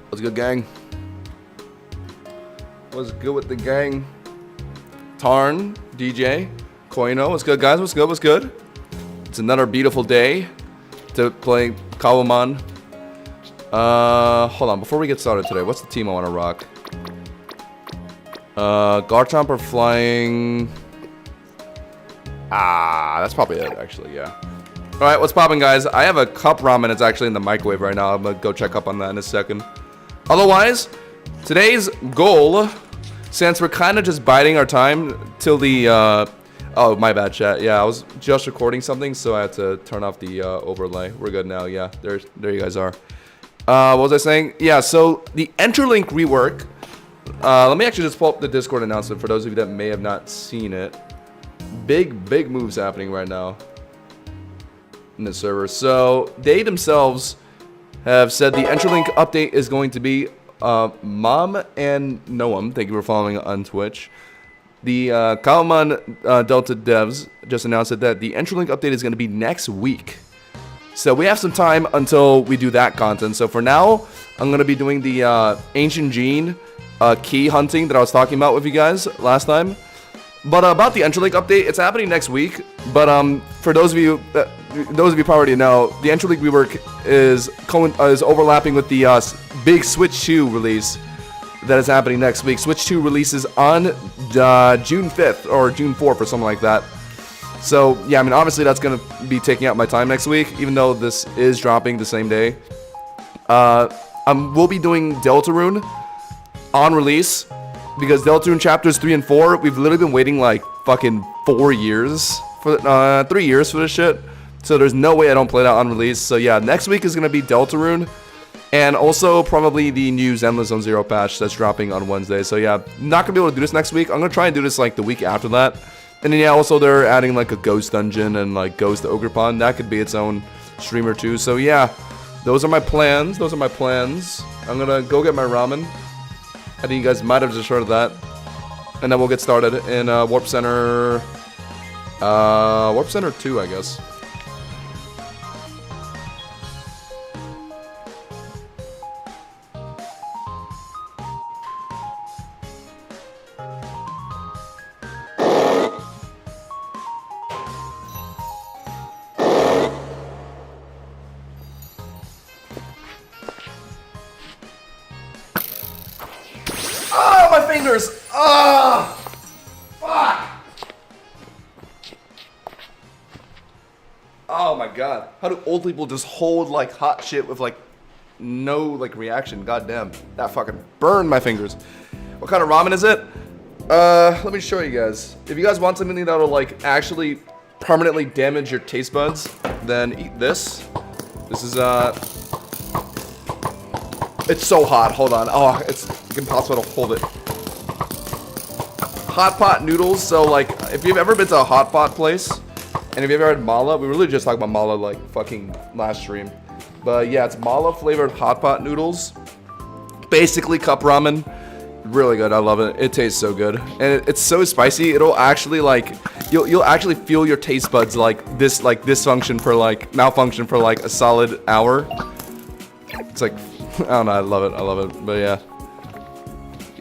What's good, gang? What's good with the gang? Tarn, DJ, Koino, what's good, guys? What's good? What's good? It's another beautiful day to play Cobblemon. Hold on, before we get started today, what's the team I want to rock? Garchomp flying. That's probably it, actually, yeah. Alright, what's poppin', guys? I have a cup ramen. It's actually in the microwave right now. I'm gonna go check up on that in a second. Otherwise, today's goal, since we're kind of just biding our time till the, oh, my bad, chat. Yeah, I was just recording something, so I had to turn off the overlay. We're good now, yeah. There you guys are. What was I saying? Yeah, so the Enterlink rework. Let me actually just pull up the Discord announcement for those of you that may have not seen it. Big moves happening right now in the server. So they themselves have said the Enterlink update is going to be Mom and Noam. Thank you for following on Twitch. The Cobblemon Delta devs just announced that the Enterlink update is going to be next week. So we have some time until we do that content. So for now, I'm going to be doing the Ancient Gene key hunting that I was talking about with you guys last time. But about the Enterlink update, it's happening next week. But for those of you probably already know, the Enterlink rework is overlapping with the big Switch 2 release that is happening next week. Switch 2 releases on June 5th or June 4th or something like that. So yeah, I mean, obviously that's gonna be taking up my time next week, even though this is dropping the same day. We'll be doing Deltarune on release. Because Deltarune chapters 3 and 4, we've literally been waiting like fucking 4 years for 3 years for this shit. So there's no way I don't play that on release. So yeah, next week is gonna be Deltarune, and also probably the new Zenless Zone Zero patch that's dropping on Wednesday. So yeah, not gonna be able to do this next week. I'm gonna try and do this like the week after that. And then yeah, also they're adding like a ghost dungeon and like Ghost Ogre Pond. That could be its own stream or two. So yeah, those are my plans. I'm gonna go get my ramen. I think you guys might have just heard of that. And then we'll get started in Warp Center 2, I guess. Fingers! Fuck! Oh my god. How do old people just hold like hot shit with like no like reaction? God damn. That fucking burned my fingers. What kind of ramen is it? Let me show you guys. If you guys want something that'll like actually permanently damage your taste buds, then eat this. This is it's so hot. Hold on. Oh, it's impossible to hold it. Hot pot noodles. So like, if you've ever been to a hot pot place, and if you've ever had mala, we were really just talking about mala like fucking last stream. But yeah, it's mala flavored hot pot noodles. Basically cup ramen. Really good. I love it. It tastes so good, and it's so spicy. It'll actually like, you'll actually feel your taste buds like malfunction for like a solid hour. It's like, I don't know. I love it. But yeah,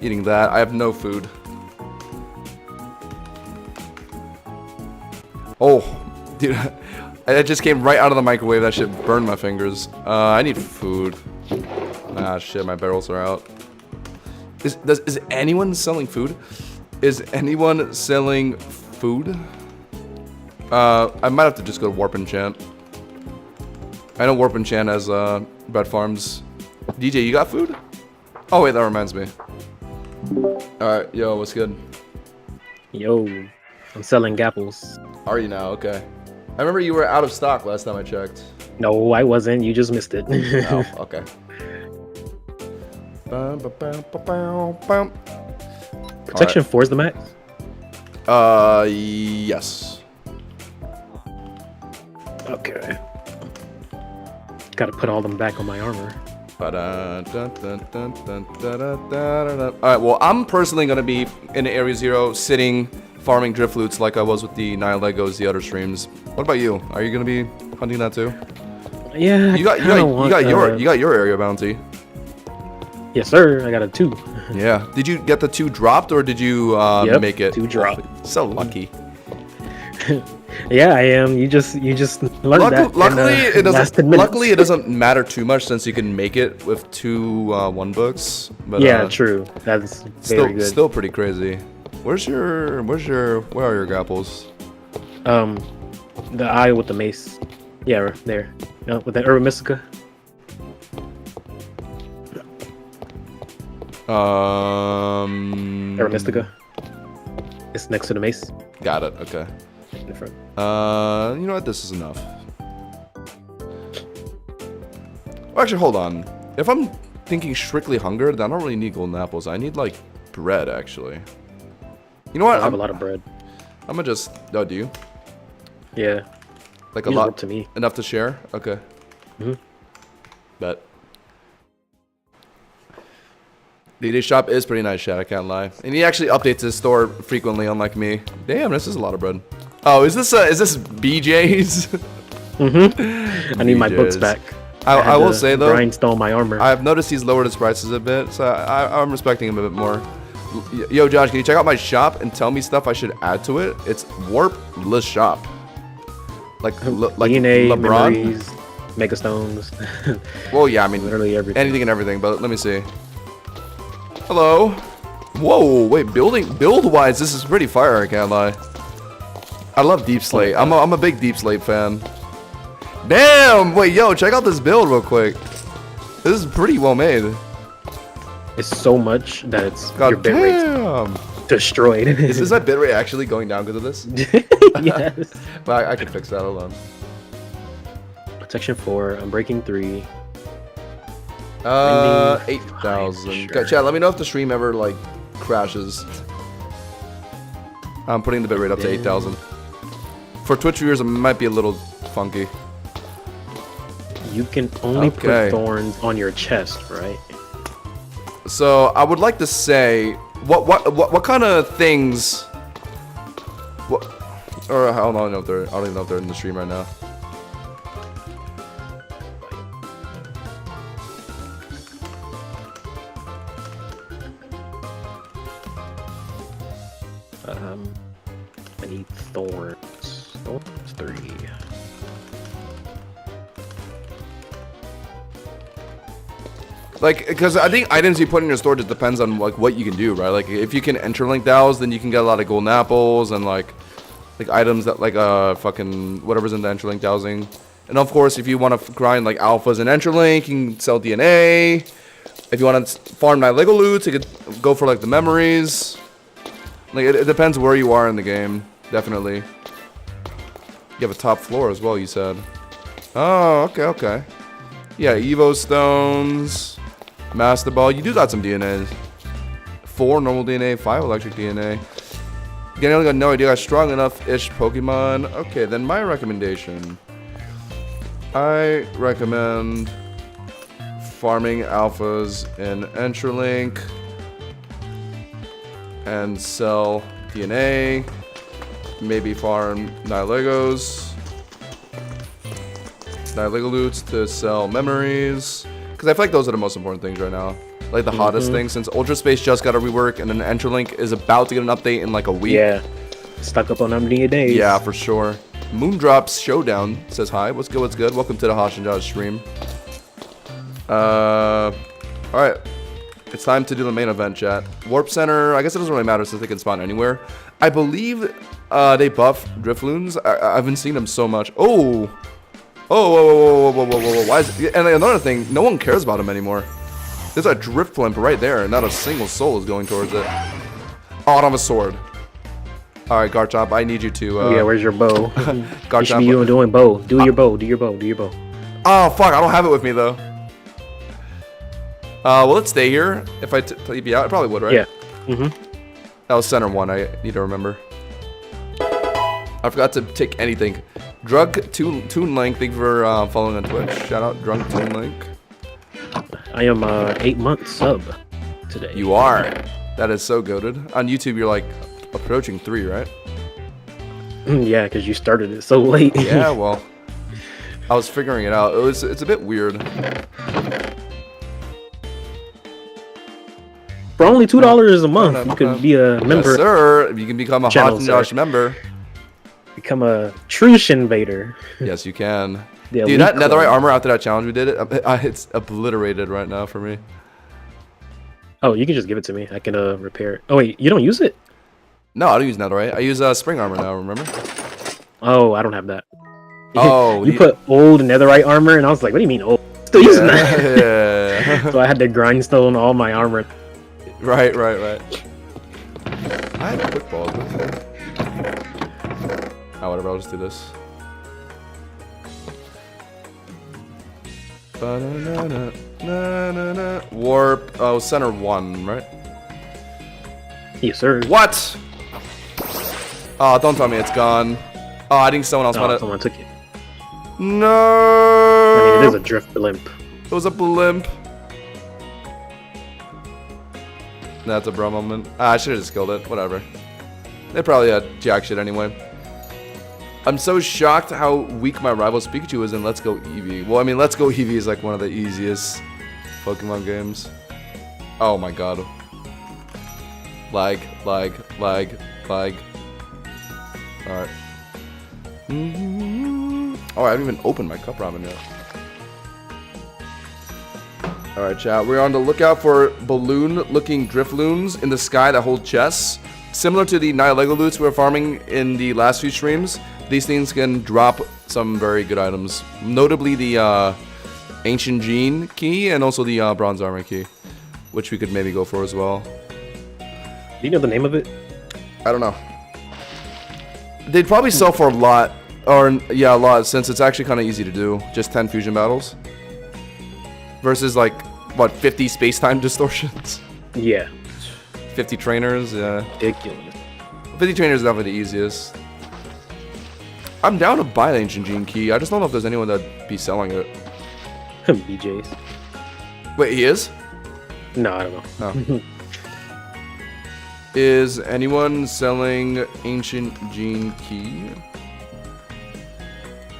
eating that. I have no food. Oh, dude, it just came right out of the microwave. That shit burned my fingers. I need food. Ah, shit, my barrels are out. Is anyone selling food? Is anyone selling food? I might have to just go to Warp Enchant. I know Warp Enchant has bread farms. DJ, you got food? Oh wait, that reminds me. Alright, yo, what's good? Yo, I'm selling gapples. Are you now? Okay. I remember you were out of stock last time I checked. No, I wasn't. You just missed it. Oh, okay. Protection 4 is the max? Yes. Okay. Gotta put all them back on my armor. Alright, well, I'm personally gonna be in Area 0 sitting farming Drifloots like I was with the 9 Legos the other streams. What about you? Are you gonna be hunting that too? Yeah. You got your area bounty. Yes, sir. I got a 2. Yeah. Did you get the 2 dropped or did you Yep, make it? 2 dropped. So lucky. Yeah, I am. You just learned that. Luckily, it doesn't matter too much since you can make it with 2 1 books. But, yeah, true. That's very good. Still pretty crazy. Where are your grapples? The eye with the mace. Yeah, right there. With the Urban Mystica. Urban Mystica. It's next to the mace. Got it. Okay. In the front. You know what? This is enough. Well, actually, hold on. If I'm thinking strictly hunger, then I don't really need golden apples. I need like bread, actually. You know what? I have a lot of bread. I'm gonna just. Oh, do you? Yeah. Like You a just lot. work to me. Enough to share. Okay. Mhm. Bet. DD shop is pretty nice, chat. I can't lie. And he actually updates his store frequently, unlike me. Damn, this is a lot of bread. Oh, is this BJ's? I need my books back. I will say though, grindstone my armor. I've noticed he's lowered his prices a bit, so I'm respecting him a bit more. Yo, Josh, can you check out my shop and tell me stuff I should add to it? It's warpless shop. Like DNA, LeBron. memories, megastones. Well, yeah, I mean, literally everything. anything and everything. But let me see. Hello. Whoa, wait, build-wise, this is pretty fire. I can't lie. I love Deep Slate. I'm a big Deep Slate fan. Damn! Wait, yo, check out this build real quick. This is pretty well made. It's so much that it's your God bitrate's damn! destroyed. Is that bitrate actually going down because of this? Yes. Well, I can fix that. Hold on. Protection 4. I'm breaking 3. 8,000. Sure. Okay, chat, let me know if the stream ever like crashes. I'm putting the bitrate up to 8,000. For Twitch viewers, it might be a little funky. You can only Okay. put thorns on your chest, right? So I would like to say, what kind of things? What? Or I don't know if they're. I don't even know if they're in the stream right now. I need thorns. Thorns 3. Like, because I think items you put in your store just depends on like what you can do, right? Like, if you can interlink dowels, then you can get a lot of golden apples and like items that like fucking whatever's in the interlink dowsing. And of course, if you want to grind like alphas and interlink, you can sell DNA. If you want to farm night Lego loot, you could go for like the memories. Like, it depends where you are in the game, definitely. You have a top floor as well, you said. Oh, okay. Yeah, Evo stones, Master Ball. You do got some DNA. 4 normal DNA, 5 electric DNA. Again, I only got no idea. I got strong enough-ish Pokemon. Okay, then my recommendation. I recommend farming alphas in Entralink and sell DNA. Maybe farm Nilegos. Nilego loots to sell memories. Because I feel like those are the most important things right now. Like the hottest thing, since Ultra Space just got a rework and then Entralink is about to get an update in like a week. Yeah. Stuck up on how many days. Yeah, for sure. Moondrops Showdown says hi. What's good? What's good? Welcome to the Hosh and Josh stream. Alright. It's time to do the main event, chat. Warp Center, I guess it doesn't really matter since they can spawn anywhere. I believe they buff Drifloons. I haven't seen them so much. Oh! Whoa. Why is it? And another thing, no one cares about him anymore. There's a Drifloon right there, and not a single soul is going towards it. Oh, I don't have a sword. Alright, Garchomp, I need you to... yeah, where's your bow? Garchomp. You should be doing bow. Do your bow. Oh, fuck, I don't have it with me, though. Well, let's stay here. If I TP out, I probably would, right? Yeah. That was center 1, I need to remember. I forgot to take anything. Drug Toon Link, thank you for following on Twitch. Shout out Drunk Toon Link. I am 8-month sub today. You are. That is so goated. On YouTube, you're like approaching 3, right? Yeah, because you started it so late. Yeah, well. I was figuring it out. It's a bit weird. For only $2 a month, you could be a member. Yes, sir. You can become a Channel, Hot Josh member. Become a Trush invader. Yes, you can. The Dude, that elite netherite club. armor after that challenge we did it's obliterated right now for me. Oh, you can just give it to me. I can repair it. Oh wait, you don't use it? No, I don't use netherite. I use spring armor now. Remember? Oh, I don't have that. Oh, you put old netherite armor, and I was like, what do you mean old? Still using that? Yeah. So I had to grindstone all my armor. Right. I have a quick ball. Oh, whatever. I'll just do this. Warp. Oh, center 1, right? Yes, sir. What? Oh, don't tell me it's gone. Oh, I think someone else Oh, want it. someone took it. No. I mean, it is a drift blimp. It was a blimp. That's a bro moment. I should have just killed it. Whatever. They probably had jack shit anyway. I'm so shocked how weak my rival's Pikachu is in Let's Go Eevee. Well, I mean, Let's Go Eevee is like one of the easiest Pokemon games. Oh my god. Lag. Alright. Oh, I haven't even opened my cup ramen yet. Alright, chat. We're on the lookout for balloon-looking Drifloons in the sky that hold chests. Similar to the Nihilegoloots we were farming in the last few streams, these things can drop some very good items. Notably the Ancient Gene key and also the Bronze Armor key, which we could maybe go for as well. Do you know the name of it? I don't know. They'd probably sell for a lot, or yeah, a lot, since it's actually kind of easy to do. Just 10 fusion battles. Versus like, what, 50 space-time distortions? Yeah. 50 trainers, yeah. Ridiculous. 50 trainers is definitely the easiest. I'm down to buy the Ancient Gene key. I just don't know if there's anyone that'd be selling it. BJ's. Wait, he is? No, I don't know. No. Is anyone selling Ancient Gene key?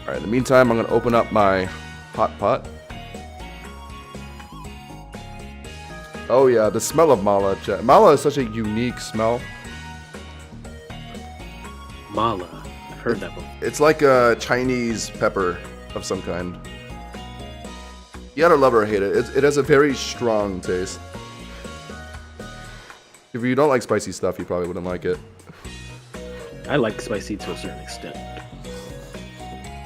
Alright, in the meantime, I'm gonna open up my hot pot. Oh yeah, the smell of mala. Mala is such a unique smell. Mala. I've heard that one. It's like a Chinese pepper of some kind. You gotta love or hate it. It has a very strong taste. If you don't like spicy stuff, you probably wouldn't like it. I like spicy to a certain extent.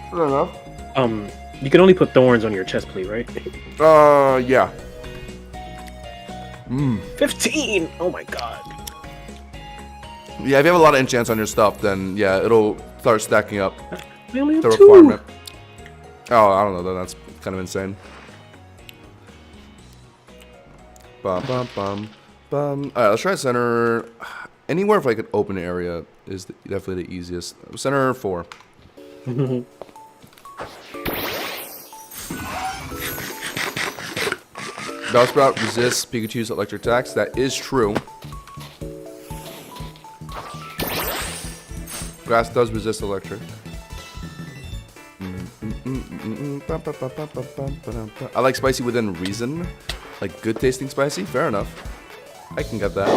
Fair enough. You can only put thorns on your chest plate, right? Yeah. 15! Oh my god. Yeah, if you have a lot of enchants on your stuff, then yeah, it'll start stacking up We only have the 2! requirement. Oh, I don't know, then that's kind of insane. Bum, bum, bum, bum. Alright, let's try center. Anywhere if I could open an area is definitely the easiest. Center 4. Bellsprout resists Pikachu's electric attacks. That is true. Grass does resist electric. I like spicy within reason. Like good tasting spicy. Fair enough. I can get that.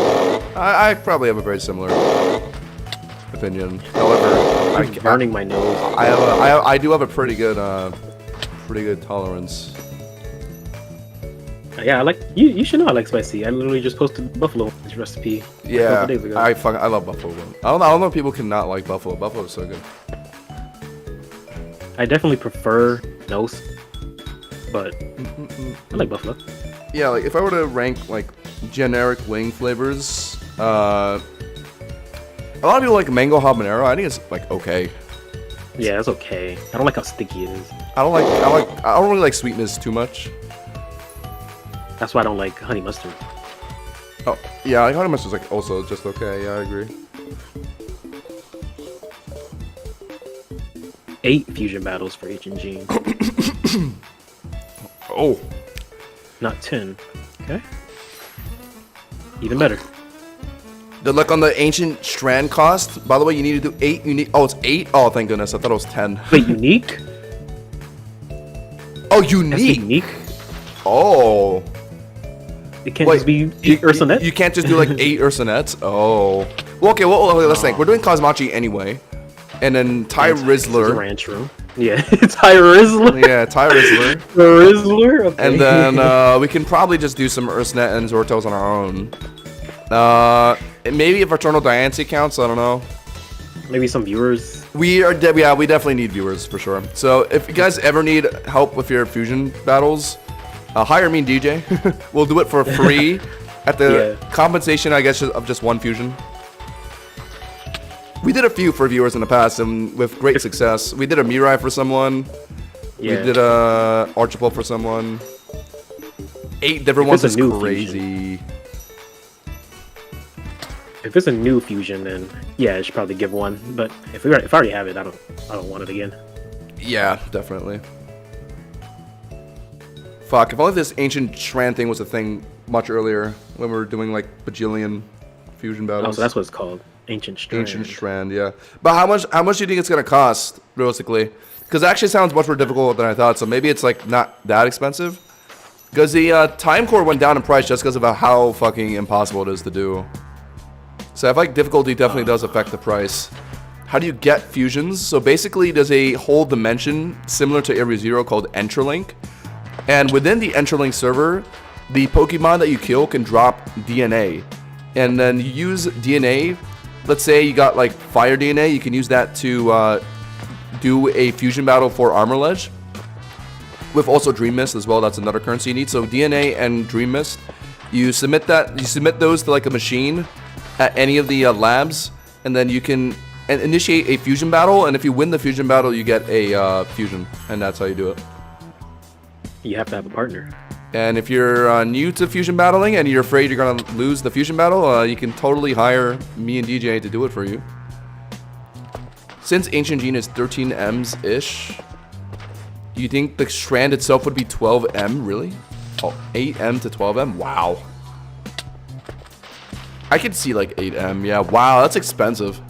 I probably have a very similar opinion. However, I'm burning my nose. I do have a pretty good tolerance. Yeah, I like you should know I like spicy. I literally just posted buffalo recipe a couple days ago. I love buffalo. I don't know if people cannot like buffalo. Buffalo is so good. I definitely prefer nose, but I like buffalo. Yeah, like if I were to rank like generic wing flavors, a lot of people like mango habanero. I think it's like okay. Yeah, it's okay. I don't like how sticky it is. I don't really like sweetness too much. That's why I don't like honey mustard. Oh, yeah, like honey mustard is like also just okay. Yeah, I agree. 8 fusion battles for H and G. Oh. Not 10. Okay. Even better. Good luck on the ancient strand cost. By the way, you need to do 8 unique. Oh, it's 8? Oh, thank goodness. I thought it was 10. Wait, unique? Oh, That's unique. unique. Oh. It can't just be 8 Ursanet. You can't just do like 8 Ursanets. Oh. Well, okay, well, let's think. We're doing Cosmachi anyway. And then Ty It's a Rizzler. ranch room. Yeah, it's Ty Rizzler. Yeah, Ty Rizzler. Rizzler. Okay. And then we can probably just do some Ursanet and Zortos on our own. Maybe if Eternal Diancie counts, I don't know. Maybe some viewers. We definitely need viewers for sure. So if you guys ever need help with your fusion battles, hire me and DJ. We'll do it for free at the compensation, I guess, of just one fusion. We did a few for viewers in the past and with great success. We did a Mirai for someone. Yeah. We did a Archipel for someone. 8 different ones is crazy. If it's a new fusion, then yeah, I should probably give one. But if I already have it, I don't want it again. Yeah, definitely. Fuck, if only this ancient Shran thing was a thing much earlier when we were doing like bajillion fusion battles. Oh, so that's what it's called. Ancient Strand. Ancient Strand, yeah. But how much do you think it's gonna cost, realistically? Because it actually sounds much more difficult than I thought, so maybe it's like not that expensive. Because the time core went down in price just because of how fucking impossible it is to do. So I feel like difficulty definitely does affect the price. How do you get fusions? So basically there's a whole dimension similar to Area Zero called Entralink. And within the Entralink server, the Pokemon that you kill can drop DNA. And then you use DNA. Let's say you got like fire DNA, you can use that to do a fusion battle for Armor Ledge. With also Dream Mist as well, that's another currency you need. So DNA and Dream Mist, you submit those to like a machine at any of the labs, and then you can initiate a fusion battle, and if you win the fusion battle, you get a fusion, and that's how you do it. You have to have a partner. And if you're new to fusion battling and you're afraid you're gonna lose the fusion battle, you can totally hire me and DJ to do it for you. Since Ancient Gene is 13 Ms-ish, do you think the strand itself would be 12 M, really? Oh, 8 M to 12 M? Wow. I could see like 8 M, yeah. Wow, that's expensive.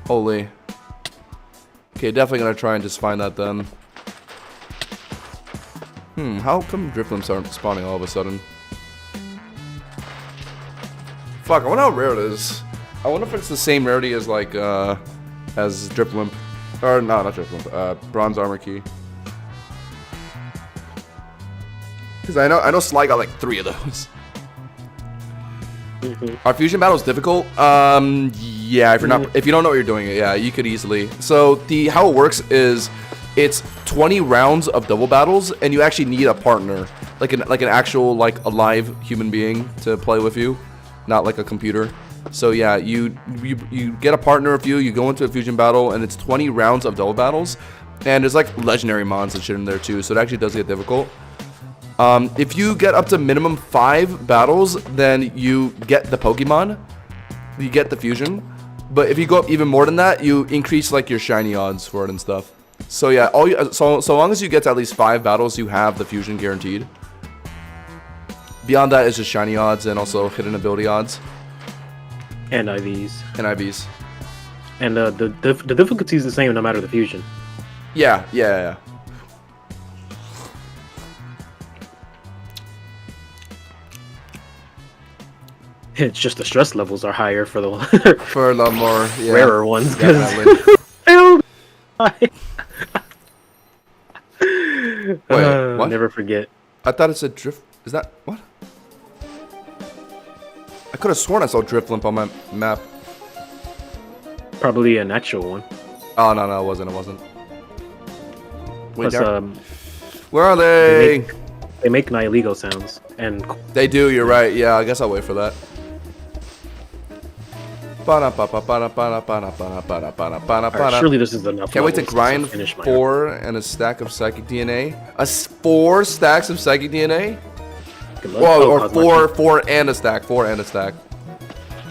Holy. Okay, definitely gonna try and just find that then. How come Drifloons aren't spawning all of a sudden? Fuck, I wonder how rare it is. I wonder if it's the same rarity as like, as Drifloon. Or, no, not Drifloon, Bronze Armor Key. Because I know Sly got like 3 of those. Are fusion battles difficult? Yeah, if you don't know what you're doing, yeah, you could easily. So how it works is it's 20 rounds of double battles, and you actually need a partner, like an actual like alive human being to play with you, not like a computer. So yeah, you get a partner of you go into a fusion battle, and it's 20 rounds of double battles, and there's like legendary mons and shit in there too, so it actually does get difficult. If you get up to minimum 5 battles, then you get the Pokemon, you get the fusion. But if you go up even more than that, you increase like your shiny odds for it and stuff. So yeah, so long as you get to at least 5 battles, you have the fusion guaranteed. Beyond that is just shiny odds and also hidden ability odds. And IVs. And IVs. And the difficulty is the same no matter the fusion. Yeah. It's just the stress levels are higher for the for the more rarer ones. Definitely. Wait, what? Never forget. I thought it said drift. Is that what? I could have sworn I saw Drifloon on my map. Probably an actual one. Oh no, it wasn't. Wait, Plus, where are they? They make Nihilego sounds, and they do. You're right. Yeah, I guess I'll wait for that. surely this is enough. Can't wait to grind 4 and a stack of psychic DNA. 4 stacks of psychic DNA? Whoa, or 4 and a stack. 4 and a stack.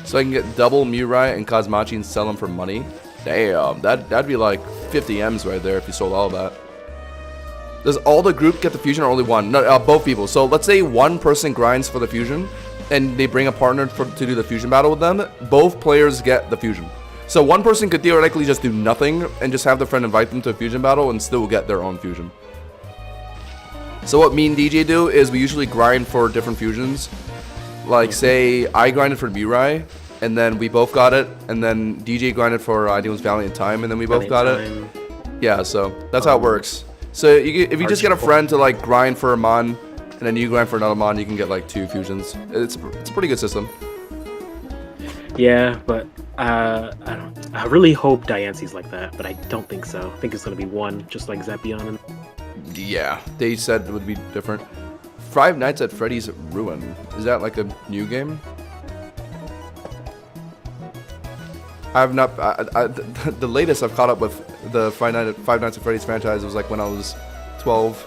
So I can get double Mirai and Cosmachi and sell them for money. Damn, that'd be like 50 M's right there if you sold all of that. Does all the group get the fusion or only one? No, both people. So let's say one person grinds for the fusion and they bring a partner to do the fusion battle with them. Both players get the fusion. So one person could theoretically just do nothing and just have their friend invite them to a fusion battle and still get their own fusion. So what me and DJ do is we usually grind for different fusions. Like say I grinded for Mirai, and then we both got it, and then DJ grinded for I think it was Valiant Time, and then we both got it. Yeah, so that's how it works. So if you just get a friend to like grind for a mon, and then you grind for another mon, you can get like 2 fusions. It's a pretty good system. Yeah, but I really hope Diance's like that, but I don't think so. I think it's gonna be 1, just like Zepion. And Yeah, they said it would be different. Five Nights at Freddy's Ruin. Is that like a new game? I have not. The latest I've caught up with the Five Nights at Freddy's franchise was like when I was 12.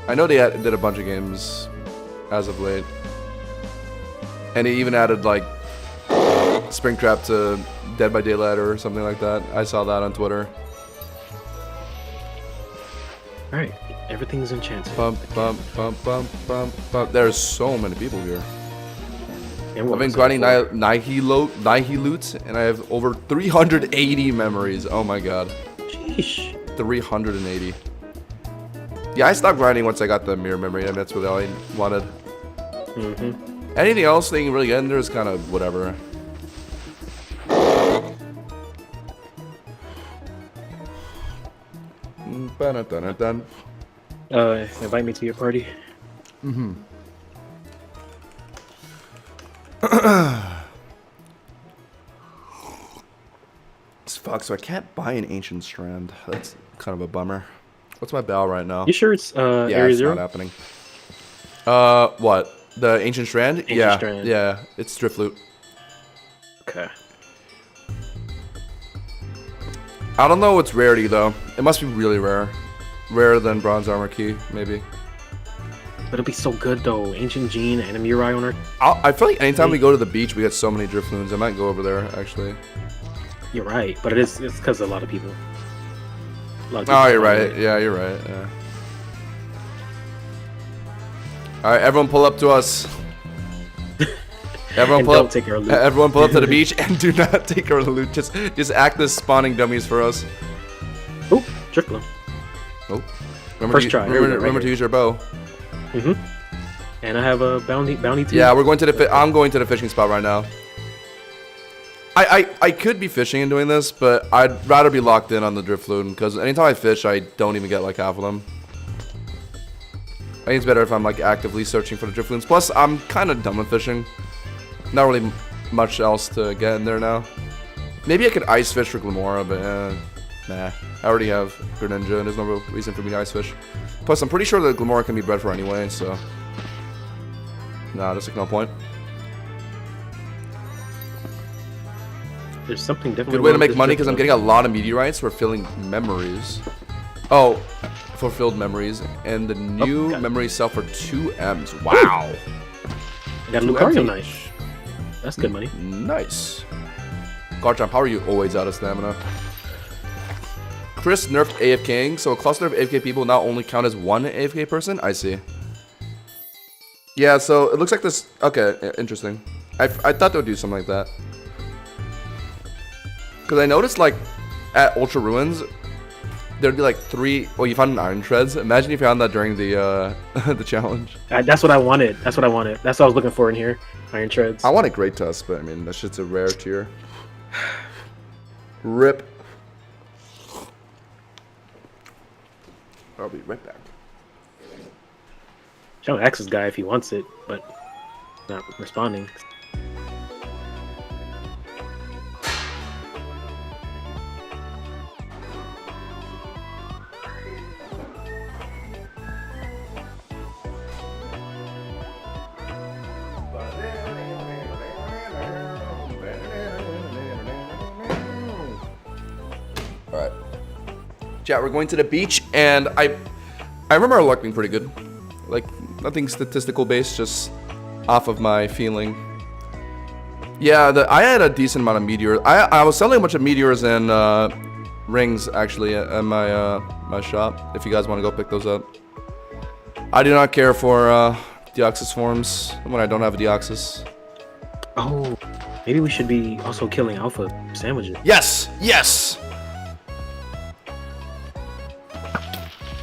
I know they did a bunch of games as of late, and they even added like Springtrap to Dead by Daylight or something like that. I saw that on Twitter. all right, everything's enchanted. Bump, bump, bump, bump, bump, bump. There's so many people here. And I've been grinding Nihilute, and I have over 380 memories. Oh my god. Sheesh. 380. Yeah, I stopped grinding once I got the mirror memory, and that's really all I wanted. Anything else that you can really get in there is kind of whatever. Invite me to your party. Fuck, so I can't buy an ancient strand. That's kind of a bummer. What's my bell right now? You sure it's Yeah, Area it's 0? not happening. What? The ancient strand? Ancient strand. Yeah, it's Drifloot. Okay. I don't know its rarity though. It must be really rare. Rarer than Bronze Armor Key, maybe. But it'll be so good though. Ancient Gene and a Mirai owner. I feel like anytime we go to the beach, we get so many Drifloons. I might go over there actually. You're right, but it's because a lot of people. Oh, you're right. Yeah, you're right. Yeah. All right, everyone, pull up to us. Everyone, pull up. Take our loot. Everyone, pull up to the beach and do not take our loot. Just act as spawning dummies for us. Oh, Drifloon. Oh, First try. Remember to use your bow. And I have a bounty too. Yeah, we're going to the. I'm going to the fishing spot right now. I could be fishing and doing this, but I'd rather be locked in on the Drifloon because anytime I fish, I don't even get like half of them. I think it's better if I'm like actively searching for the Drifloons. Plus, I'm kind of done with fishing. Not really much else to get in there now. Maybe I could ice fish for Glamora, but nah. I already have Greninja, and there's no real reason for me to ice fish. Plus, I'm pretty sure that Glamora can be bred for anyway, so nah, there's like no point. There's something different. Good way to make money because I'm getting a lot of meteorites for filling memories. Oh, fulfilled memories, and the new memories sell for 2 M's. Wow. I got a Lucario Knight. That's good money. Nice. Garchomp, how are you always out of stamina? Chris nerfed AFKing, so a cluster of AFK people now only count as 1 AFK person? I see. Yeah, so it looks like this. Okay, interesting. I thought they would do something like that. Because I noticed, like, at Ultra Ruins, there'd be like 3. Well, you found an Iron Shreds. Imagine if you found that during the the challenge. That's what I wanted. That's what I wanted. That's what I was looking for in here. Iron Shreds. I want a Great Tusk, but I mean, that shit's a rare tier. Rip. I'll be right back. Show Axe's guy if he wants it, but not responding. Alright. Chat, we're going to the beach, and I remember our luck being pretty good. Like, nothing statistical based, just off of my feeling. Yeah, I had a decent amount of meteors. I was selling a bunch of meteors and rings, actually, at my my shop, if you guys want to go pick those up. I do not care for Deoxys forms when I don't have a Deoxys. Oh, maybe we should be also killing alpha sandwiches. Yes! Yes!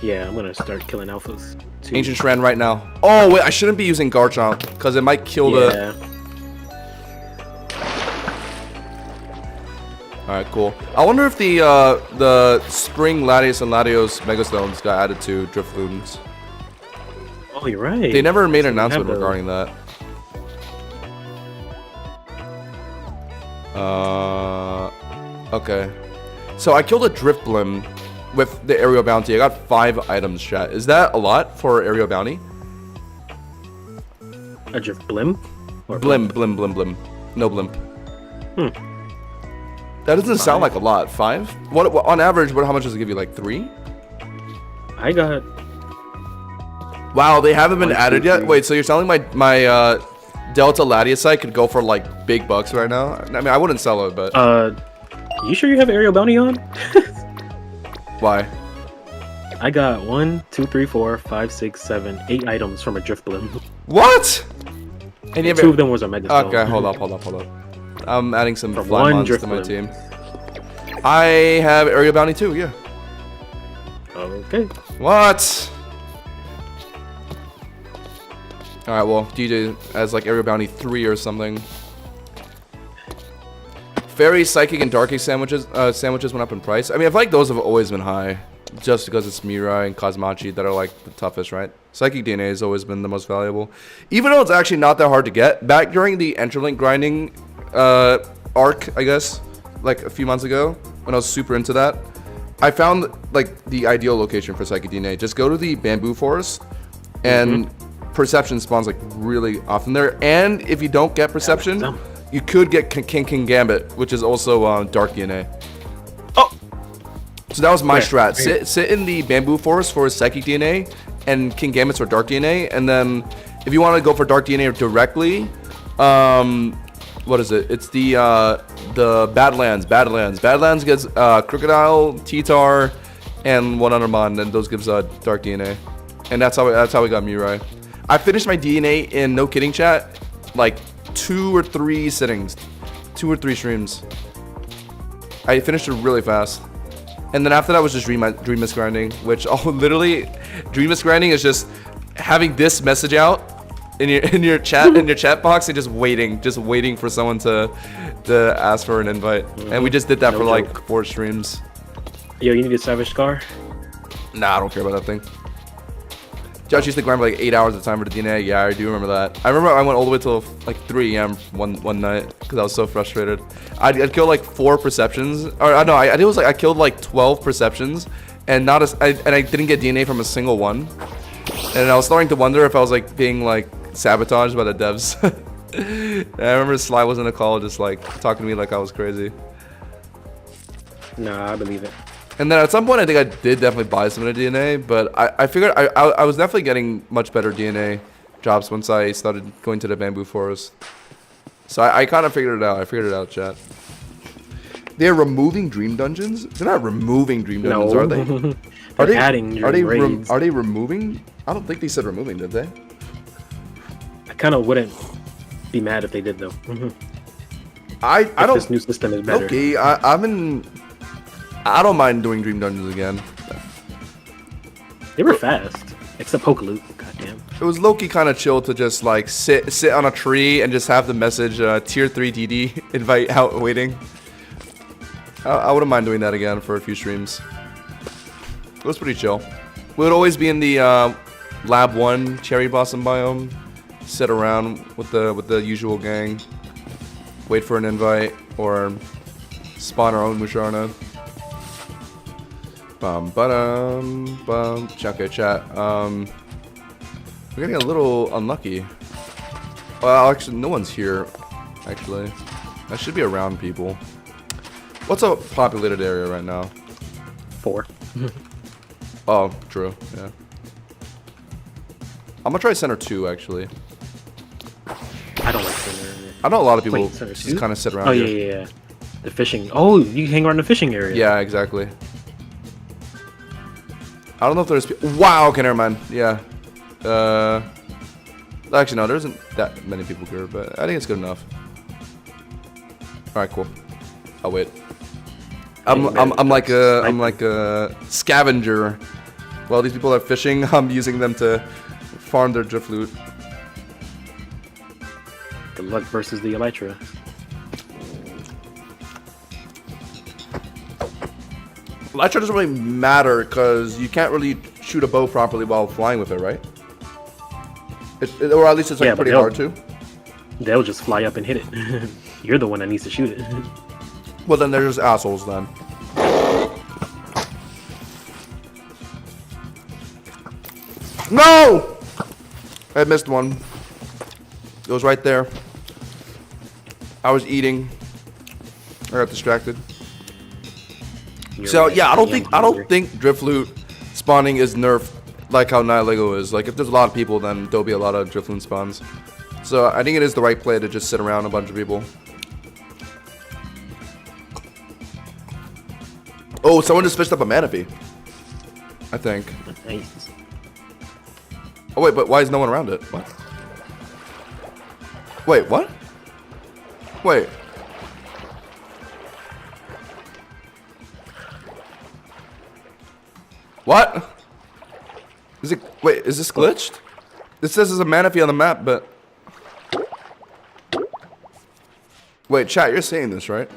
Yeah, I'm gonna start killing alphas too. Ancient Strand right now. Oh wait, I shouldn't be using Garchomp because it might kill the. Yeah. All right, cool. I wonder if the Spring Latios and Latios Megastones got added to Drifloons. Oh, you're right. They never made an So we announcement have regarding that. Okay. So I killed a Drifloon with the aerial bounty. I got 5 items, chat. Is that a lot for aerial bounty? A drift blim? Or Blim. No blimp. Hmm. That doesn't sound like a lot. 5? What on average? How much does it give you? Like 3? I got. Wow, they haven't been 1, 2, added yet. 3. Wait, so you're telling my Delta Latias site could go for like big bucks right now? I mean, I wouldn't sell it, but You sure you have aerial bounty on? why? I got 1, 2, 3, 4, 5, 6, 7, 8 items from a drift blim. What? And you have 2 of them was a mega. Okay, hold up. I'm adding some From fly one mons to my Drifloon. team. I have area bounty too. Yeah. Okay. What? All right. Well, DJ has like area bounty 3 or something. Fairy, psychic, and dark egg sandwiches went up in price. I mean, I feel like those have always been high, just because it's Mirai and Cosmachi that are like the toughest, right? Psychic DNA has always been the most valuable, even though it's actually not that hard to get. Back during the Enterlink grinding arc, I guess, like a few months ago, when I was super into that, I found like the ideal location for Psychic DNA. Just go to the bamboo forest, and perception spawns like really often there. And if you don't get perception, you could get King Gambit, which is also dark DNA. Oh. So that was my strat. Sit in the bamboo forest for Psychic DNA, and King Gambits for dark DNA. And then if you want to go for dark DNA directly, what is it? It's the Badlands. Badlands gets Crocodile, T-Tar, and one other mon, and those gives dark DNA. And that's how we got Mirai. I finished my DNA in no kidding chat, like 2 or 3 sittings, 2 or 3 streams. I finished it really fast. And then after that was just Dreamless grinding, which literally Dreamless grinding is just having this message out in your chat box and just waiting for someone to ask for an invite. And we just did that for like 4 streams. Yo, you need a Savage Scar? Nah, I don't care about that thing. Josh used to grind for like 8 hours at a time for the DNA. Yeah, I do remember that. I remember I went all the way till like 3 a.m. one night because I was so frustrated. I'd kill like 4 perceptions, or no, I was like I killed like 12 perceptions, and I didn't get DNA from a single one. And I was starting to wonder if I was like being like sabotaged by the devs. And I remember Sly was in a call just like talking to me like I was crazy. Nah, I believe it. And then at some point, I think I did definitely buy some of the DNA, but I figured I was definitely getting much better DNA drops once I started going to the bamboo forest. So I kind of figured it out. I figured it out, chat. They're removing dream dungeons? They're not removing dream dungeons, No. are they? They're adding raids. Are they removing? I don't think they said removing, did they? I kind of wouldn't be mad if they did though. I don't. This new system is better. Okay, I don't mind doing dream dungeons again. They were fast, except Pokaloot. Goddamn. It was low-key kind of chill to just like sit on a tree and just have the message tier 3 DD invite out waiting. I wouldn't mind doing that again for a few streams. It was pretty chill. We would always be in the Lab 1 cherry blossom biome, sit around with the usual gang, wait for an invite, or spawn our own Musharna. Okay, chat. We're getting a little unlucky. Well, actually, no one's here. Actually, I should be around people. What's a populated area right now? 4. Oh, true. Yeah. I'm gonna try center 2 actually. I don't like center. I know a lot of people Wait, center just 2? kind of sit around Oh here. yeah. The fishing. Oh, you can hang around the fishing area. Yeah, exactly. I don't know if there's. Wow. Okay, never mind. Yeah. Actually, no. There isn't that many people here, but I think it's good enough. All right, cool. I'll wait. I'm like a scavenger Well, these people are fishing. I'm using them to farm their Drifloot. Good luck versus the Elytra. Elytra doesn't really matter because you can't really shoot a bow properly while flying with it, right? Or at least it's like pretty hard to. They'll just fly up and hit it. You're the one that needs to shoot it. Well, then they're just assholes then. No! I missed one. It was right there. I was eating. I got distracted. So yeah, I don't think Drifloot spawning is nerfed like how Night Lego is. Like if there's a lot of people, then there'll be a lot of Drifloon spawns. So I think it is the right play to just sit around a bunch of people. Oh, someone just fished up a Manaphy. I think. Nice. Oh wait, but why is no one around it? What? Wait, what? Wait. What? Is it? Wait, is this glitched? It says there's a Manaphy on the map, but... Wait, chat, you're seeing this, right?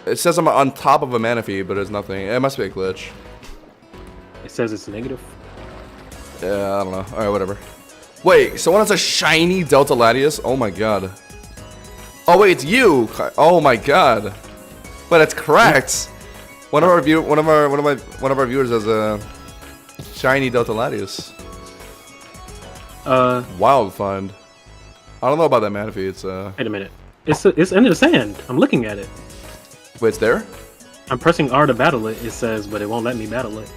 It says I'm on top of a Manaphy, but there's nothing. It must be a glitch. It says it's negative. Yeah, I don't know. Alright, whatever. Wait, someone has a shiny Delta Latius? Oh my god. Oh wait, it's you! Oh my god. But it's correct. One of our viewers has a shiny Delta Latius. Wild find. I don't know about that Manaphy. It's Wait a minute. It's in the sand. I'm looking at it. Wait, it's there? I'm pressing R to battle it. It says, but it won't let me battle it.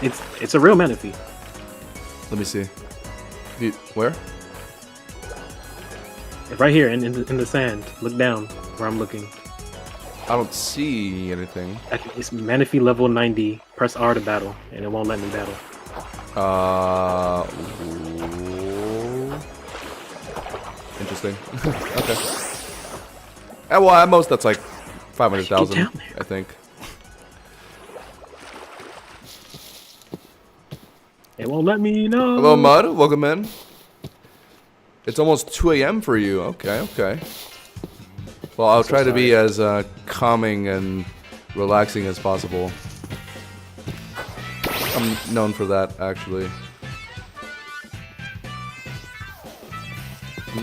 It's a real Manaphy. Let me see. Where? Right here in the sand. Look down where I'm looking. I don't see anything. It's Manaphy level 90. Press R to battle, and it won't let me battle. Ooh. Interesting. Okay. Well, at most that's like 500,000, I think. It won't let me know. Hello, Mud. Welcome in. It's almost 2 a.m. for you. Okay, okay. Well, I'll try to be as calming and relaxing as possible. I'm known for that, actually. I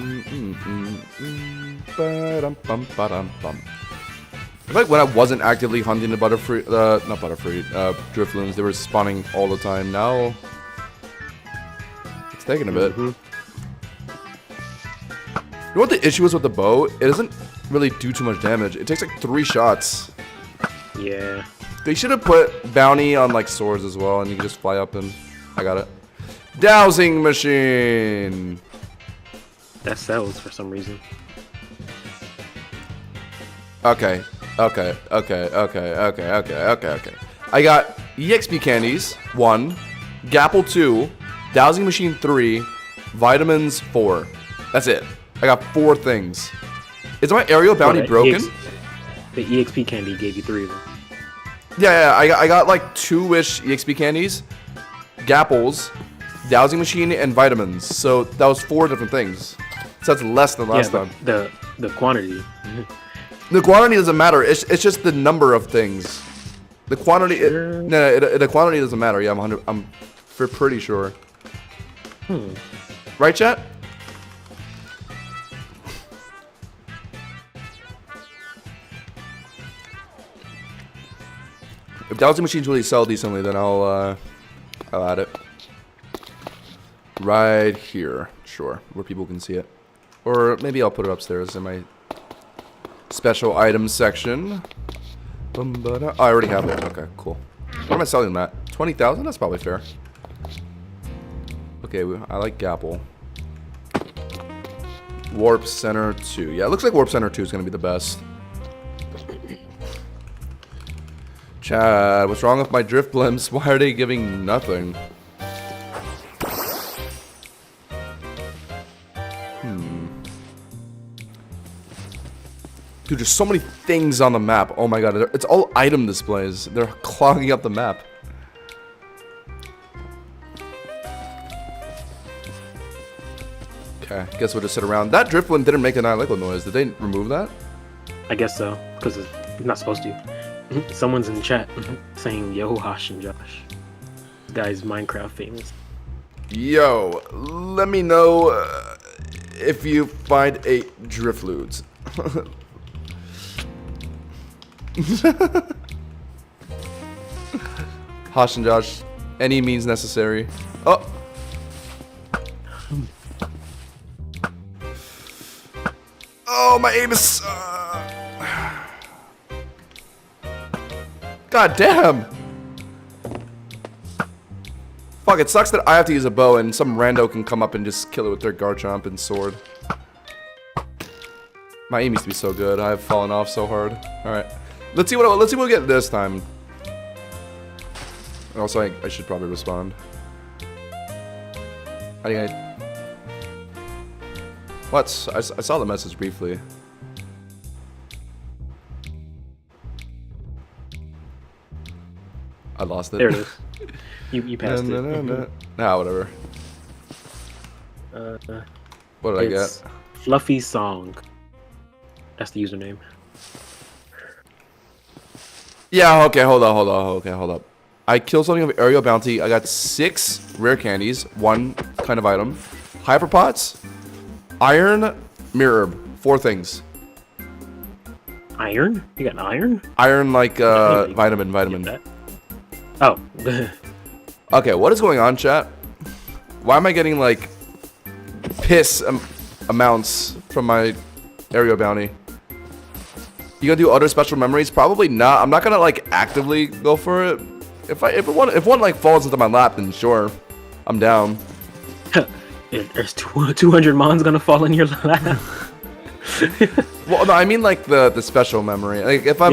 feel like when I wasn't actively hunting the Butterfree, not Butterfree, Drifloons, they were spawning all the time. Now, it's taking a bit. You know what the issue is with the bow? It doesn't really do too much damage. It takes like 3 shots. Yeah. They should have put bounty on like swords as well, and you can just fly up and... I got it. Dowsing machine! That sells for some reason. Okay. I got EXP candies, 1. Gapple, 2. Dowsing machine, 3. Vitamins, 4. That's it. I got 4 things. Is my aerial bounty broken? The EXP candy gave you 3 of them. Yeah, I got like 2-ish EXP candies, Gapples, Dowsing Machine, and Vitamins. So that was 4 different things. So that's less than last time. The quantity. The quantity doesn't matter. It's just the number of things. The quantity. The quantity doesn't matter. Yeah, I'm pretty sure. Right, chat? If dowsing machines really sell decently, then I'll add it. Right here, sure, where people can see it. Or maybe I'll put it upstairs in my special items section. Oh, I already have it. Okay, cool. What am I selling that? 20,000? That's probably fair. Okay, I like Gapple. Warp Center 2. Yeah, it looks like Warp Center 2 is going to be the best. Chad, what's wrong with my drift blimps? Why are they giving nothing? Dude, there's so many things on the map. Oh my god, it's all item displays. They're clogging up the map. Okay, guess we'll just sit around. That Drifloon didn't make an illegal noise. Did they remove that? I guess so, because it's not supposed to. Someone's in chat saying, "Yo, Hosh and Josh, guys, Minecraft famous." Yo, let me know if you find a Drifloot. Hosh and Josh, any means necessary. Oh. Oh, my aim is. God damn. Fuck, it sucks that I have to use a bow and some rando can come up and just kill it with their Garchomp and sword. My aim used to be so good. I've fallen off so hard. Alright. Let's see what we get this time. Also, I should probably respond. I think What? I saw the message briefly. I lost it. There it is. You passed it. Nah, whatever. What did I get? Fluffy Song. That's the username. Yeah, okay, hold up. I killed something of aerial bounty. I got 6 rare candies, 1 kind of item. Hyperpots, iron, mirror herb, 4 things. Iron? You got iron? Iron like vitamin. Oh. Okay, what is going on, chat? Why am I getting like piss amounts from my aerial bounty? You gonna do other special memories? Probably not. I'm not gonna like actively go for it. If one like falls into my lap, then sure, I'm down. If there's 200 mons gonna fall in your lap. Well, no, I mean like the special memory. Like if I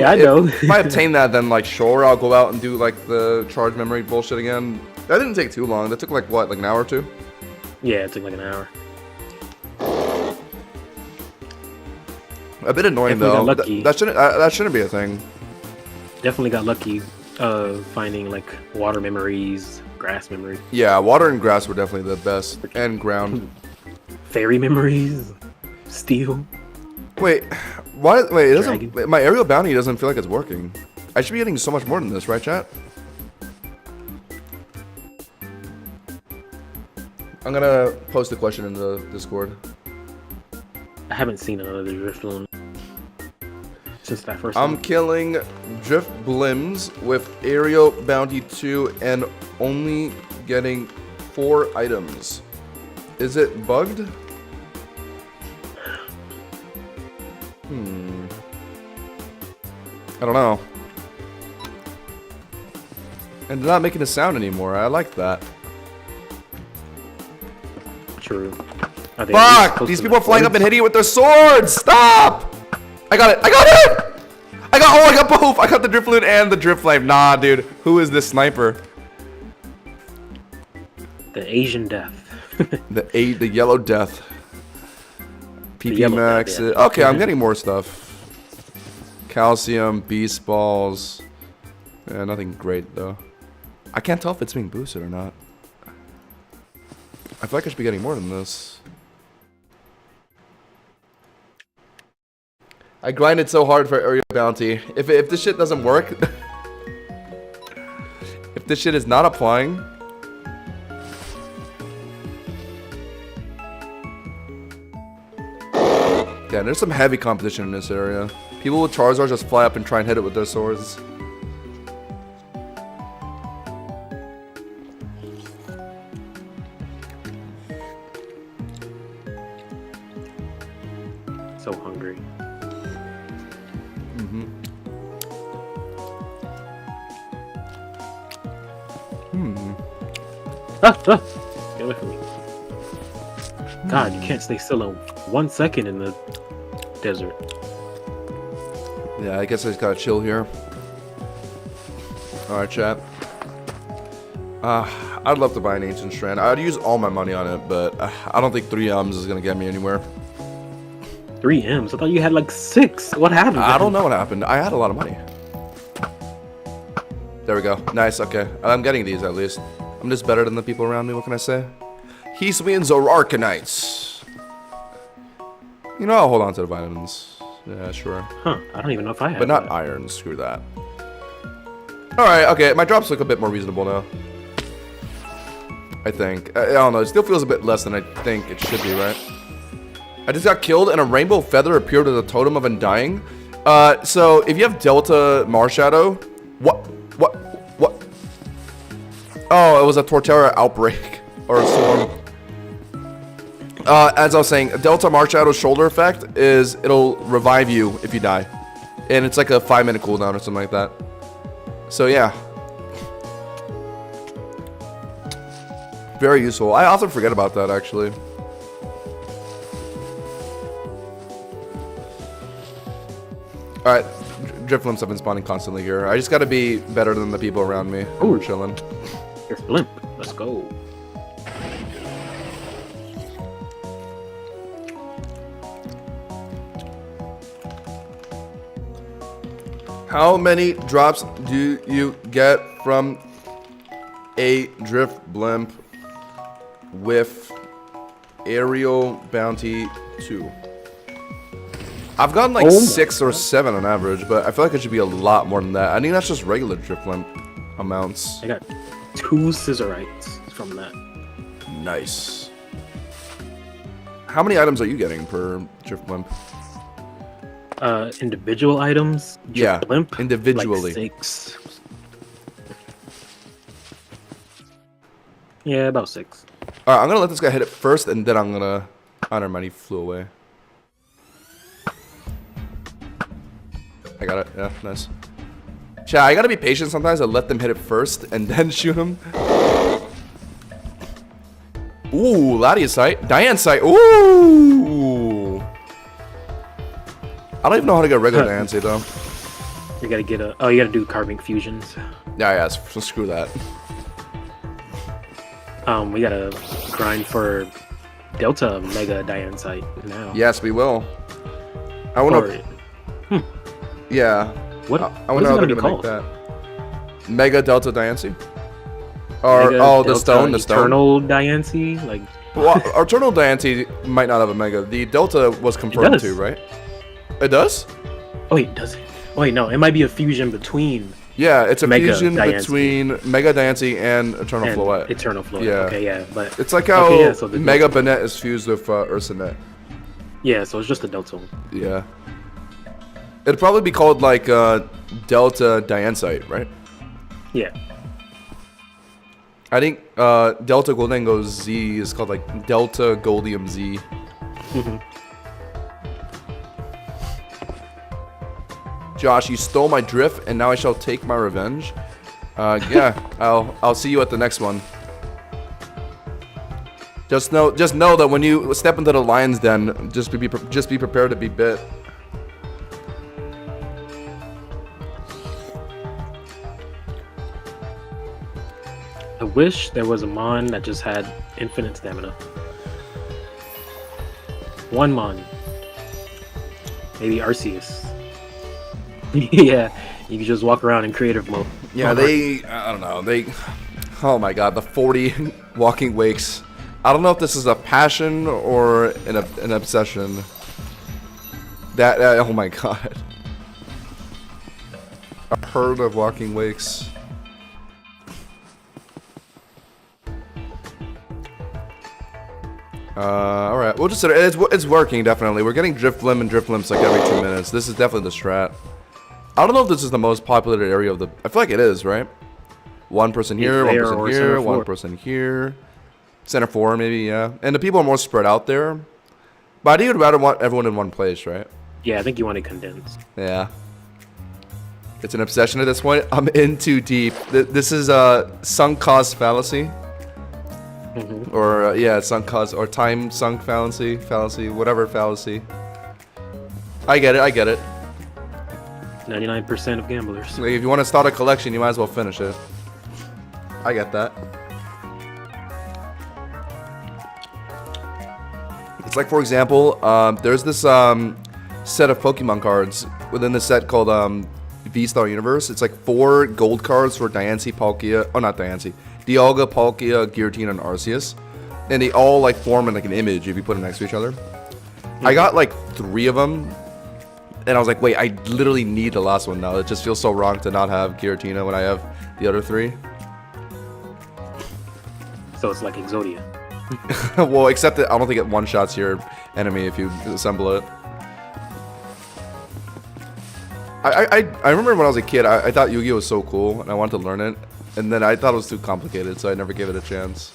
obtain that, then like sure, I'll go out and do like the charge memory bullshit again. That didn't take too long. That took like what, like an hour or 2? Yeah, it took like an hour. A bit annoying though. That shouldn't be a thing. Definitely got lucky finding like water memories, grass memories. Yeah, water and grass were definitely the best, and ground. Fairy memories, steel. Wait, why? Wait, it doesn't. My aerial bounty doesn't feel like it's working. I should be getting so much more than this, right, chat? I'm gonna post a question in the Discord. I haven't seen another Drifloon since that first I'm one. killing Drifblims with aerial bounty 2 and only getting 4 items. Is it bugged? I don't know. And they're not making a sound anymore. I like that. True. Fuck! These people are flying up and hitting you with their swords! Stop! I got it! I got it! I got both! I got the Drifloot and the Driflame. Nah, dude. Who is this sniper? The Asian Death. the Yellow Death. PP Max. Yeah. Okay, I'm getting more stuff. Calcium, Beast Balls. Yeah, nothing great, though. I can't tell if it's being boosted or not. I feel like I should be getting more than this. I grinded so hard for area bounty. If this shit doesn't work, if this shit is not applying, yeah, there's some heavy competition in this area. People with Charizard just fly up and try and hit it with their swords. So hungry. Get away from me. God, you can't stay still 1 second in the desert. Yeah, I guess I just gotta chill here. Alright, chat. I'd love to buy an Ancient Strand. I'd use all my money on it, but I don't think 3 M's is gonna get me anywhere. 3 M's? I thought you had like 6. What happened? I don't know what happened. I had a lot of money. There we go. Nice, okay. I'm getting these at least. I'm just better than the people around me, what can I say? He's wins or Arcanites. You know, I'll hold on to the vitamins. Yeah, sure. Huh, I don't even know if I have But not that. iron. Screw that. Alright, okay. My drops look a bit more reasonable now. I think. I don't know. It still feels a bit less than I think it should be, right? I just got killed and a rainbow feather appeared as a totem of undying. So if you have Delta Marshadow... What? Oh, it was a Torterra outbreak. Or a storm. As I was saying, Delta Marshadow's shoulder effect is it'll revive you if you die. And it's like a 5-minute cooldown or something like that. So yeah. Very useful. I often forget about that actually. Alright, Drifloons have been spawning constantly here. I just gotta be better than the people around me. Ooh. We're chilling. Here's Blimp. Let's go. How many drops do you get from a drift blimp with aerial bounty 2? I've gotten like 6 or 7 on average, but I feel like it should be a lot more than that. I think that's just regular drift blimp amounts. I got 2 Scissorites from that. Nice. How many items are you getting per drift blimp? Individual items. Yeah, Blimp, individually. Like 6. Yeah, about 6. Alright, I'm gonna let this guy hit it first, and then I'm gonna... Oh, never mind, he flew away. I got it, yeah, nice. Chat, I gotta be patient sometimes. I let them hit it first, and then shoot him. Ooh, Latia's sight. Diane's sight. Ooh! I don't even know how to get regular Diane's sight, though. You gotta get a... Oh, you gotta do carving fusions. Yeah, so screw that. We gotta grind for Delta Mega Diane site now. Yes, we will. I wanna... Yeah. What? I What wonder is it how gonna they're be gonna make called? that. Mega Delta Diancie? Or Mega oh, the Delta stone, the stone. Eternal Diancie, like. Well, our Eternal Diancie might not have a Mega. The Delta was confirmed does. too, right? It does? Oh wait, does it? Oh wait, no, it might be a fusion between. Yeah, it's a Mega fusion Diancie. between Mega Diancie and Eternal And Floette. Eternal Floette. Yeah. Okay, yeah, but It's like how okay, yeah, so the Mega Delta- Bennett is fused with Ursanet. Yeah, so it's just a Delta one. Yeah. It'd probably be called like Delta Diancite, right? Yeah. I think Delta Goldengo Z is called like Delta Goldium Z. Josh, you stole my drift, and now I shall take my revenge. Yeah, I'll see you at the next one. Just know that when you step into the lion's den, just be prepared to be bit. I wish there was a Mon that just had infinite stamina. One Mon. Maybe Arceus. Yeah, you can just walk around in creative mode. Yeah, I don't know, oh my god, the 40 walking wakes. I don't know if this is a passion or an obsession. Oh my god. A herd of walking wakes. Alright, we'll just it's working definitely. We're getting Drifloon and Drifloons like every 2 minutes. This is definitely the strat. I don't know if this is the most popular area of the... I feel like it is, right? One person here, one person here, one person here. Center 4 maybe, yeah. And the people are more spread out there. But I think you'd rather want everyone in one place, right? Yeah, I think you want to condense. Yeah. It's an obsession at this point. I'm in too deep. This is a sunk cost fallacy. Or, yeah, sunk cost, or time sunk fallacy, whatever fallacy. I get it. 99% of gamblers. Like, if you want to start a collection, you might as well finish it. I get that. It's like, for example, there's this set of Pokemon cards within the set called V-Star Universe. It's like 4 gold cards for Diancie, Palkia, oh not Diancie, Dialga, Palkia, Giratina, and Arceus. And they all like form in like an image if you put them next to each other. I got like 3 of them, and I was like, wait, I literally need the last one now. It just feels so wrong to not have Giratina when I have the other 3. So it's like Exodia. Well, except that I don't think it one-shots your enemy if you assemble it. I remember when I was a kid, I thought Yu-Gi-Oh was so cool, and I wanted to learn it, and then I thought it was too complicated, so I never gave it a chance.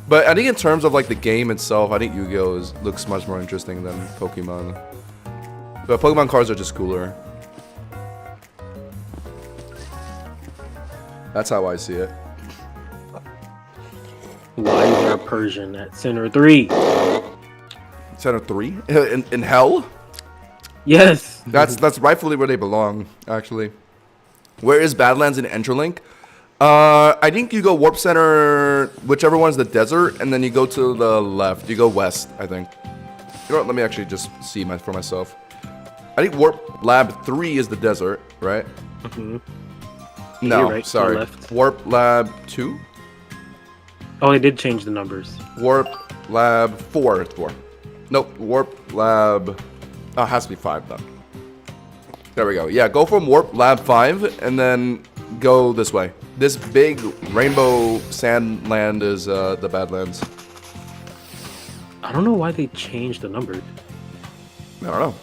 But I think in terms of like the game itself, I think Yu-Gi-Oh looks much more interesting than Pokemon. But Pokemon cards are just cooler. That's how I see it. Why is there a Persian at center 3? Center 3? In hell? Yes. That's rightfully where they belong, actually. Where is Badlands and Enterlink? I think you go Warp Center, whichever one's the desert, and then you go to the left. You go west, I think. You know what? Let me actually just see for myself. I think Warp Lab 3 is the desert, right? Mm-hmm. No, right, sorry. left. Warp Lab 2? Oh, they did change the numbers. Warp Lab 4. 4. Nope, Warp Lab... Oh, it has to be 5 then. There we go. Yeah, go from Warp Lab 5 and then go this way. This big rainbow sand land is the Badlands. I don't know why they changed the numbers. I don't know.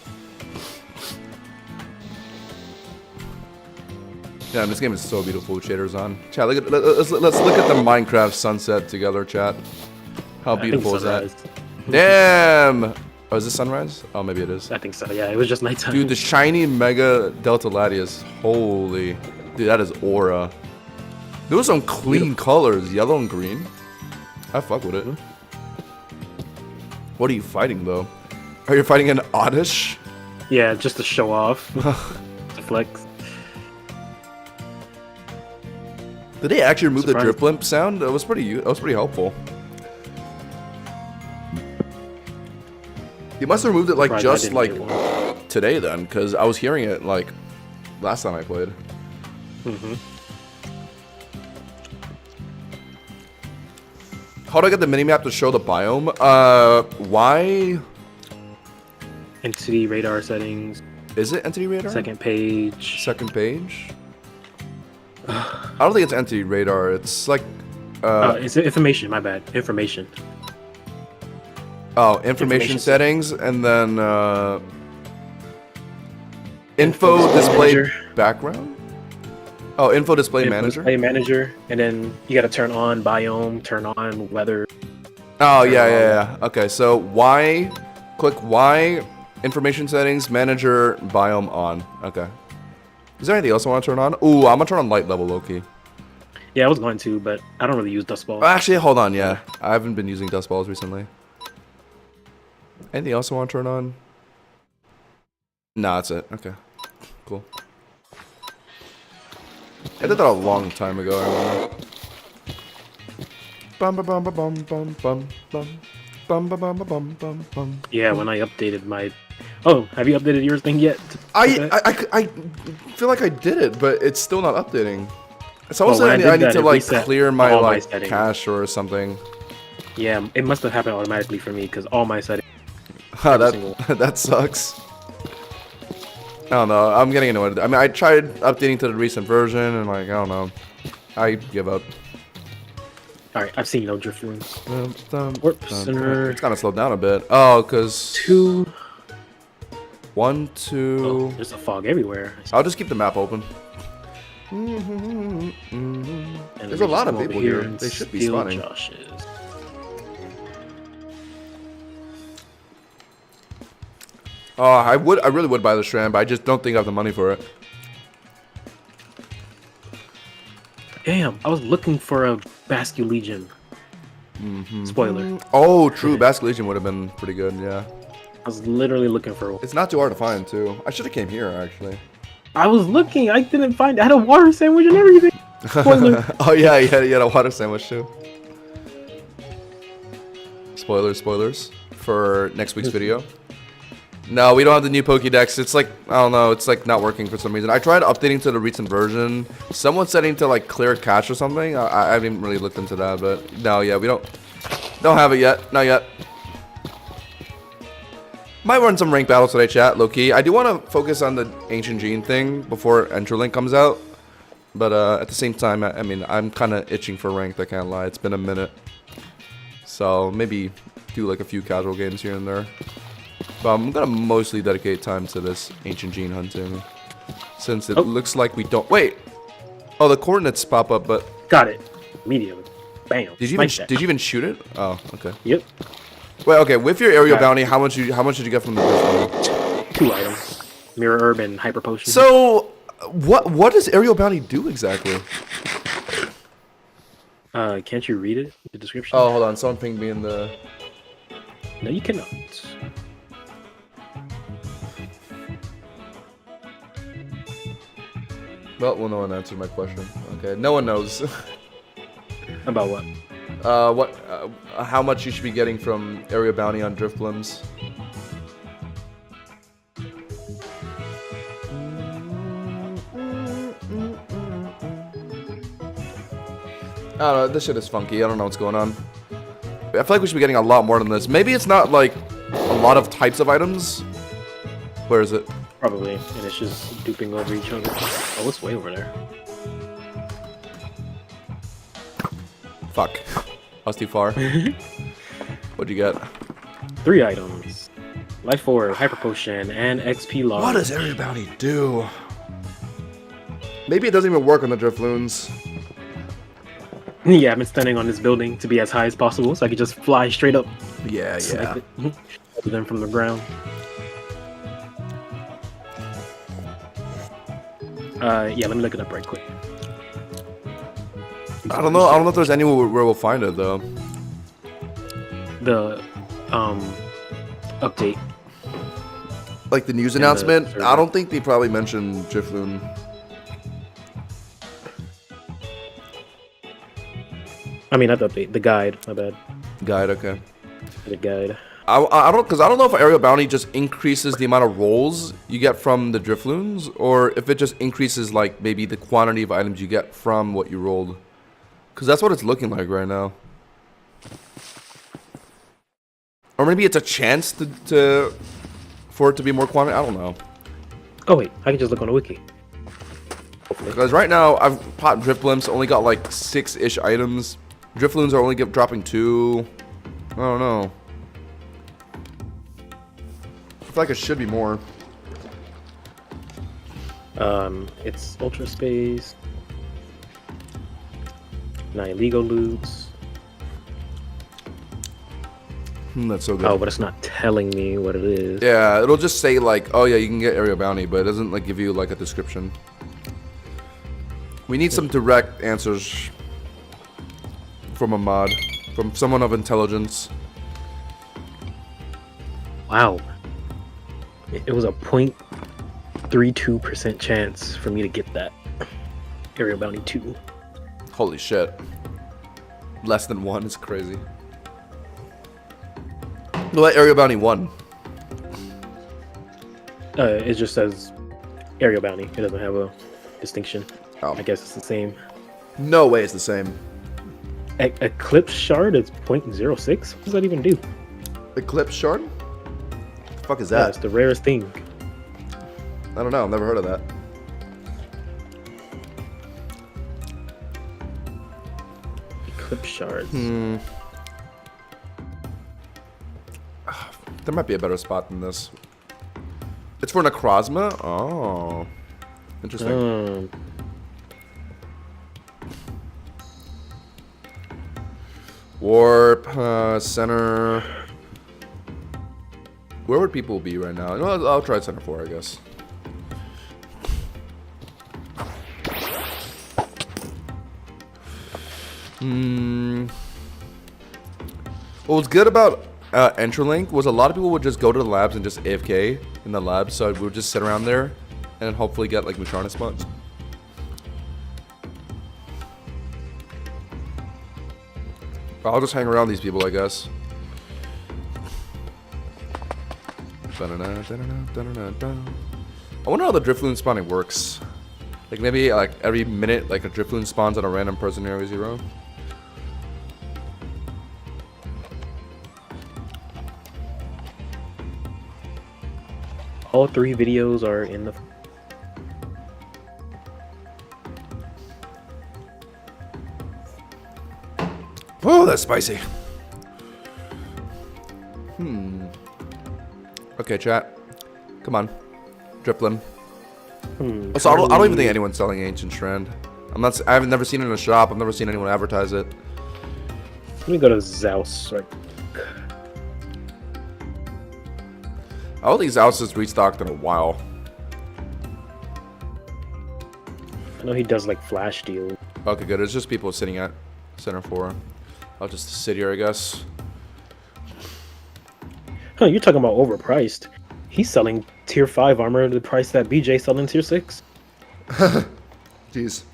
Yeah, this game is so beautiful with shaders on. Chat, let's look at the Minecraft sunset together, chat. How beautiful is that? Damn! Oh, is this sunrise? Oh, maybe it is. I think so, yeah. It was just nighttime. Dude, the shiny Mega Delta Latias. Holy. Dude, that is aura. There was some clean colors, yellow and green. I fuck with it. What are you fighting, though? Are you fighting an Oddish? Yeah, just to show off. To flex. Did they actually remove the Drifloot sound? That was pretty helpful. You must have removed it like just like today then, because I was hearing it like last time I played. Mm-hmm. How do I get the minimap to show the biome? Why? Entity radar settings. Is it entity radar? Second page. Second page? I don't think it's entity radar. It's like. It's information. My bad. Information. Oh, information settings, and then info display background. Oh, info display manager. Display manager, and then you gotta turn on biome, turn on weather. Oh yeah. Okay, so Y, click Y, information settings, manager, biome on. Okay. Is there anything else I want to turn on? Ooh, I'm gonna turn on light level, Loki. Yeah, I was going to, but I don't really use dust balls. Actually, hold on. Yeah, I haven't been using dust balls recently. Anything else I want to turn on? Nah, that's it. Okay, cool. I did that a long time ago. I remember. Bum bum bum bum bum bum bum bum bum bum bum bum. Yeah, when I updated my. Oh, have you updated yours thing yet? I feel like I did it, but it's still not updating. So I need to like clear my like cache or something. Yeah, it must have happened automatically for me because all my settings. That sucks. I don't know. I'm getting annoyed. I mean, I tried updating to the recent version, and like, I don't know. I give up. Alright, I've seen no Drifloon. Warp Center. It's kind of slowed down a bit. Oh, because 2. 1, 2. Oh, there's a fog everywhere. I'll just keep the map open. There's a lot of people here. They should be spawning. Oh, I really would buy the Strand, but I just don't think I have the money for it. Damn, I was looking for a Basque Legion. Spoiler. Oh, true. Basque Legion would have been pretty good, yeah. I was literally looking for one. It's not too hard to find, too. I should have came here, actually. I was looking. I didn't find it. I had a water sandwich and everything. Spoiler. Oh, yeah, you had a water sandwich, too. Spoilers for next week's video. No, we don't have the new Pokédex. It's like, I don't know, it's like not working for some reason. I tried updating to the recent version. Someone's setting to like clear cache or something. I haven't really looked into that, but no, yeah, we don't have it yet. Not yet. Might run some ranked battles today, chat, low-key. I do want to focus on the Ancient Gene thing before Entralink comes out. But at the same time, I mean, I'm kind of itching for ranked, I can't lie. It's been a minute. So maybe do like a few casual games here and there. But I'm going to mostly dedicate time to this Ancient Gene hunting. Since it looks like we don't... Wait! Oh, the coordinates pop up, but... Got it. Immediately. Bam. Did you even shoot it? Oh, okay. Yep. Wait, okay. With your aerial bounty, how much did you get from the Drifloon? 2 items. Mirror Herb and Hyper Potion. So, what does aerial bounty do exactly? Can't you read it? The description? Oh, hold on. Someone pinged me in the... No, you cannot. Well, no one answered my question. Okay, no one knows. About what? How much you should be getting from area bounty on Drifloons. I don't know, this shit is funky. I don't know what's going on. I feel like we should be getting a lot more than this. Maybe it's not like a lot of types of items. Where is it? Probably, and it's just duping over each other. Oh, it's way over there. Fuck. I was too far. What'd you get? 3 items. Life Orb, Hyper Potion, and XP Log. What does area bounty do? Maybe it doesn't even work on the Drifloons. Yeah, I've been standing on this building to be as high as possible, so I could just fly straight up. Yeah, yeah. Other than from the ground. Yeah, let me look it up right quick. I don't know if there's anywhere where we'll find it though. The update. Like the news announcement? I don't think they probably mentioned Drifloon. I mean, not the update, the guide, my bad. Guide, okay. The guide. I don't know if aerial bounty just increases the amount of rolls you get from the Drifloons, or if it just increases like maybe the quantity of items you get from what you rolled. Because that's what it's looking like right now. Or maybe it's a chance for it to be more quantity. I don't know. Oh wait, I can just look on the wiki. Because right now I've popped Drifblimps, only got like 6-ish items. Drifloons are only dropping 2. I don't know. I feel like it should be more. It's Ultra Space. 9 legal loots. That's so good. Oh, but it's not telling me what it is. Yeah, it'll just say like, oh yeah, you can get area bounty, but it doesn't like give you like a description. We need some direct answers from a mod, from someone of intelligence. Wow. It was a 0.32% chance for me to get that. Area Bounty 2. Holy shit. Less than 1 is crazy. What area bounty 1? It just says Area Bounty. It doesn't have a distinction. Oh. I guess it's the same. No way it's the same. Eclipse Shard is 0.06? What does that even do? Eclipse Shard? What the fuck is Yeah, that? it's the rarest thing. I don't know, I've never heard of that. Eclipse Shards. There might be a better spot than this. It's for Necrozma? Oh. Interesting. Warp, center. Where would people be right now? No, I'll try center 4, I guess. What was good about Entralink was a lot of people would just go to the labs and just AFK in the labs, so we would just sit around there and then hopefully get like Musharna spots. I'll just hang around these people, I guess. I wonder how the Drifloon spawning works. Like maybe like every minute like a Drifloon spawns on a random person in area 0. All 3 videos are in the. Oh, that's spicy. Okay, chat. Come on. Drifloon. So I don't even think anyone's selling Ancient Strand. I've never seen it in a shop. I've never seen anyone advertise it. Let me go to Zeus. Right. I don't think Zeus has restocked in a while. I know he does like flash deals. Okay, good. It's just people sitting at center 4. I'll just sit here, I guess. Huh, you're talking about overpriced. He's selling tier 5 armor at the price that BJ selling tier 6. Jeez.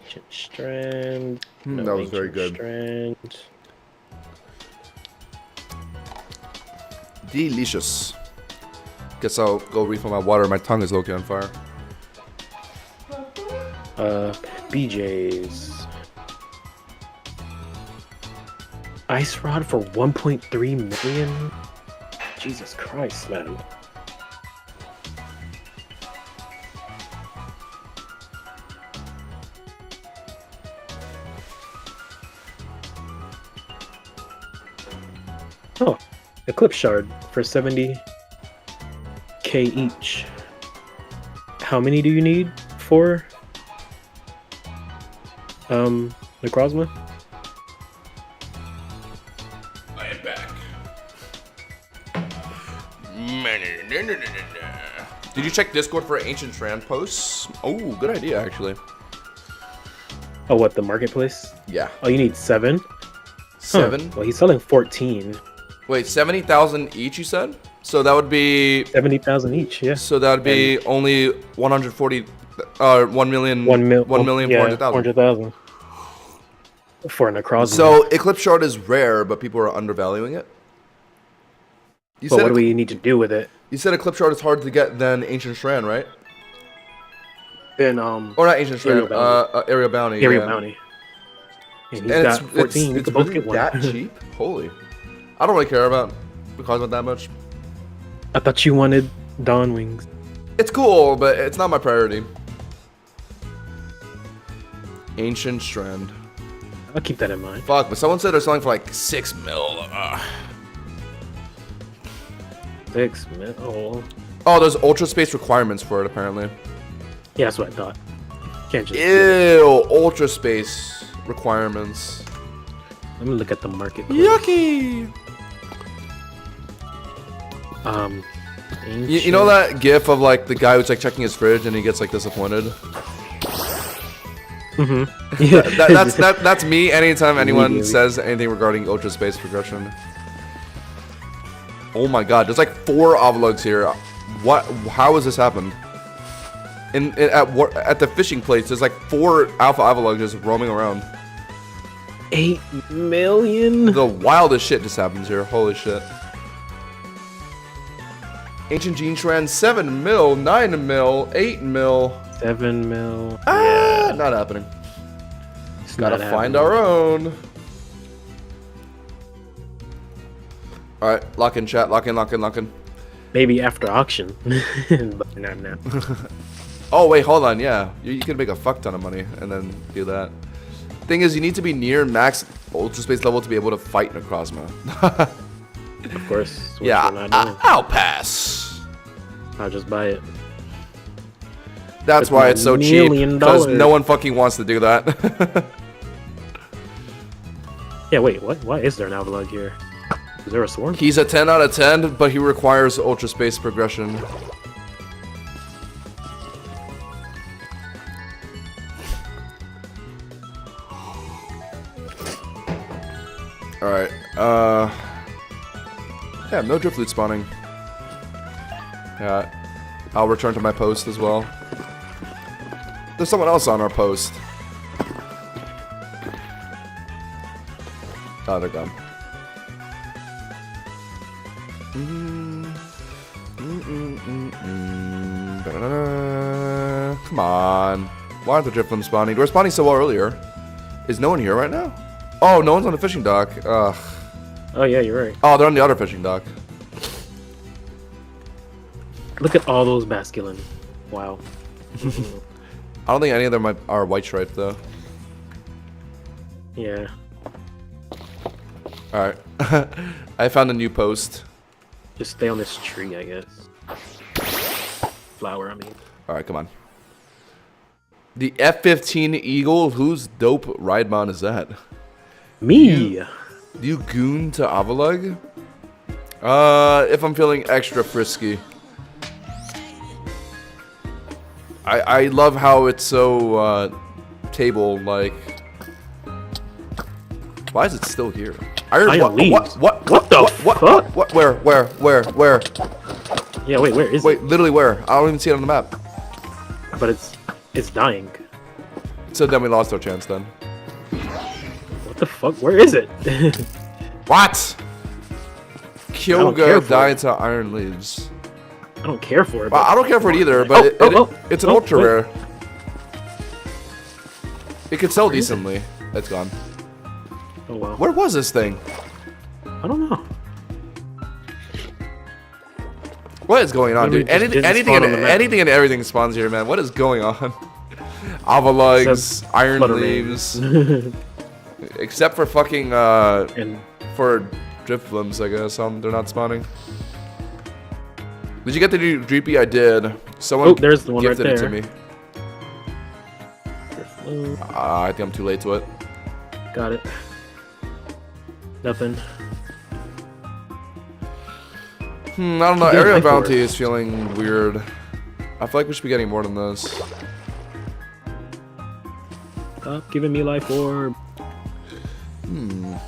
Ancient Strand. That was very good. Strand. Delicious. Guess I'll go refill my water. My tongue is low-key on fire. BJ's. Ice Rod for 1.3 million? Jesus Christ, man. Oh, Eclipse Shard for 70k each. How many do you need for Necrozma? I am back. Did you check Discord for Ancient Strand posts? Oh, good idea, actually. Oh, what, the marketplace? Yeah. Oh, you need 7? 7? Well, he's selling 14. Wait, 70,000 each, you said? So that would be... 70,000 each, yeah. So that would be only 140... 1 million... 400,000. 400,000. For Necrozma. So Eclipse Shard is rare, but people are undervaluing it? You But what do we need to do with it? You said Eclipse Shard is harder to get than Ancient Strand, right? Then, Or not Ancient Strand, Area Bounty. Area yeah. Bounty. And he's And got 14. We it's could both really get one. that cheap? Holy. I don't really care about Cosmo that much. I thought you wanted Dawn Wings. It's cool, but it's not my priority. Ancient Strand. I'll keep that in mind. Fuck, but someone said they're selling for like 6 mil. 6 mil. Oh, there's ultra space requirements for it, apparently. Yeah, that's what I thought. Can't just. Ew, ultra space requirements. Let me look at the market. Yucky! You know Ancient- that gif of like the guy who's like checking his fridge and he gets like disappointed? Mm-hmm. Yeah. That's me anytime anyone Immediately. says anything regarding ultra space progression. Oh my god, there's like 4 Avalogs here. What? How has this happened? At the fishing place, there's like 4 Alpha Avalogs just roaming around. 8 million? The wildest shit just happens here. Holy shit. Ancient Gene Strand, 7 mil, 9 mil, 8 mil. 7 mil. Ah, Yeah. not happening. It's Gotta not find happening. our own. Alright, lock in chat, lock in. Maybe after auction. But not now. Oh wait, hold on, yeah. You can make a fuck ton of money and then do that. Thing is, you need to be near max ultra space level to be able to fight Necrozma. Of course. Which Yeah, we're not doing. I'll pass. I'll just buy it. That's With why my it's so cheap. $1 million. Because no one fucking wants to do that. Yeah, wait, what? Why is there an Avalog here? Is there a swarm? He's a 10 out of 10, but he requires ultra space progression. Alright, yeah, no Drifloot spawning. Yeah, I'll return to my post as well. There's someone else on our post. Oh, they're gone. Come on. Why aren't the Drifloon spawning? They were spawning so well earlier. Is no one here right now? Oh, no one's on the fishing dock. Ugh. Oh yeah, you're right. Oh, they're on the other fishing dock. Look at all those masculine. Wow. I don't think any of them are white striped though. Yeah. Alright. I found a new post. Just stay on this tree, I guess. Flower, I mean. Alright, come on. The F-15 Eagle? Whose dope ride mod is that? Me! You goon to Avalug? If I'm feeling extra frisky. I love how it's so, table-like. Why is it still here? Iron leaves. What the fuck? What? Where? Yeah, wait, where is Wait, it? literally where? I don't even see it on the map. But it's dying. So then we lost our chance then. What the fuck? Where is it? What? don't care Kyoga for died it. to iron leaves. I don't care for it. Well, But I don't care for it either, but it's an ultra wait. rare. It could sell Where is it? decently. It's gone. Oh well. Where was this thing? I don't know. What is going on, Literally dude? just Anything, didn't anything, spawn and, on the map. anything and everything spawns here, man. What is going on? Avalugs, Except iron Flutter leaves, Man. except for fucking And for Drifloons, I guess. They're not spawning. Did you get the new Dreepy? I did. Someone there's the one right gifted it to there. me. Drifloot. I think I'm too late to it. Got it. Nothing. I don't know. Keep getting Area hyped for bounty it. is feeling weird. I feel like we should be getting more than this. Stop giving me life orb. And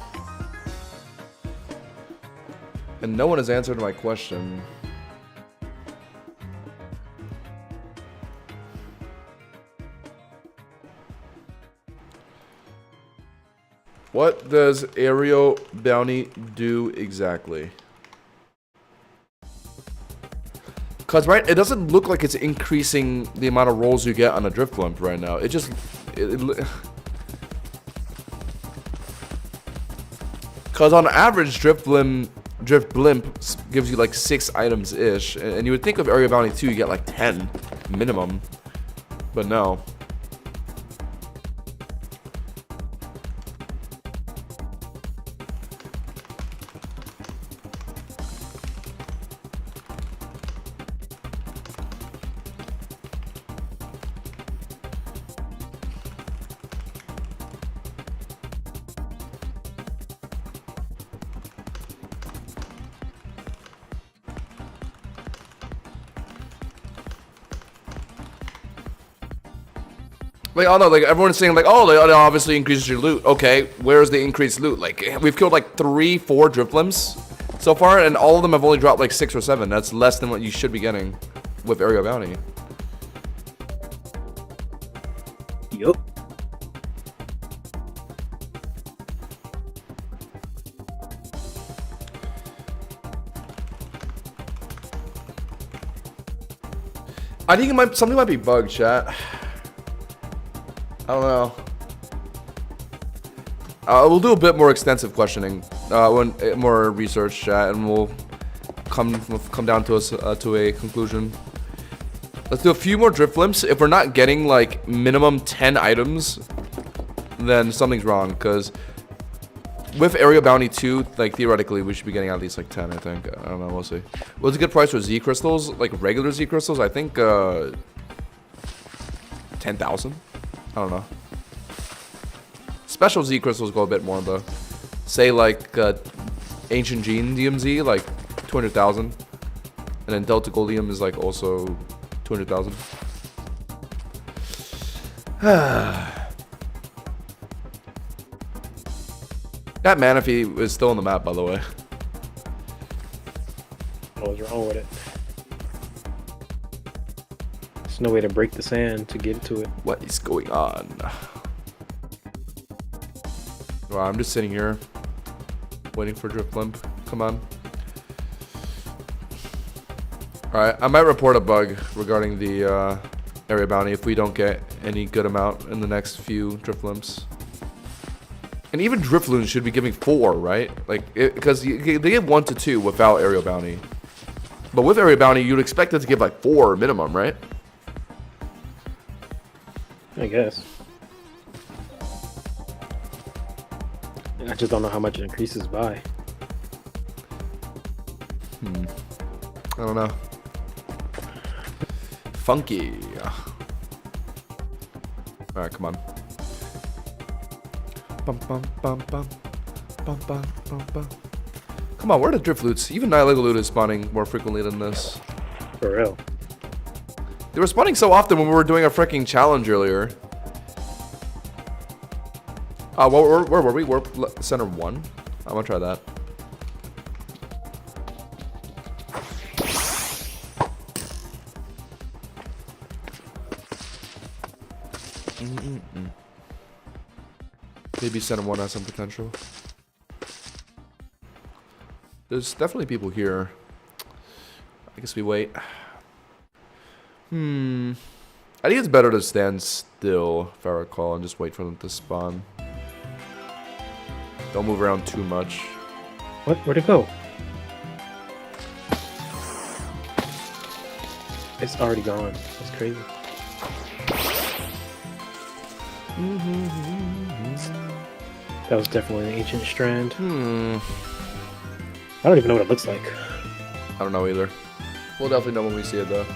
no one has answered my question. What does aerial bounty do exactly? Cause right, it doesn't look like it's increasing the amount of rolls you get on a drift blimp right now. It just, cause on average drift blimp gives you like 6 items ish, and you would think of area bounty 2 you get like 10 minimum, but no. Like, oh no, like everyone's saying like, oh, it obviously increases your loot. Okay, where's the increased loot? Like, we've killed like 3-4 drift limbs so far, and all of them have only dropped like 6 or 7. That's less than what you should be getting with area bounty. Yup. I think something might be bugged, chat. I don't know. We'll do a bit more extensive questioning, more research, chat, and we'll come down to a conclusion. Let's do a few more drift limps. If we're not getting like minimum 10 items, then something's wrong. Because with area bounty 2, like theoretically, we should be getting at least like 10. I think. I don't know. We'll see. What's a good price for Z crystals? Like regular Z crystals, I think 10,000. I don't know. Special Z crystals go a bit more though. Say like Ancient Gene DMZ, like 200,000, and then Delta Goldium is like also 200,000. That Manaphy is still on the map, by the way. What was wrong with it? There's no way to break the sand to get to it. What is going on? Wow, I'm just sitting here waiting for Drift Limp. Come on. Alright, I might report a bug regarding the area bounty if we don't get any good amount in the next few Drift Limps. And even Drifloon should be giving 4, right? Like, because they give 1 to 2 without Aerial Bounty. But with Aerial Bounty, you'd expect it to give like 4 minimum, right? I guess. I just don't know how much it increases by. I don't know. Funky. Alright, come on. Bum, bum, bum, bum. Bum, bum, bum, bum. Come on, where are the Drifloots? Even Nihilogaloot is spawning more frequently than this. For real. They were spawning so often when we were doing a freaking challenge earlier. Where were we? We're center 1? I'm gonna try that. Maybe center 1 has some potential. There's definitely people here. I guess we wait. I think it's better to stand still, if I recall, and just wait for them to spawn. Don't move around too much. What? Where'd it go? It's already gone. That's crazy. That was definitely an ancient strand. I don't even know what it looks like. I don't know either. We'll definitely know when we see it, though.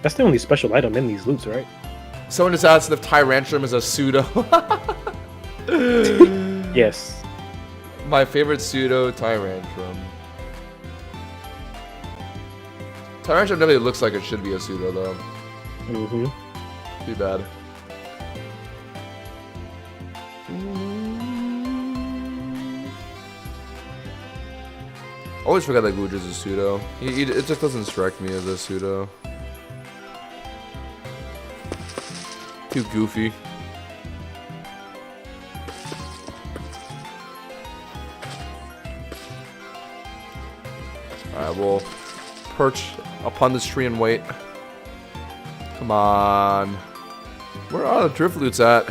That's the only special item in these loots, right? Someone just asked if Tyrantrum is a pseudo. Yes. My favorite pseudo, Tyrantrum. Tyrantrum definitely looks like it should be a pseudo, though. Too bad. Always forget that Goodra's a pseudo. It just doesn't strike me as a pseudo. Too goofy. Alright, we'll perch upon this tree and wait. Come on. Where are the Drifloots at?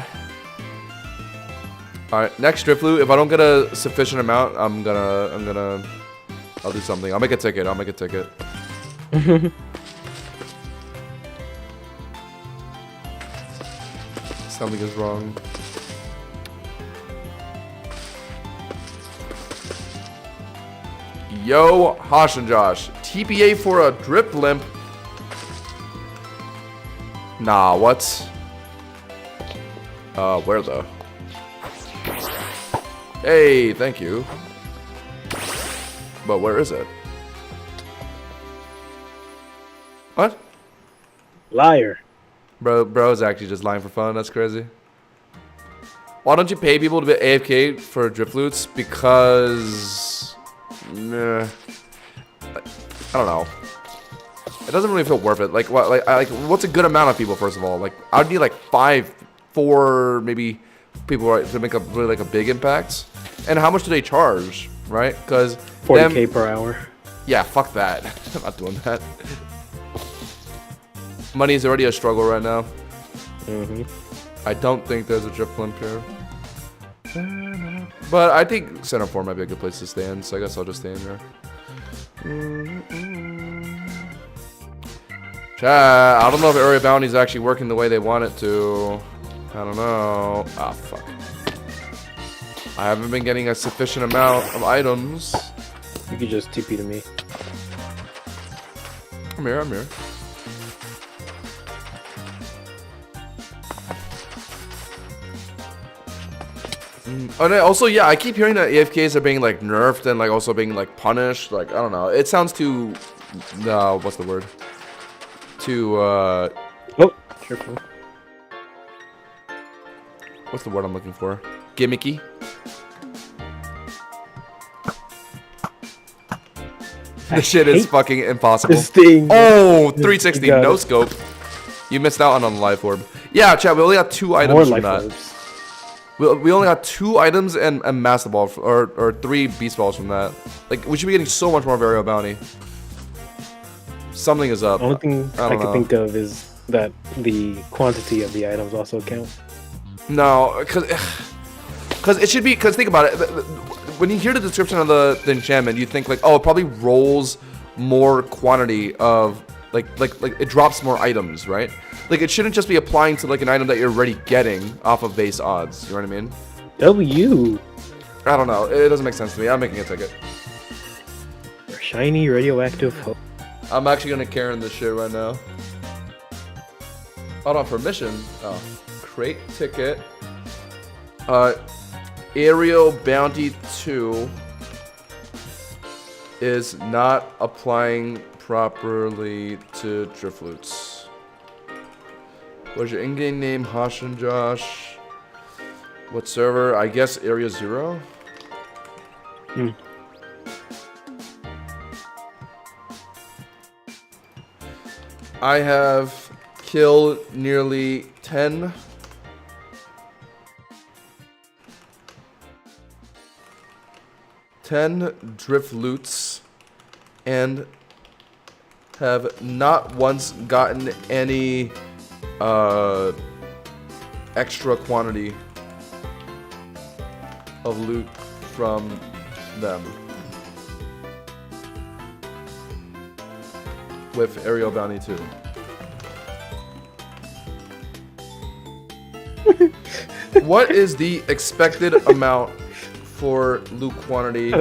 Alright, next Drifloot. If I don't get a sufficient amount, I'll do something. I'll make a ticket. Something is wrong. Yo, Hosh and Josh. TPA for a drip limp. Nah, what? Where though? Hey, thank you. But where is it? What? Liar. Bro's actually just lying for fun. That's crazy. Why don't you pay people to be AFK for Drifloots? Because... Nah. I don't know. It doesn't really feel worth it. Like, what? Like, what's a good amount of people? First of all, like, I'd need like 4, maybe people, right, to make a really like a big impact. And how much do they charge, right? Because 40K per hour. Yeah, fuck that. I'm not doing that. Money is already a struggle right now. I don't think there's a drift limp here. But I think center 4 might be a good place to stand, so I guess I'll just stand here. Chat, I don't know if Area Bounty is actually working the way they want it to. I don't know. Ah, fuck. I haven't been getting a sufficient amount of items. You could just TP to me. I'm here. Oh, and also, yeah, I keep hearing that AFKs are being like nerfed and like also being like punished. Like, I don't know. It sounds too. What's the word? Too. Oh, careful. What's the word I'm looking for? Gimmicky. This shit is fucking impossible. This thing. Oh, 360, no scope. You missed out on the life orb. Yeah, chat, we only got 2 items from that. Orbs. We only got 2 items and a Master Ball, or 3 Beast Balls from that. Like, we should be getting so much more Vario Bounty. Something is up. Only thing I don't could know. think of is that the quantity of the items also count. No, because it should be. Because think about it. When you hear the description of the enchantment, you think like, oh, it probably rolls more quantity of like it drops more items, right? Like it shouldn't just be applying to like an item that you're already getting off of base odds. You know what I mean? W. I don't know. It doesn't make sense to me. I'm making a ticket. Shiny radioactive hope. I'm actually gonna Karen this shit right now. Hold on, permission. Oh, crate ticket. Aerial Bounty 2 is not applying properly to Drifloots. What's your in-game name? Hosh and Josh. What server? I guess Area 0. I have killed nearly 10 Drifloots and have not once gotten any extra quantity of loot from them with Aerial Bounty 2. What is the expected amount for loot quantity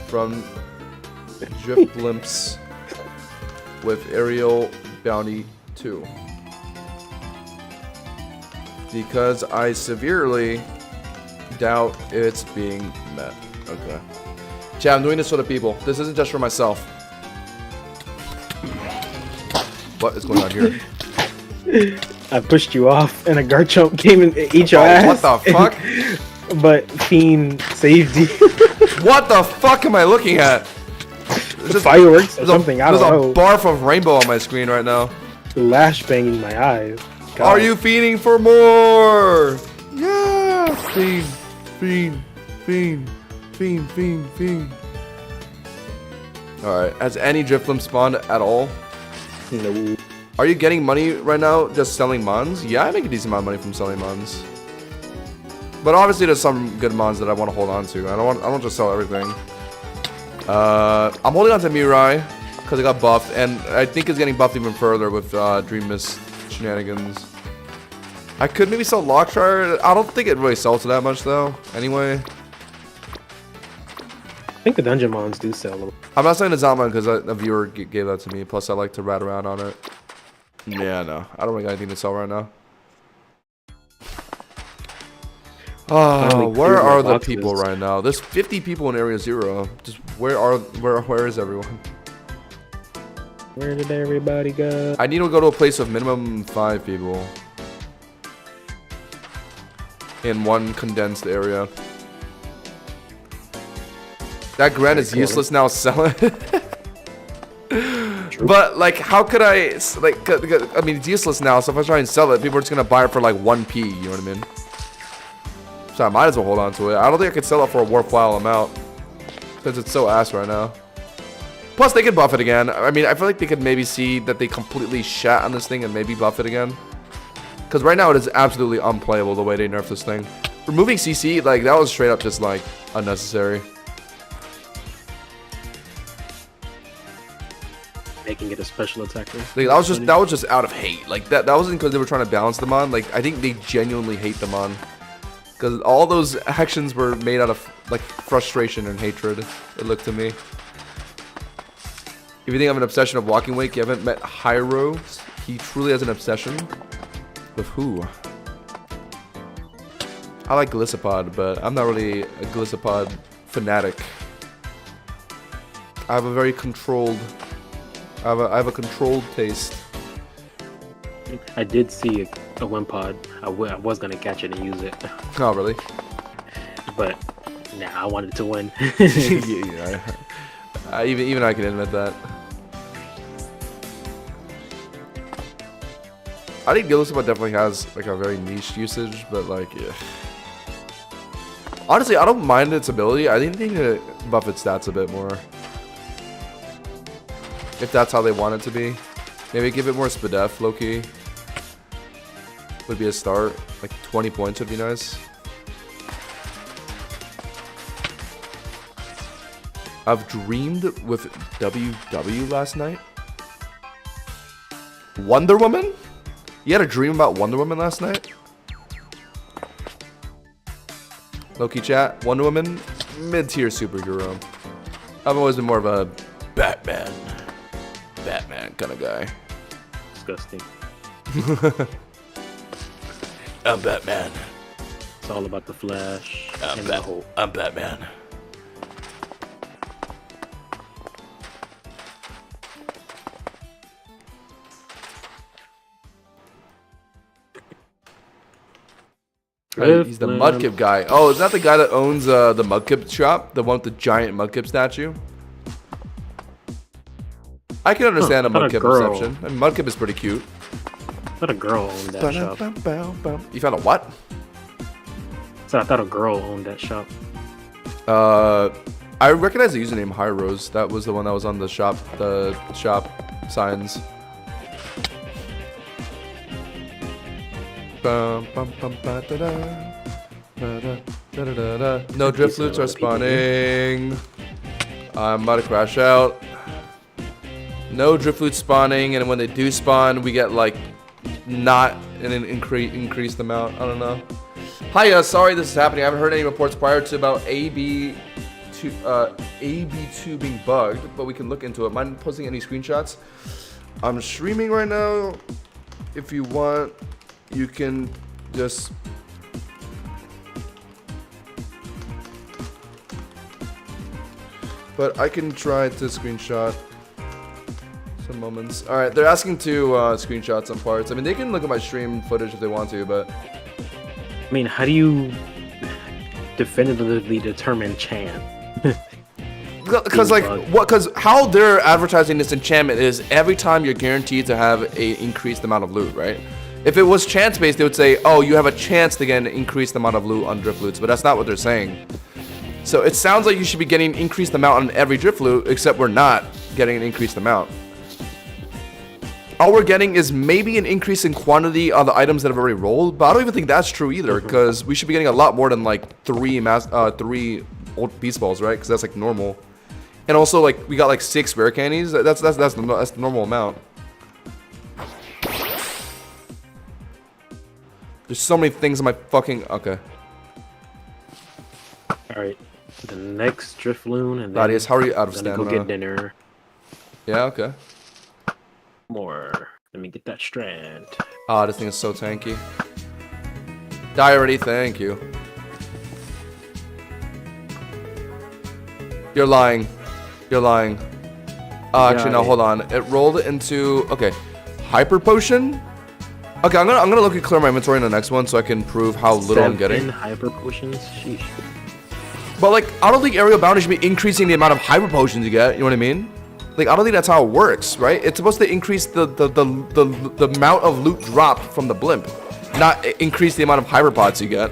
from Drip Blimps with Aerial Bounty 2? Because I severely doubt it's being met. Okay. Chat, I'm doing this for the people. This isn't just for myself. What is going on here? I pushed you off, and a Garchomp came and ate your ass. What the fuck? But Fiend saved you. What the fuck am I looking at? Fireworks or something, I don't know. There's a barf of rainbow on my screen right now. Lash banging my eyes. God. Are you feeding for more? Yeah! Fiend, fiend, fiend, fiend, fiend, fiend. Alright, has any Drifloon spawned at all? No. Are you getting money right now just selling mons? Yeah, I make a decent amount of money from selling mons. But obviously there's some good mons that I want to hold on to. I don't just sell everything. I'm holding on to Mirai because it got buffed, and I think it's getting buffed even further with Dream Mist shenanigans. I could maybe sell Lockshire. I don't think it really sells for that much though. Anyway, I think the dungeon mons do sell a little. I'm not saying it's not mine because a viewer gave that to me. Plus, I like to rat around on it. Yeah, no, I don't really got anything to sell right now. Oh, where are the people right now? There's 50 people in Area 0. Just where is everyone? Where did everybody go? I need to go to a place of minimum 5 people in one condensed area. That Grand is useless now. Sell it. But like, how could I like? I mean, it's useless now. So if I try and sell it, people are just gonna buy it for like 1p. You know what I mean? So I might as well hold on to it. I don't think I could sell it for a worthwhile amount because it's so ass right now. Plus, they could buff it again. I mean, I feel like they could maybe see that they completely shat on this thing and maybe buff it again. Because right now it is absolutely unplayable the way they nerf this thing. Removing CC, like that was straight up just like unnecessary. Making it a special attacker. Like, that was just out of hate. Like that wasn't because they were trying to balance them on. Like I think they genuinely hate them on. Because all those actions were made out of like frustration and hatred. It looked to me. If you think I have an obsession of walking wake, you haven't met Hyro. He truly has an obsession. With who? I like Glisopod, but I'm not really a Glisopod fanatic. I have a very controlled. I have a controlled taste. I did see a Wimpod. I was gonna catch it and use it. Oh really? But nah, I wanted to win. Yeah, even I can admit that. I think Glisopod definitely has like a very niche usage, but like, yeah. Honestly, I don't mind its ability. I think they need to buff its stats a bit more. if that's how they want it to be. Maybe give it more spadef, low-key. Would be a start. Like 20 points would be nice. I've dreamed with WW last night. Wonder Woman? You had a dream about Wonder Woman last night? Low-key chat, Wonder Woman, mid-tier superhero. I've always been more of a Batman kind of guy. Disgusting. I'm Batman. It's all about the Flash. I'm Batman. He's the Mudkip guy. Oh, is that the guy that owns the Mudkip shop? The one with the giant Mudkip statue? I can understand a Mudkip perception. I mean, Mudkip is pretty cute. I thought a girl owned that shop. You found a what? So I thought a girl owned that shop. I recognize the username High Rose. That was the one that was on the shop signs. No Drifloots are spawning. I'm about to crash out. No Drifloot spawning, and when they do spawn, we get like not an increased amount. I don't know. Hi, sorry this is happening. I haven't heard any reports prior to about AB2 being bugged, but we can look into it. Mind posting any screenshots? I'm streaming right now. If you want, you can just but I can try to screenshot some moments. All right, they're asking to screenshot some parts. I mean, they can look at my stream footage if they want to, but I mean, how do you definitively determine Chan? Because like what? Because how they're advertising this enchantment is every time you're guaranteed to have a increased amount of loot, right? If it was chance based, they would say, oh, you have a chance to get an increased amount of loot on Drifloots, but that's not what they're saying. So it sounds like you should be getting an increased amount on every Drifloot, except we're not getting an increased amount. All we're getting is maybe an increase in quantity on the items that have already rolled, but I don't even think that's true either, because we should be getting a lot more than like three old beast balls, right? Because that's like normal. And also like we got like 6 rare candies. That's the normal amount. There's so many things in my fucking okay. Alright. The next Drifloon and then Thaddeus, how are you out of stamina? Go get dinner. Yeah, okay. More. Let me get that strand. Ah, this thing is so tanky. Die already, thank you. You're lying. You're lying. Actually, no, hold on. It rolled into okay. Hyper potion? Okay, I'm gonna look at clear my inventory in the next one so I can prove how little I'm getting. Hyper potions? Sheesh. But like, I don't think aerial bounty should be increasing the amount of hyper potions you get. You know what I mean? Like, I don't think that's how it works, right? It's supposed to increase the amount of loot dropped from the blimp, not increase the amount of hyper pots you get.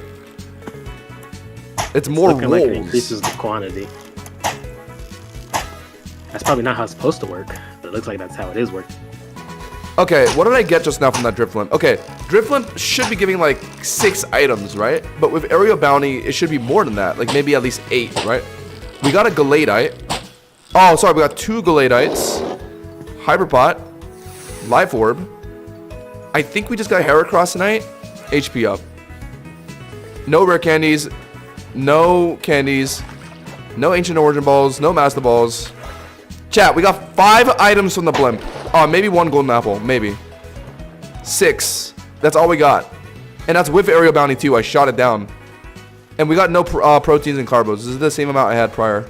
It's more rolls. Like it increases the quantity. That's probably not how it's supposed to work, but it looks like that's how it is working. Okay, what did I get just now from that Drifloon? Okay, Drifloon should be giving like 6 items, right? But with aerial bounty, it should be more than that, like maybe at least 8, right? We got a Galadite. Oh, sorry, we got 2 Galadites. Hyperpot. Life Orb. I think we just got Heracross tonight. HP up. No rare candies. No candies. No Ancient Origin Balls. No Master Balls. Chat, we got 5 items from the blimp. Oh, maybe 1 golden apple. Maybe. 6. That's all we got. And that's with aerial bounty too. I shot it down. And we got no proteins and carbos. This is the same amount I had prior.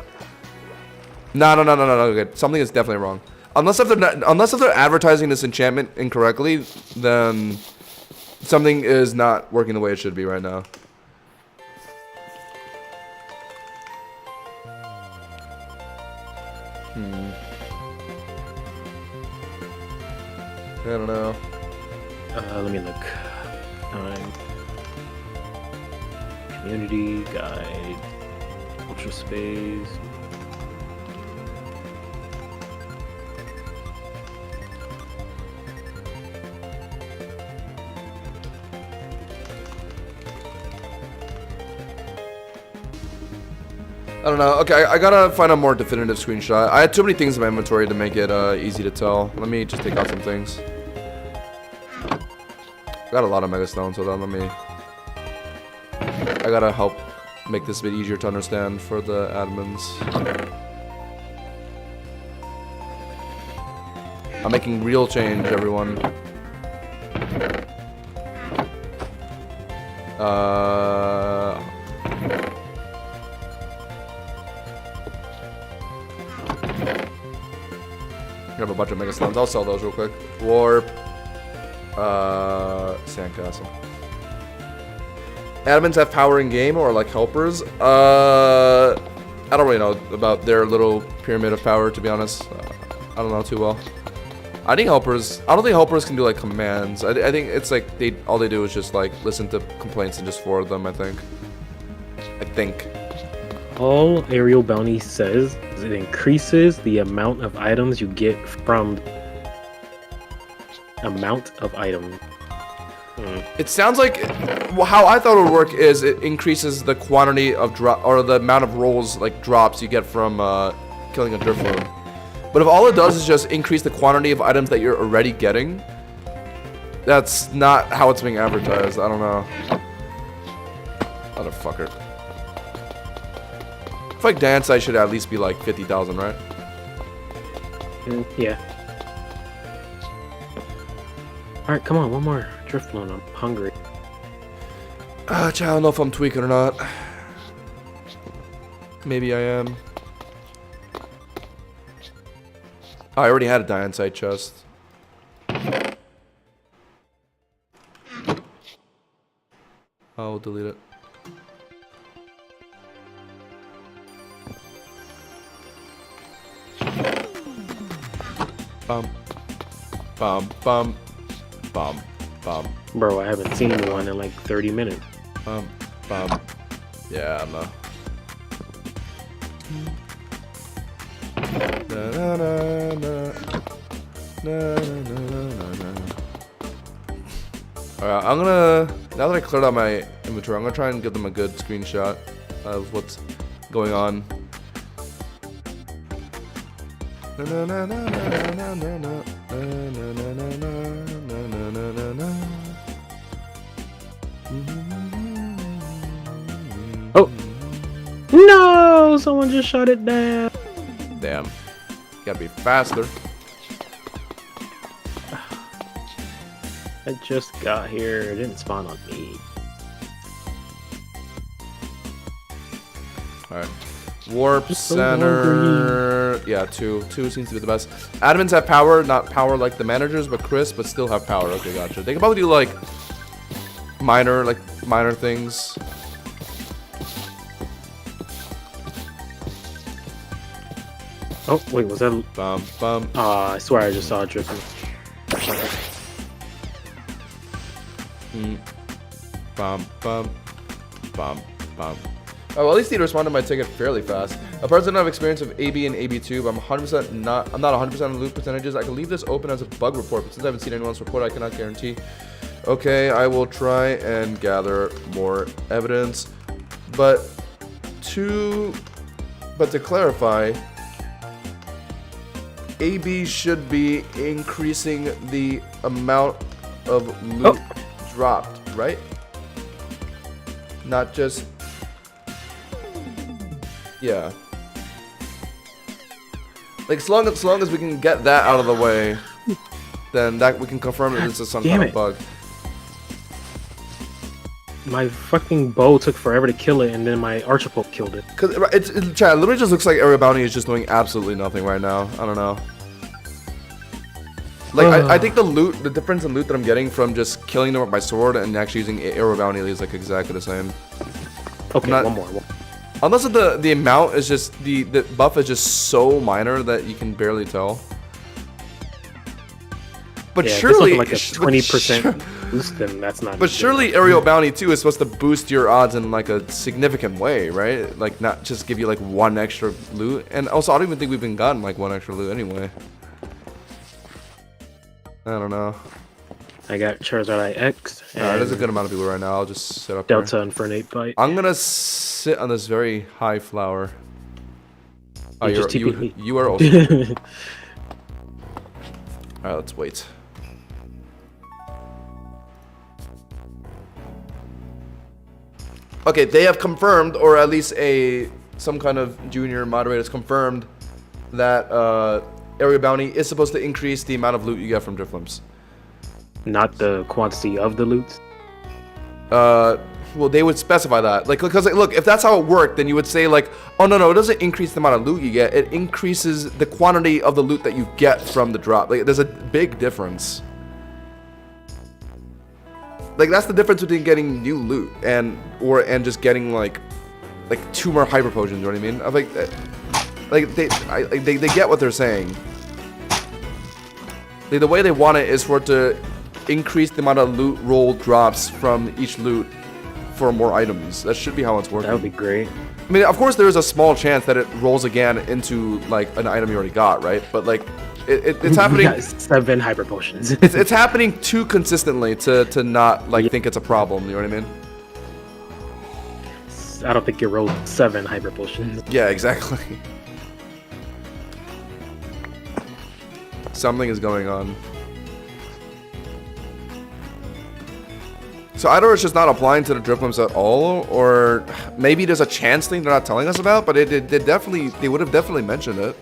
No. Okay, something is definitely wrong. Unless if they're advertising this enchantment incorrectly, then something is not working the way it should be right now. I don't know. Let me look. Community guide. Ultra space. I don't know. Okay, I gotta find a more definitive screenshot. I had too many things in my inventory to make it easy to tell. Let me just take out some things. I got a lot of mega stones, so then let me... I gotta help make this a bit easier to understand for the admins. I'm making real change, everyone. Grab a bunch of mega stones. I'll sell those real quick. Warp. Sandcastle. Admins have power in game or like helpers? I don't really know about their little pyramid of power, to be honest. I don't know too well. I don't think helpers can do like commands. I think it's like all they do is just like listen to complaints and just forward them, I think. All aerial bounty says is it increases the amount of items you get from items. It sounds like how I thought it would work is it increases the quantity of drop or the amount of rolls like drops you get from killing a Drifloon. But if all it does is just increase the quantity of items that you're already getting, that's not how it's being advertised. I don't know. Motherfucker. I feel like dance I should at least be like 50,000, right? Yeah. Alright, come on, one more Drifloon. I'm hungry. I don't know if I'm tweaking or not. Maybe I am. Oh, I already had a Dian Sight chest. I'll delete it. Bum. Bum. Bum. Bum. Bum. Bro, I haven't seen one in like 30 minutes. Bum. Yeah, I don't know. Alright, I'm gonna, now that I cleared out my inventory, I'm gonna try and give them a good screenshot of what's going on. Oh! No! Someone just shut it down! Damn. Gotta be faster. I just got here. It didn't spawn on me. Alright. Warp center. Yeah, two. Two seems to be the best. Admins have power, not power like the managers, but Chris, but still have power. Okay, gotcha. They can probably do like minor things. Oh, wait, was that? Bum, bum. I swear I just saw a Drifloot. Bum, bum, bum, bum. Oh, well, at least he responded to my ticket fairly fast. A person have experience of AB and AB2, but I'm not 100% on loot percentages. I can leave this open as a bug report, but since I haven't seen anyone else report, I cannot guarantee. Okay, I will try and gather more evidence. But to clarify, AB should be increasing the amount of loot dropped, right? Not just... Yeah. Like, as long as we can get that out of the way, then that we can confirm that this is some kind of bug. My fucking bow took forever to kill it, and then my archer poke killed it. Cause Chad, it literally just looks like Area Bounty is just doing absolutely nothing right now. I don't know. Like, I think the difference in loot that I'm getting from just killing them with my sword and actually using Area Bounty is like exactly the same. Okay, one more. Unless the amount is just the buff is just so minor that you can barely tell. But yeah, surely like a 20% boost, then that's not. But surely Aerial Bounty 2 is supposed to boost your odds in like a significant way, right? Like not just give you like one extra loot. And also I don't even think we've been gotten like one extra loot anyway. I don't know. I got Charizard X. There's a good amount of people right now. I'll just sit up Delta here. Infernate Bite. I'm gonna sit on this very high flower. Oh, You just you, TP'd me. you are also. Alright, let's wait. Okay, they have confirmed, or at least some kind of junior moderator has confirmed that area bounty is supposed to increase the amount of loot you get from Drifloons. Not the quantity of the loot. Well, they would specify that, like, because like, look, if that's how it worked, then you would say like, oh no, it doesn't increase the amount of loot you get. It increases the quantity of the loot that you get from the drop. Like, there's a big difference. Like, that's the difference between getting new loot and just getting like 2 more hyper potions. You know what I mean? I'm like they get what they're saying. Like, the way they want it is for it to increase the amount of loot roll drops from each loot for more items. That should be how it's working. That would be great. I mean, of course, there is a small chance that it rolls again into like an item you already got, right? But like, it's happening. Yeah, 7 hyper potions. it's happening too consistently to not like think it's a problem. You know what I mean? I don't think you rolled 7 hyper potions. Yeah, exactly. Something is going on. So either it's just not applying to the Drifloons at all, or maybe there's a chance thing they're not telling us about, but they would have definitely mentioned it.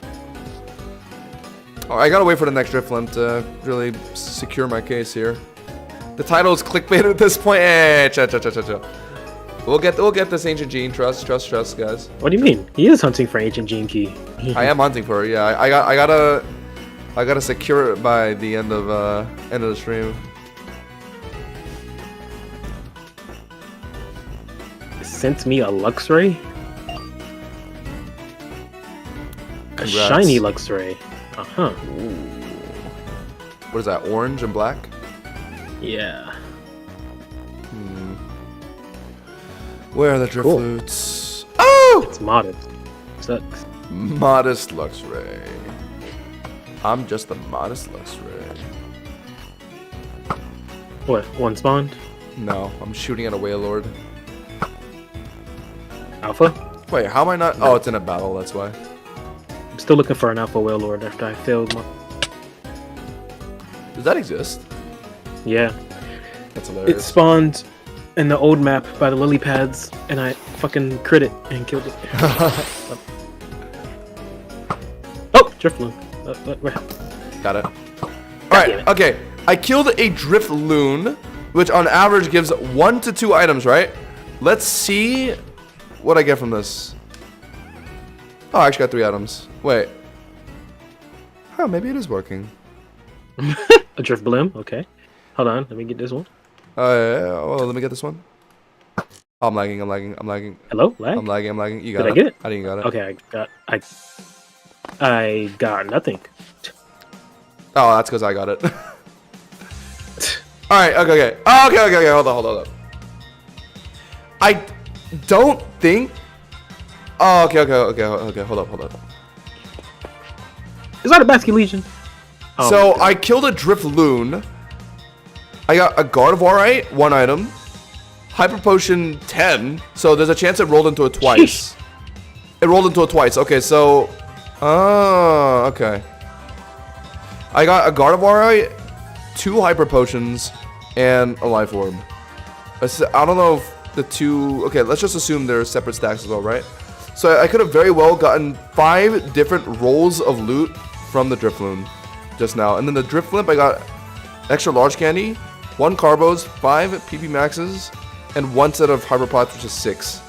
Oh, I gotta wait for the next Drifloon to really secure my case here. The title is clickbait at this point. Hey, chill. We'll get this ancient gene. Trust, guys. What do you mean? He is hunting for ancient gene key. I am hunting for it. Yeah, I gotta secure it by the end of the stream. Sent me a Luxray? A Congrats. shiny Luxray. Uh-huh. What is that, orange and black? Yeah. Where are the Cool. Drifloots? Oh! It's modest. Sucks. Modest Luxray. I'm just a modest Luxray. What, one spawned? No, I'm shooting at a Wailord. Alpha? Wait, how am I not? Oh, it's in a battle, that's why. I'm still looking for an Alpha Wailord after I failed my... Does that exist? Yeah. That's It hilarious. spawned in the old map by the lily pads, and I fucking crit it and killed it. Oh, Drifloon. Got it. Alright, damn it. okay. I killed a Drifloon, which on average gives 1 to 2 items, right? Let's see what I get from this. Oh, I actually got 3 items. Wait. Oh, maybe it is working. A Drifloon, okay. Hold on, let me get this one. Yeah, well, let me get this one. Oh, I'm lagging. Hello, lag? I'm lagging. You got Did it. I get it? I didn't got it. Okay, I got nothing. Oh, that's because I got it. Alright, okay. Okay, hold on. I don't think... Oh, okay, hold up. Is that a Basket Legion? Oh So, my God. I killed a Drifloon. I got a Gardevoirite, 1 item. Hyper Potion, 10. So, there's a chance it rolled into it twice. Sheesh. It rolled into it twice. Okay, so... Oh, okay. I got a Gardevoirite, 2 Hyper Potions, and a Life Orb. I don't know if the 2... Okay, let's just assume they're separate stacks as well, right? So I could have very well gotten 5 different rolls of loot from the Drifloon just now. And then the Drifloon, I got extra large candy, 1 Carbos, 5 PP Maxes, and 1 set of Hyper Pots, which is 6.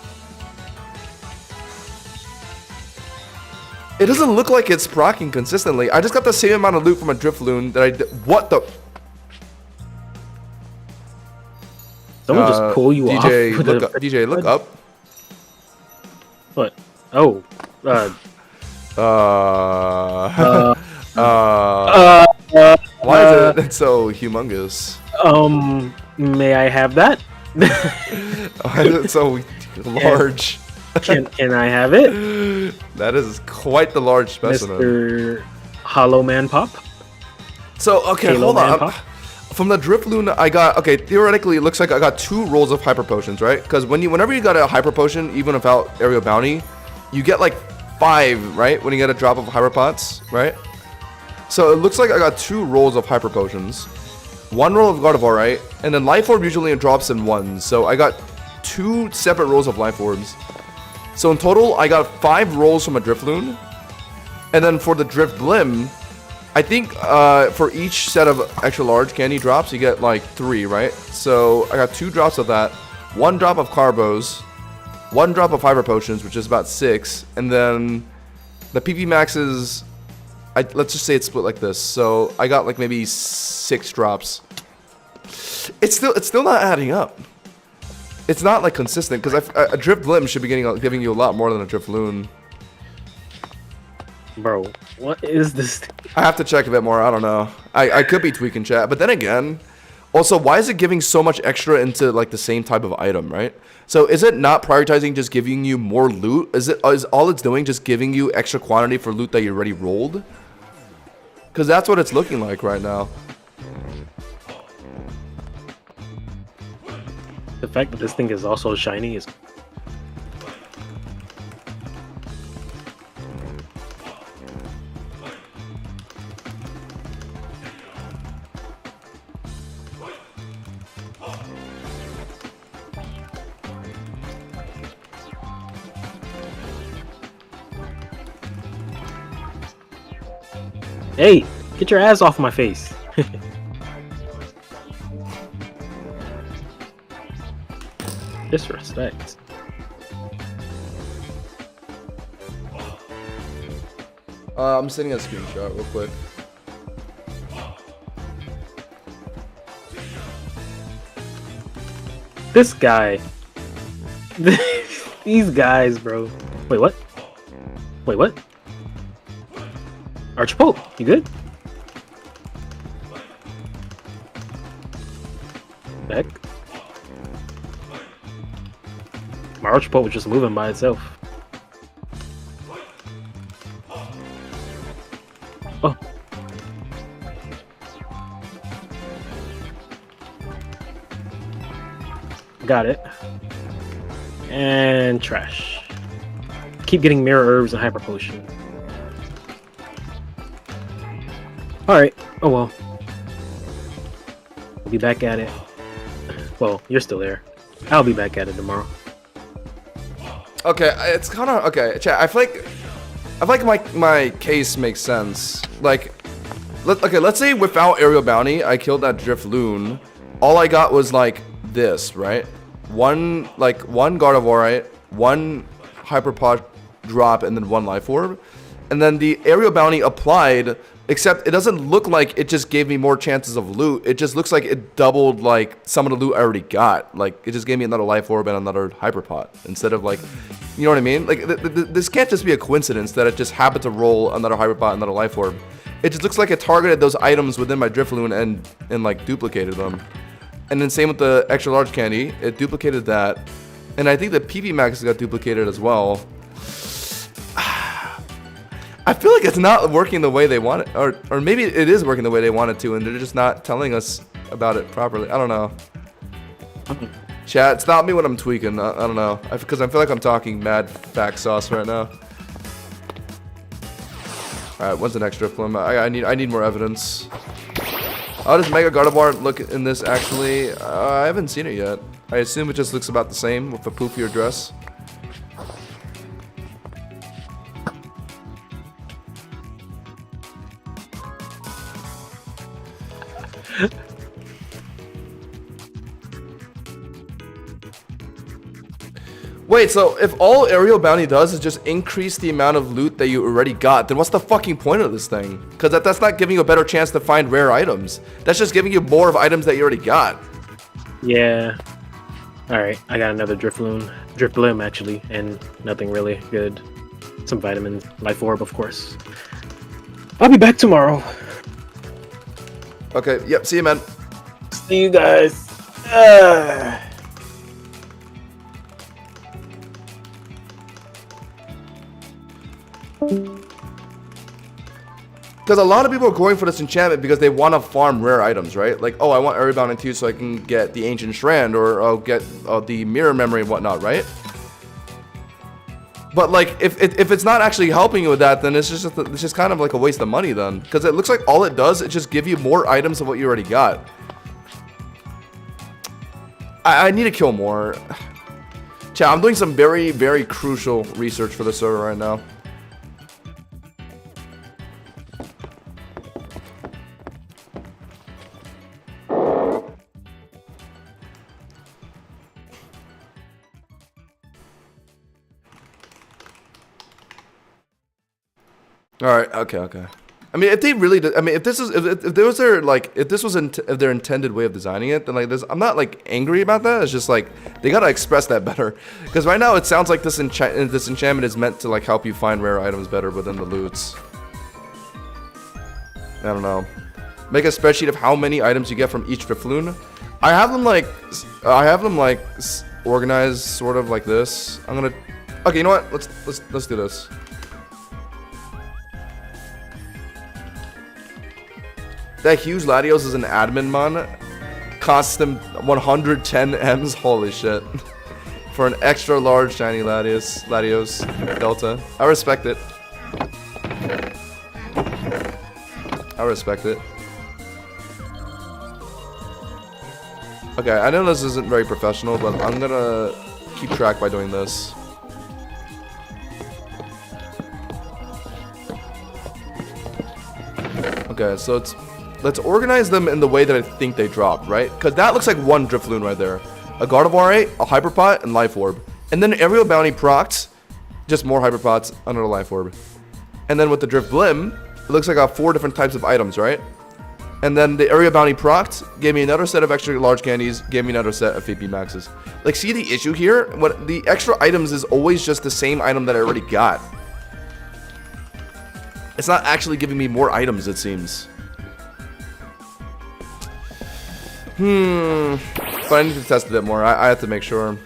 It doesn't look like it's proccing consistently. I just got the same amount of loot from a Drifloon that I did. What the? Someone just pull you DJ, off. With look a, up. DJ, look up. What? Oh. Why is it so humongous? May I have that? Why is it so large? Can I have it? That is quite the large specimen. Mr. Hollow Man Pop? So, okay, Halo hold Man on. Pop? From the Drifloon, I got, okay, theoretically, it looks like I got 2 rolls of Hyper Potions, right? Because whenever you got a Hyper Potion, even without Aerial Bounty, you get like 5, right? When you get a drop of hyper pots, right? So it looks like I got 2 rolls of hyper potions, 1 roll of Gardevoir, and then life orb usually drops in 1. So I got 2 separate rolls of life orbs. So in total, I got 5 rolls from a Drifloon. And then for the Drifblim, I think for each set of extra large candy drops, you get like 3, right? So I got 2 drops of that, 1 drop of Carbos, 1 drop of Hyper Potions, which is about 6, and then the PP Maxes, let's just say it's split like this. So I got like maybe 6 drops. It's still not adding up. It's not like consistent because a Drifblim should be giving you a lot more than a Drifloon. Bro, what is this? I have to check a bit more. I don't know. I could be tweaking chat, but then again, also, why is it giving so much extra into like the same type of item, right? So is it not prioritizing just giving you more loot? Is all it's doing just giving you extra quantity for loot that you already rolled? Because that's what it's looking like right now. The fact that this thing is also shiny is... Hey, get your ass off my face. Disrespect. I'm sending a screenshot real quick. This guy. These guys, bro. Wait, what? Wait, what? Archpope, you good? The heck? My Archpope was just moving by itself. Oh. Got it. And trash. Keep getting mirror herbs and hyper potion. Alright, oh well. We'll be back at it. Well, you're still there. I'll be back at it tomorrow. Okay, it's kind of okay. Chat. I feel like my case makes sense. Like, let's say without aerial bounty, I killed that Drifloon. All I got was like this, right? One Gardevoir, 1 Hyperpod drop, and then 1 life orb. And then the aerial bounty applied, except it doesn't look like it just gave me more chances of loot. It just looks like it doubled like some of the loot I already got. Like it just gave me another life orb and another hyperpot instead of like, you know what I mean? Like this can't just be a coincidence that it just happened to roll another hyperpot, another life orb. It just looks like it targeted those items within my Drifloon and like duplicated them. And then same with the extra large candy, it duplicated that. And I think the PP Max got duplicated as well. I feel like it's not working the way they want it, or maybe it is working the way they want it to, and they're just not telling us about it properly. I don't know. Chat, stop me when I'm tweaking. I don't know, because I feel like I'm talking mad back sauce right now. All right, when's the next Drifloon? I need more evidence. How does Mega Gardevoir look in this actually? I haven't seen it yet. I assume it just looks about the same with a poofier dress. Wait, so if all aerial bounty does is just increase the amount of loot that you already got, then what's the fucking point of this thing? Because that's not giving you a better chance to find rare items. That's just giving you more of items that you already got. Yeah. Alright, I got another Drifloon actually, and nothing really good. Some vitamins, life orb of course. I'll be back tomorrow. Okay, yep, see you, man. See you guys. Because a lot of people are going for this enchantment because they want to farm rare items, right? Like, oh, I want Aerial Bound into so I can get the Ancient Strand, or I'll get the Mirror Memory and whatnot, right? But like, if it's not actually helping you with that, then it's just kind of like a waste of money then, because it looks like all it does is just give you more items of what you already got. I need to kill more. Chat, I'm doing some very, very crucial research for the server right now. All right. Okay. I mean, if they really did, I mean, if this is, if there was their, like, if this was if their intended way of designing it, then like this, I'm not like angry about that. It's just like they gotta express that better, because right now it sounds like this enchantment is meant to like help you find rare items better within the loots. I don't know. Make a spreadsheet of how many items you get from each Drifloon. I have them like organized sort of like this. I'm gonna. Okay, you know what? Let's do this. That huge Latios is an admin mon. Costs them 110 M's. Holy shit. For an extra large shiny Latios Delta. I respect it. I respect it. Okay, I know this isn't very professional, but I'm gonna keep track by doing this. Okay, so let's organize them in the way that I think they dropped, right? Because that looks like one Drifloon right there. A Gardevoir, a Hyperpot, and Life Orb. And then Aerial Bounty procs, just more Hyperpots, another Life Orb. And then with the Drifblim, it looks like I got 4 different types of items, right? And then the Area Bounty procs gave me another set of extra large candies, gave me another set of FP maxes. Like, see the issue here? What the extra items is always just the same item that I already got. It's not actually giving me more items, it seems. But I need to test a bit more. I have to make sure.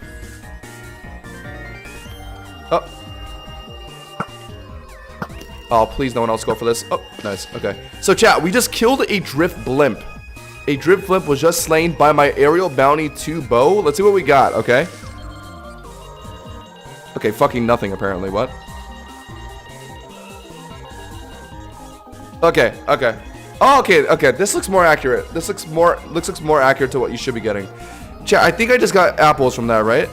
Oh, please no one else go for this. Oh, nice. Okay. So chat, we just killed a Drift Blimp. A Drift Blimp was just slain by my Aerial Bounty 2 bow. Let's see what we got, okay? Okay, fucking nothing apparently. What? Okay. Oh, okay. This looks more accurate. This looks more accurate to what you should be getting. Chat, I think I just got apples from that, right?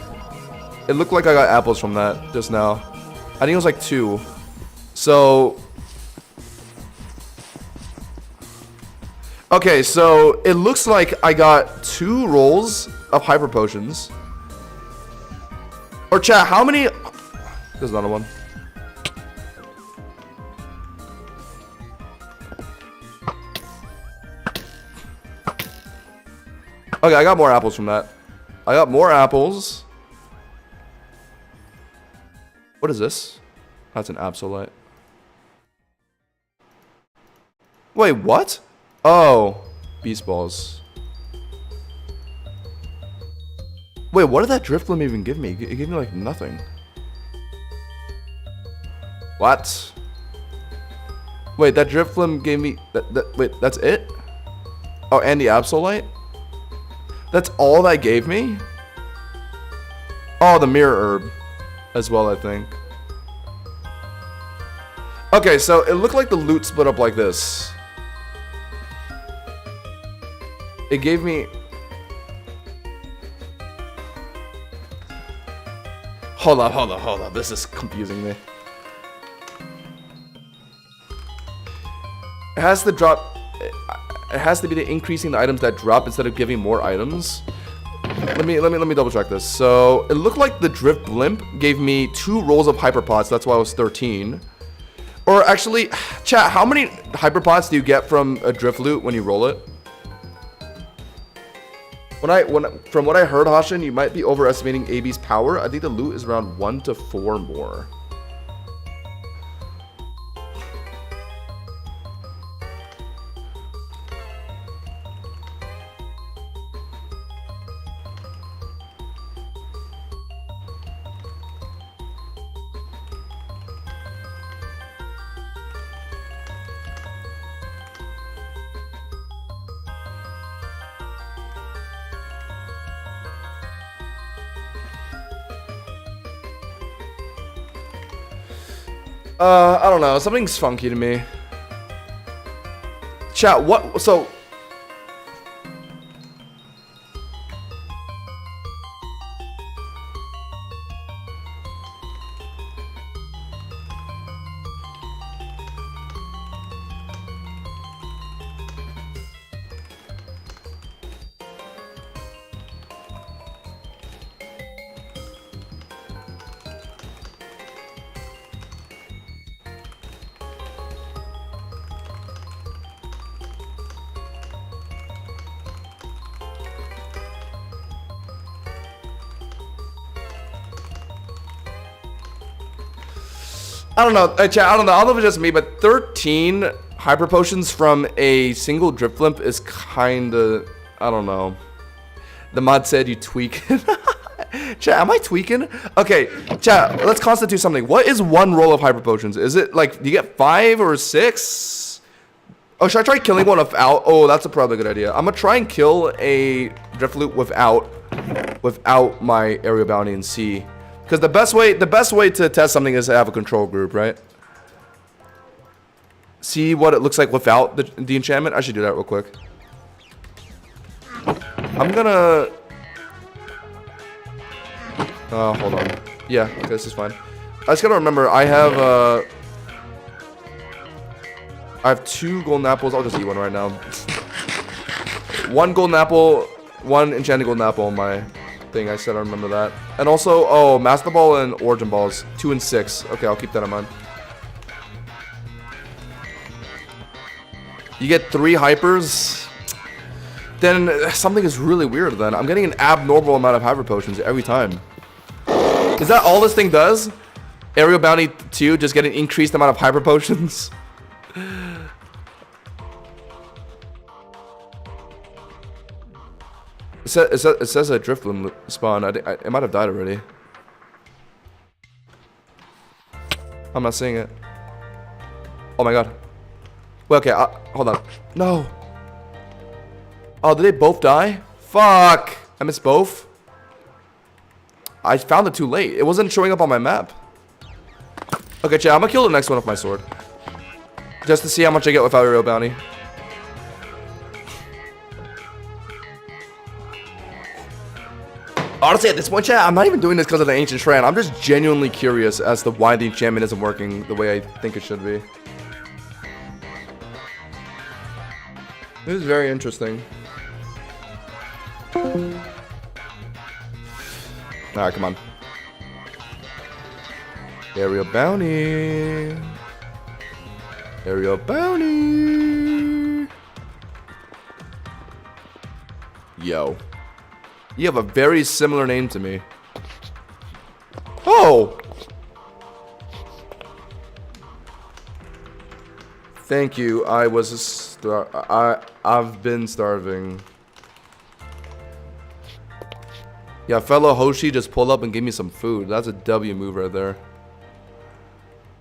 It looked like I got apples from that just now. I think it was like 2. So, okay, so it looks like I got 2 rolls of Hyper Potions. Or chat, how many? There's another one. Okay, I got more apples from that. I got more apples. What is this? That's an Absolite. Wait, what? Oh, Beast Balls. Wait, what did that Drifloon even give me? It gave me like nothing. What? Wait, that Drifloon gave me wait, that's it? Oh, and the Absolite? That's all that gave me? Oh, the Mirror Herb as well, I think. Okay, so it looked like the loot split up like this. It gave me... Hold up. This is confusing me. It has to drop... It has to be the increasing the items that drop instead of giving more items. Let me double check this. So, it looked like the Drift Blimp gave me 2 rolls of Hyperpots. That's why I was 13. Or actually, chat, how many Hyperpots do you get from a Drifloot when you roll it? From what I heard, Hashin, you might be overestimating AB's power. I think the loot is around 1 to 4 more. I don't know. Something's funky to me. Chat, what? So... I don't know, chat, I don't know if it's just me, but 13 hyper potions from a single Drifloon is kinda, I don't know. The mod said you tweak. Chat, am I tweaking? Okay, chat, let's constitute something. What is one roll of hyper potions? Is it like, do you get 5 or 6? Oh, should I try killing one without? Oh, that's a probably good idea. I'm gonna try and kill a Drifloot without my area bounty and see. Because the best way to test something is to have a control group, right? See what it looks like without the enchantment. I should do that real quick. I'm gonna... hold on. Yeah, okay, this is fine. I just gotta remember, I have 2 golden apples. I'll just eat one right now. 1 golden apple, 1 enchanted golden apple on my thing. I said I remember that. And also, oh, Master Ball and Origin Balls. 2 and 6. Okay, I'll keep that in mind. You get 3 hypers. Then something is really weird then. I'm getting an abnormal amount of hyper potions every time. Is that all this thing does? Aerial Bounty 2, just get an increased amount of hyper potions? It says a Drifloon spawn. It might have died already. I'm not seeing it. Oh my god. Well, okay, hold on. No. Oh, did they both die? Fuck. I missed both. I found it too late. It wasn't showing up on my map. Okay, chat, I'm gonna kill the next one with my sword. Just to see how much I get without a real bounty. Honestly, at this point, chat, I'm not even doing this because of the Ancient Shred. I'm just genuinely curious as to why the enchantment isn't working the way I think it should be. This is very interesting. Alright, come on. Aerial Bounty. Aerial Bounty. Yo. You have a very similar name to me. Oh! Thank you. I've been starving. Yeah, fellow Hoshi just pulled up and gave me some food. That's a W move right there.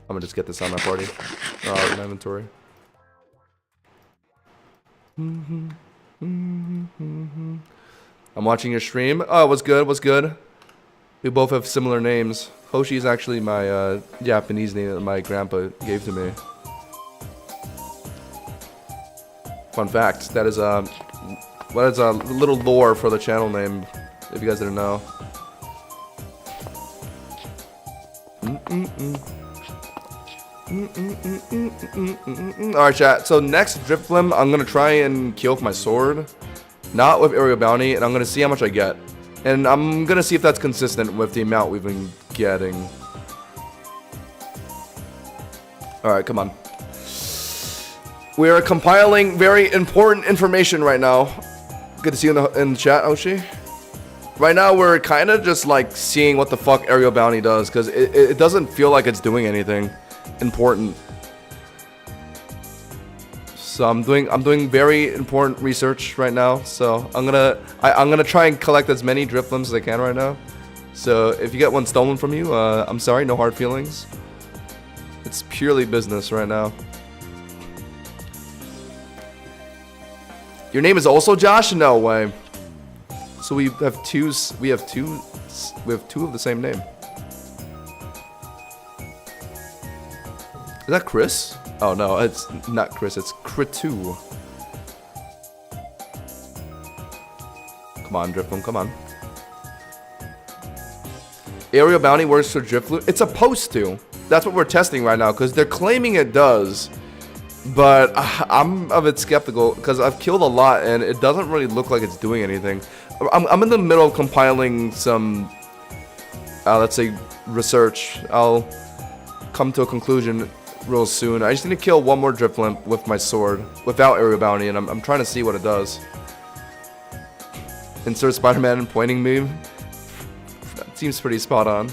I'm gonna just get this on my party. Oh, my inventory. I'm watching your stream. Oh, what's good? What's good? We both have similar names. Hoshi is actually my Japanese name that my grandpa gave to me. Fun fact. That is a little lore for the channel name. If you guys didn't know. Alright, chat. So next Drifloon, I'm gonna try and kill with my sword. Not with Aerial Bounty, and I'm gonna see how much I get. And I'm gonna see if that's consistent with the amount we've been getting. Alright, come on. We are compiling very important information right now. Good to see you in the chat, Oshi. Right now, we're kind of just like seeing what the fuck Aerial Bounty does, because it doesn't feel like it's doing anything important. So I'm doing very important research right now. So I'm gonna try and collect as many Drifloons as I can right now. So if you get one stolen from you, I'm sorry, no hard feelings. It's purely business right now. Your name is also Josh? No way. So we have two of the same name. that Chris? Oh no, it's not Chris, it's Kritu. Come on, Drifloon, come on. Aerial bounty works for Drifloot. It's supposed to. That's what we're testing right now, because they're claiming it does. But I'm a bit skeptical, because I've killed a lot, and it doesn't really look like it's doing anything. I'm in the middle of compiling some, let's say, research. I'll come to a conclusion real soon. I just need to kill one more Drifloon with my sword, without aerial bounty, and I'm trying to see what it does. Insert Spider-Man pointing meme. That seems pretty spot on.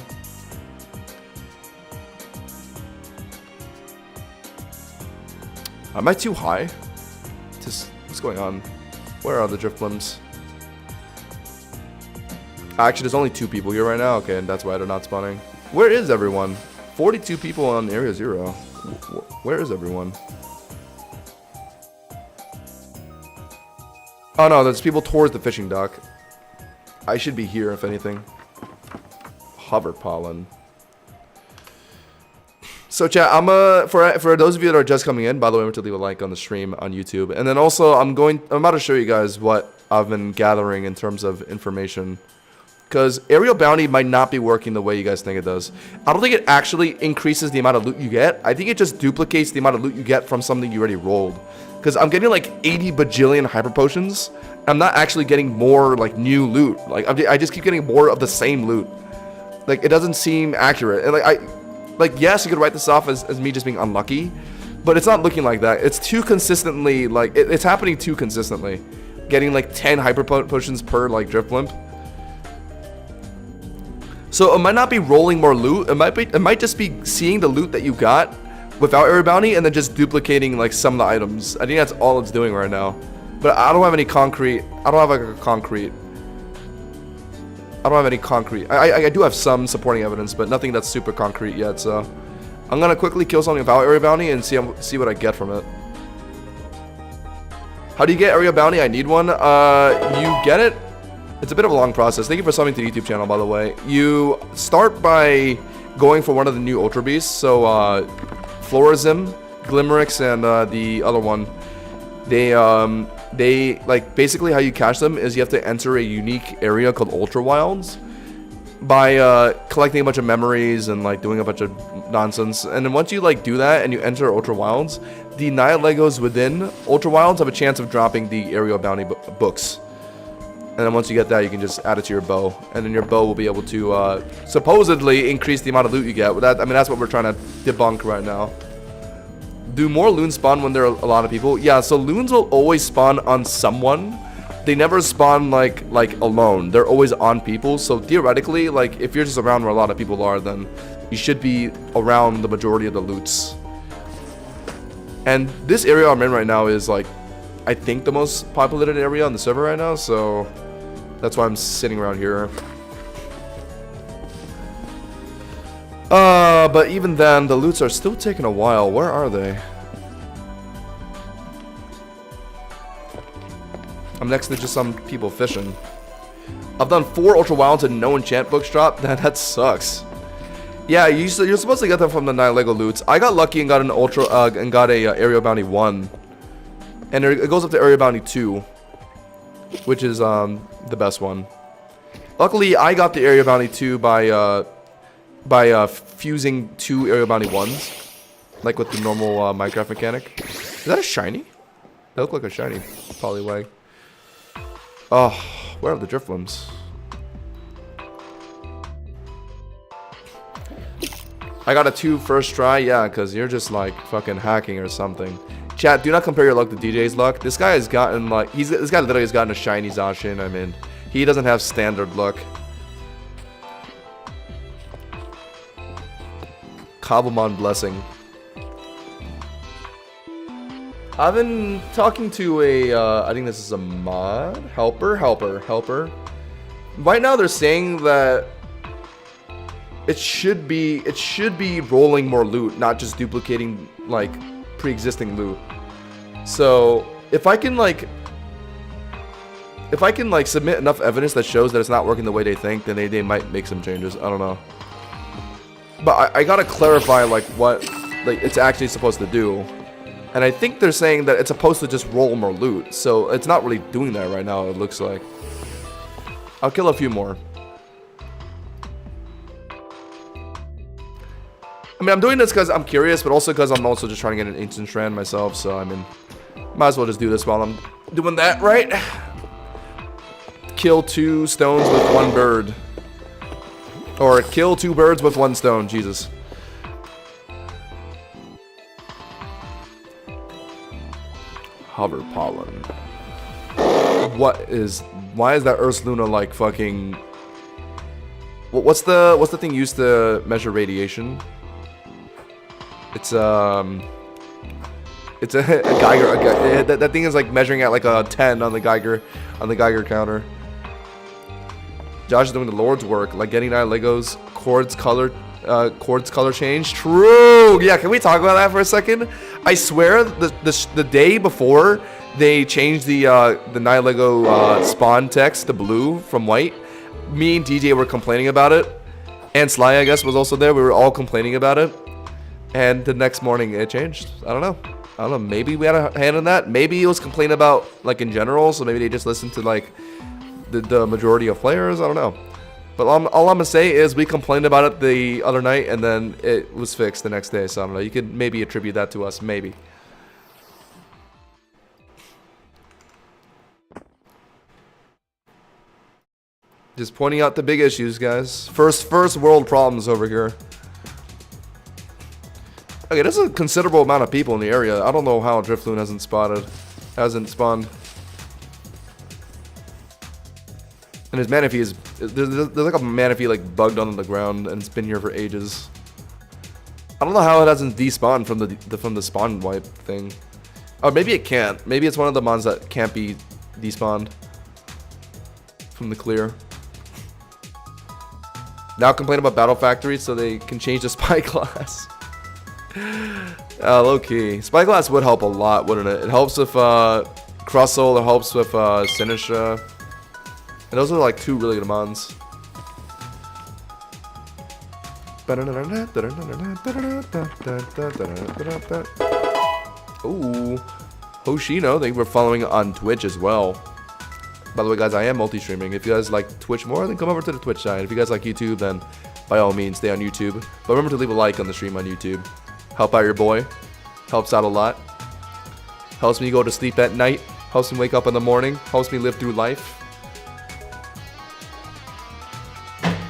Am I too high? Just, what's going on? Where are the Drifloons? Actually, there's only 2 people here right now. Okay, and that's why they're not spawning. Where is everyone? 42 people on Area 0. Where is everyone? Oh no, there's people towards the fishing dock. I should be here, if anything. Hover pollen. So chat, for those of you that are just coming in, by the way, I'm going to leave a like on the stream on YouTube. And then also, I'm about to show you guys what I've been gathering in terms of information. Because aerial bounty might not be working the way you guys think it does. I don't think it actually increases the amount of loot you get. I think it just duplicates the amount of loot you get from something you already rolled. Because I'm getting like 80 bajillion hyper potions. I'm not actually getting more like new loot. Like I just keep getting more of the same loot. Like it doesn't seem accurate. And like yes, you could write this off as me just being unlucky, but it's not looking like that. It's too consistently like it's happening too consistently. Getting like 10 hyper potions per like Drifloon. So it might not be rolling more loot. It might just be seeing the loot that you got without area bounty and then just duplicating like some of the items. I think that's all it's doing right now. But I don't have any concrete. I don't have like a concrete. I don't have any concrete. I do have some supporting evidence, but nothing that's super concrete yet. So I'm gonna quickly kill something without area bounty and see what I get from it. How do you get area bounty? I need one. You get it. It's a bit of a long process. Thank you for subbing to the YouTube channel, by the way. You start by going for one of the new Ultra Beasts. So, Florazim, Glimmerix, and the other one. They like basically how you catch them is you have to enter a unique area called Ultra Wilds by collecting a bunch of memories and like doing a bunch of nonsense. And then once you like do that and you enter Ultra Wilds, the Nihilegos within Ultra Wilds have a chance of dropping the aerial bounty books. And then once you get that, you can just add it to your bow. And then your bow will be able to supposedly increase the amount of loot you get. I mean, that's what we're trying to debunk right now. Do more loons spawn when there are a lot of people? Yeah, so loons will always spawn on someone. They never spawn like alone. They're always on people. So theoretically, like if you're just around where a lot of people are, then you should be around the majority of the loots. And this area I'm in right now is like, I think the most populated area on the server right now. So that's why I'm sitting around here. But even then, the loots are still taking a while. Where are they? I'm next to just some people fishing. I've done 4 Ultra Wilds and no enchant books drop. That sucks. Yeah, you're supposed to get them from the Nihilego loots. I got lucky and got an Ultra and got a Area Bounty 1. And it goes up to Area Bounty 2, which is the best one. Luckily, I got the Area Bounty 2 by fusing 2 Area Bounty 1s, like with the normal Minecraft mechanic. Is that a shiny? That looked like a shiny Poliwag. Oh, where are the Drifloons? I got a 2 first try, yeah, because you're just like fucking hacking or something. Chat, do not compare your luck to DJ's luck. This guy has gotten like this guy literally has gotten a shiny Zacian. I mean, he doesn't have standard luck. Cobblemon blessing. I've been talking to a I think this is a mod helper. Right now they're saying that it should be rolling more loot, not just duplicating like pre-existing loot. So if I can submit enough evidence that shows that it's not working the way they think, then they might make some changes. I don't know. But I gotta clarify like what like it's actually supposed to do. And I think they're saying that it's supposed to just roll more loot. So it's not really doing that right now, it looks like. I'll kill a few more. I mean, I'm doing this because I'm curious, but also because I'm also just trying to get an Ancient Strand myself. So, I mean, might as well just do this while I'm doing that, right? Kill 2 stones with 1 bird. Or kill 2 birds with 1 stone, Jesus. Hover pollen. Why is that Earth's Luna like fucking... What's the thing used to measure radiation? It's a Geiger. That thing is like measuring at like a 10 on the Geiger counter. Josh is doing the Lord's work, like getting 9 Legos, Chord's color change. True. Yeah, can we talk about that for a second? I swear, the day before they changed the 9 Lego spawn text to blue from white, me and DJ were complaining about it, and Sly, I guess, was also there. We were all complaining about it, and the next morning it changed. I don't know. Maybe we had a hand in that. Maybe it was complaining about like in general. So maybe they just listened to like the majority of players. I don't know. But all I'm gonna say is we complained about it the other night, and then it was fixed the next day. So I don't know. You could maybe attribute that to us. Maybe. Just pointing out the big issues, guys. First world problems over here. Okay, there's a considerable amount of people in the area. I don't know how Drifloon hasn't spawned. And his Manaphy is... There's like a Manaphy like bugged on the ground, and it's been here for ages. I don't know how it hasn't despawned from the spawn wipe thing. Oh, maybe it can't. Maybe it's one of the mons that can't be despawned from the clear. Now complain about Battle Factory so they can change the Spyglass. Low key. Spyglass would help a lot, wouldn't it? It helps with Crustle, it helps with Sinistra. And those are like 2 really good mons. Ooh. Hoshino, thank you for following on Twitch as well. By the way, guys, I am multi-streaming. If you guys like Twitch more, then come over to the Twitch side. If you guys like YouTube, then by all means, stay on YouTube. But remember to leave a like on the stream on YouTube. Help out your boy. Helps out a lot. Helps me go to sleep at night. Helps me wake up in the morning. Helps me live through life.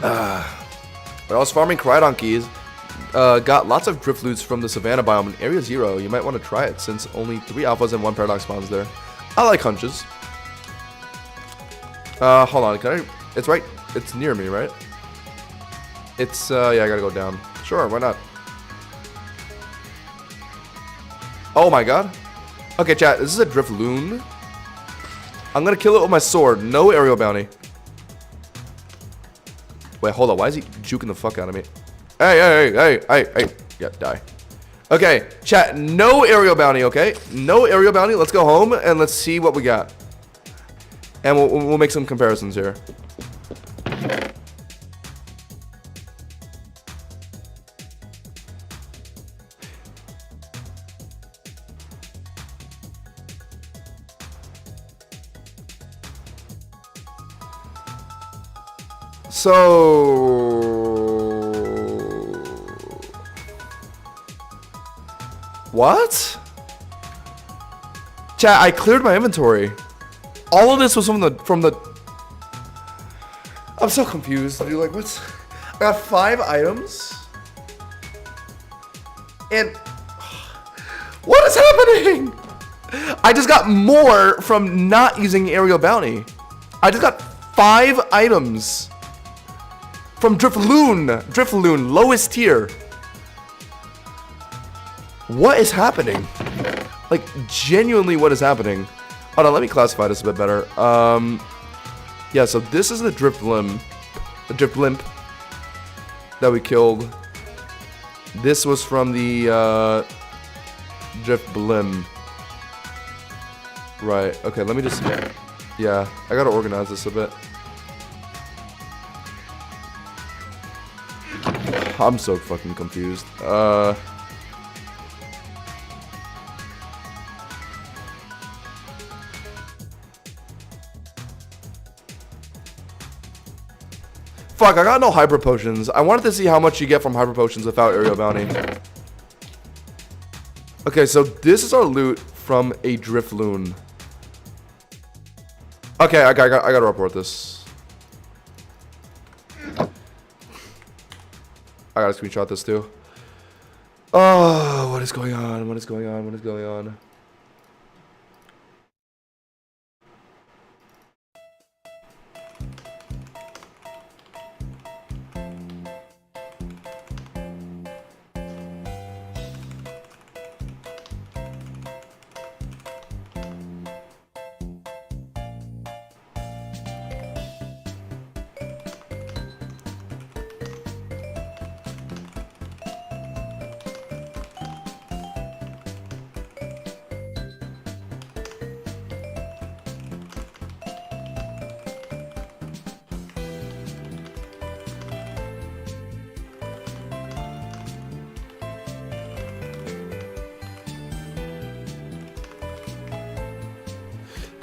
But I was farming Crydonkeys. Got lots of Drifloots from the Savannah biome in Area 0. You might want to try it since only 3 alphas and 1 paradox spawns there. I like hunches. Hold on, can I... It's right... It's near me, right? It's, yeah, I gotta go down. Sure, why not? Oh my god. Okay, chat, this is a Drifloon. I'm gonna kill it with my sword. No aerial bounty. Wait, hold on. Why is he juking the fuck out of me? Hey. Yeah, die. Okay, chat, no aerial bounty, okay? No aerial bounty. Let's go home and let's see what we got. And we'll make some comparisons here. So... What? Chat, I cleared my inventory. All of this was from the... I'm so confused, dude. Like, what's... I got 5 items. And... What is happening? I just got more from not using aerial bounty. I just got 5 items. From Drifloon, lowest tier. What is happening? Like, genuinely, what is happening? Hold on, let me classify this a bit better. Yeah, so this is the Driflimp that we killed. This was from the Drifblim. Right, okay, let me just... Yeah, I gotta organize this a bit. I'm so fucking confused. fuck, I got no hyper potions. I wanted to see how much you get from hyper potions without aerial bounty. Okay, so this is our loot from a Drifloon. Okay, I gotta report this. I gotta screenshot this too. Oh, what is going on? What is going on? What is going on?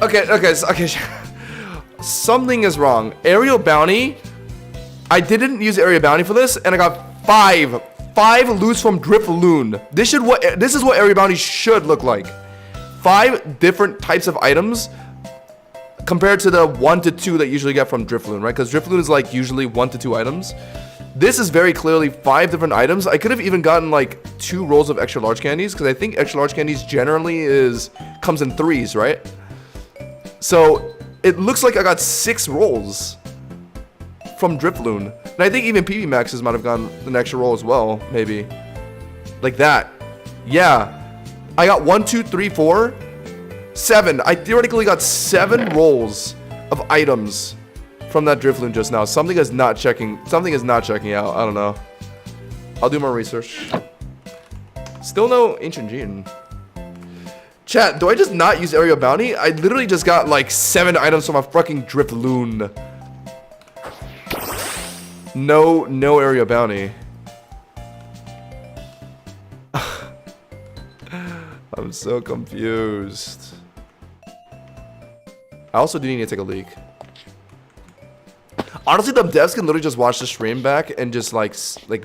Okay. Something is wrong. Aerial bounty. I didn't use area bounty for this, and I got five loots from Drifloon. This is what area bounty should look like. 5 different types of items compared to the 1 to 2 that you usually get from Drifloon, right? Because Drifloon is like usually 1 to 2 items. This is very clearly 5 different items. I could have even gotten like 2 rolls of extra large candies, because I think extra large candies generally comes in 3s, right? So it looks like I got 6 rolls from Drifloon. And I think even PB Maxes might have gotten an extra roll as well, maybe. Like that. Yeah. I got 1, 2, 3, 4, 7. I theoretically got 7 rolls of items from that Drifloon just now. Something is not checking out. I don't know. I'll do more research. Still no Ancient Gene. Chat, do I just not use area bounty? I literally just got like 7 items from a fucking Drifloon. No area bounty. I'm so confused. I also do need to take a leak. Honestly, the devs can literally just watch the stream back and just like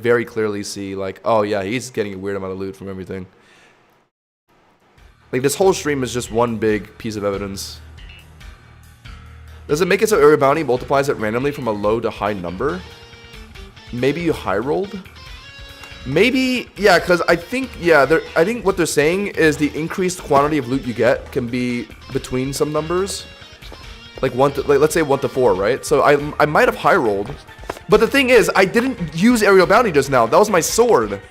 very clearly see like, oh yeah, he's getting a weird amount of loot from everything. Like, this whole stream is just one big piece of evidence. Does it make it so area bounty multiplies it randomly from a low to high number? Maybe you high rolled? Maybe, yeah, because I think what they're saying is the increased quantity of loot you get can be between some numbers. Like let's say 1 to 4, right? So I might have high rolled. But the thing is, I didn't use aerial bounty just now. That was my sword.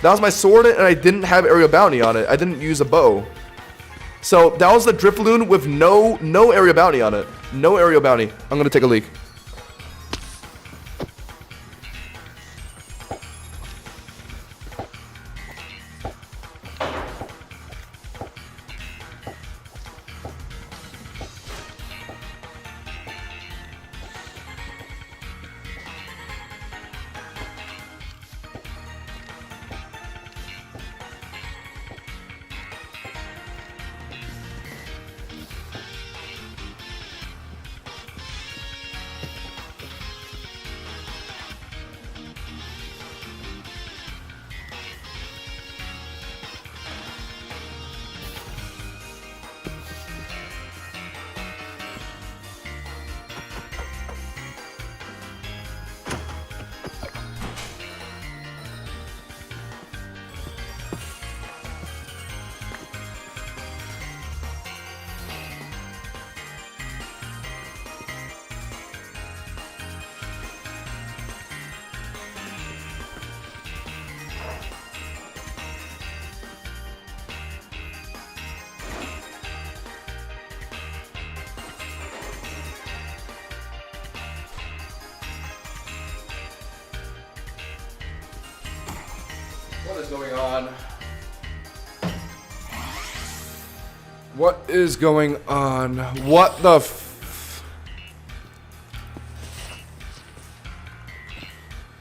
That was my sword, and I didn't have area bounty on it. I didn't use a bow. So that was the Drifloon with no area bounty on it. No area bounty. I'm gonna take a leak. What is going on? What is going on? What the f...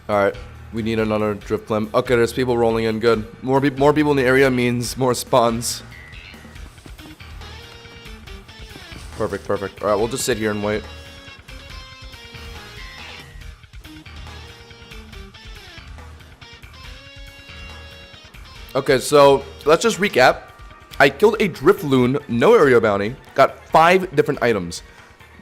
Alright, we need another drift limb. Okay, there's people rolling in, good. More people in the area means more spawns. Perfect. Alright, we'll just sit here and wait. Okay, so let's just recap. I killed a Drifloon, no area bounty, got 5 different items.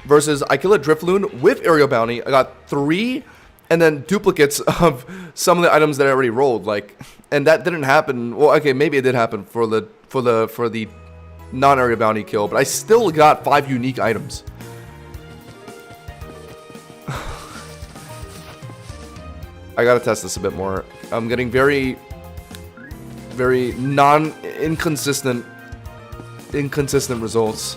Versus I killed a Drifloon with area bounty, I got 3, and then duplicates of some of the items that I already rolled. Like, and that didn't happen. Well, okay, maybe it did happen for the non-area bounty kill, but I still got 5 unique items. I gotta test this a bit more. I'm getting very inconsistent results.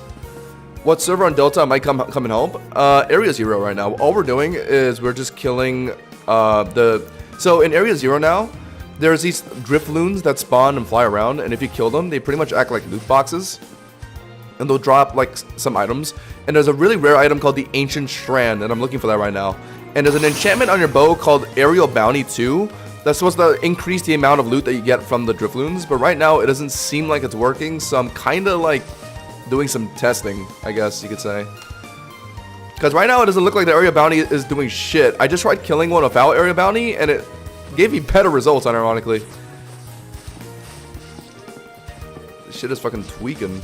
What server on Delta might come and help? Area 0 right now. All we're doing is we're just killing so in Area 0 now, there's these Drifloons that spawn and fly around, and if you kill them, they pretty much act like loot boxes. And they'll drop like some items. And there's a really rare item called the Ancient Strand, and I'm looking for that right now. And there's an enchantment on your bow called Aerial Bounty 2. That's supposed to increase the amount of loot that you get from the Drifloons, but right now it doesn't seem like it's working, so I'm kind of like doing some testing, I guess you could say. Because right now it doesn't look like the area bounty is doing shit. I just tried killing one without area bounty, and it gave me better results, unironically. This shit is fucking tweaking.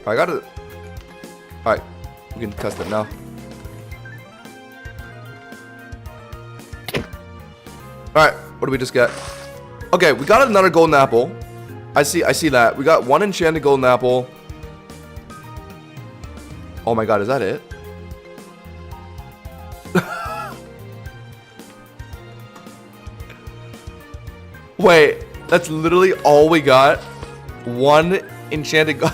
I got it. Alright, we can test it now. Alright, what do we just get? Okay, we got another golden apple. I see that. We got 1 enchanted golden apple. Oh my god, is that it? Wait, that's literally all we got? 1 enchanted gold.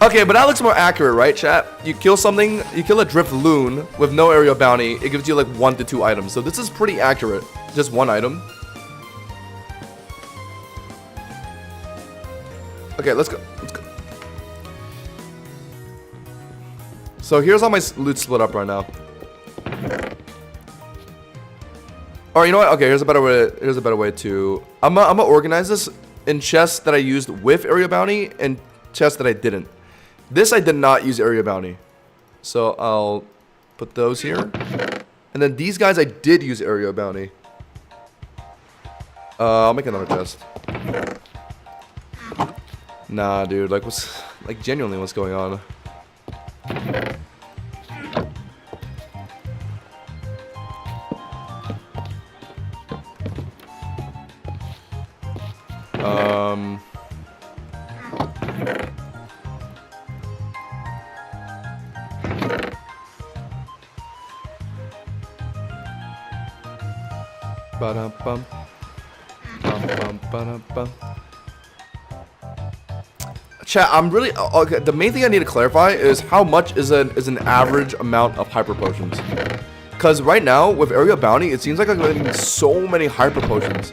Okay, but that looks more accurate, right, chat? You kill something, you kill a Drifloon with no area bounty, it gives you like 1 to 2 items. So this is pretty accurate. Just 1 item. Okay, let's go. So here's how my loot split up right now. Alright, you know what? Okay, here's a better way to I'm gonna organize this in chests that I used with area bounty and chests that I didn't. This I did not use area bounty. So I'll put those here. And then these guys I did use area bounty. I'll make another chest. Nah, dude, like genuinely what's going on? Ba-dum-bum. Bum-bum-ba-dum-bum. Chat, I'm really okay. The main thing I need to clarify is how much is an average amount of hyper potions. Because right now with area bounty, it seems like I'm getting so many hyper potions,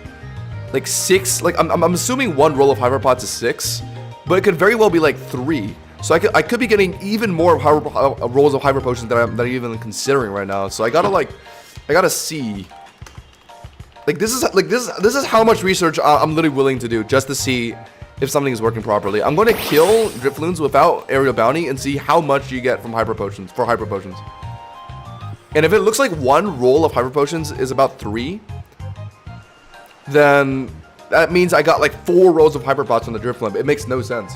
like 6. Like I'm assuming 1 roll of hyper pots is 6, but it could very well be like 3. So I could be getting even more rolls of hyper potions that I'm even considering right now. So I gotta see. Like this is how much research I'm literally willing to do just to see if something is working properly. I'm going to kill Drifloons without area bounty and see how much you get from hyper potions for hyper potions. And if it looks like 1 roll of hyper potions is about 3, then that means I got like 4 rolls of hyper pots on the Drifloon. It makes no sense.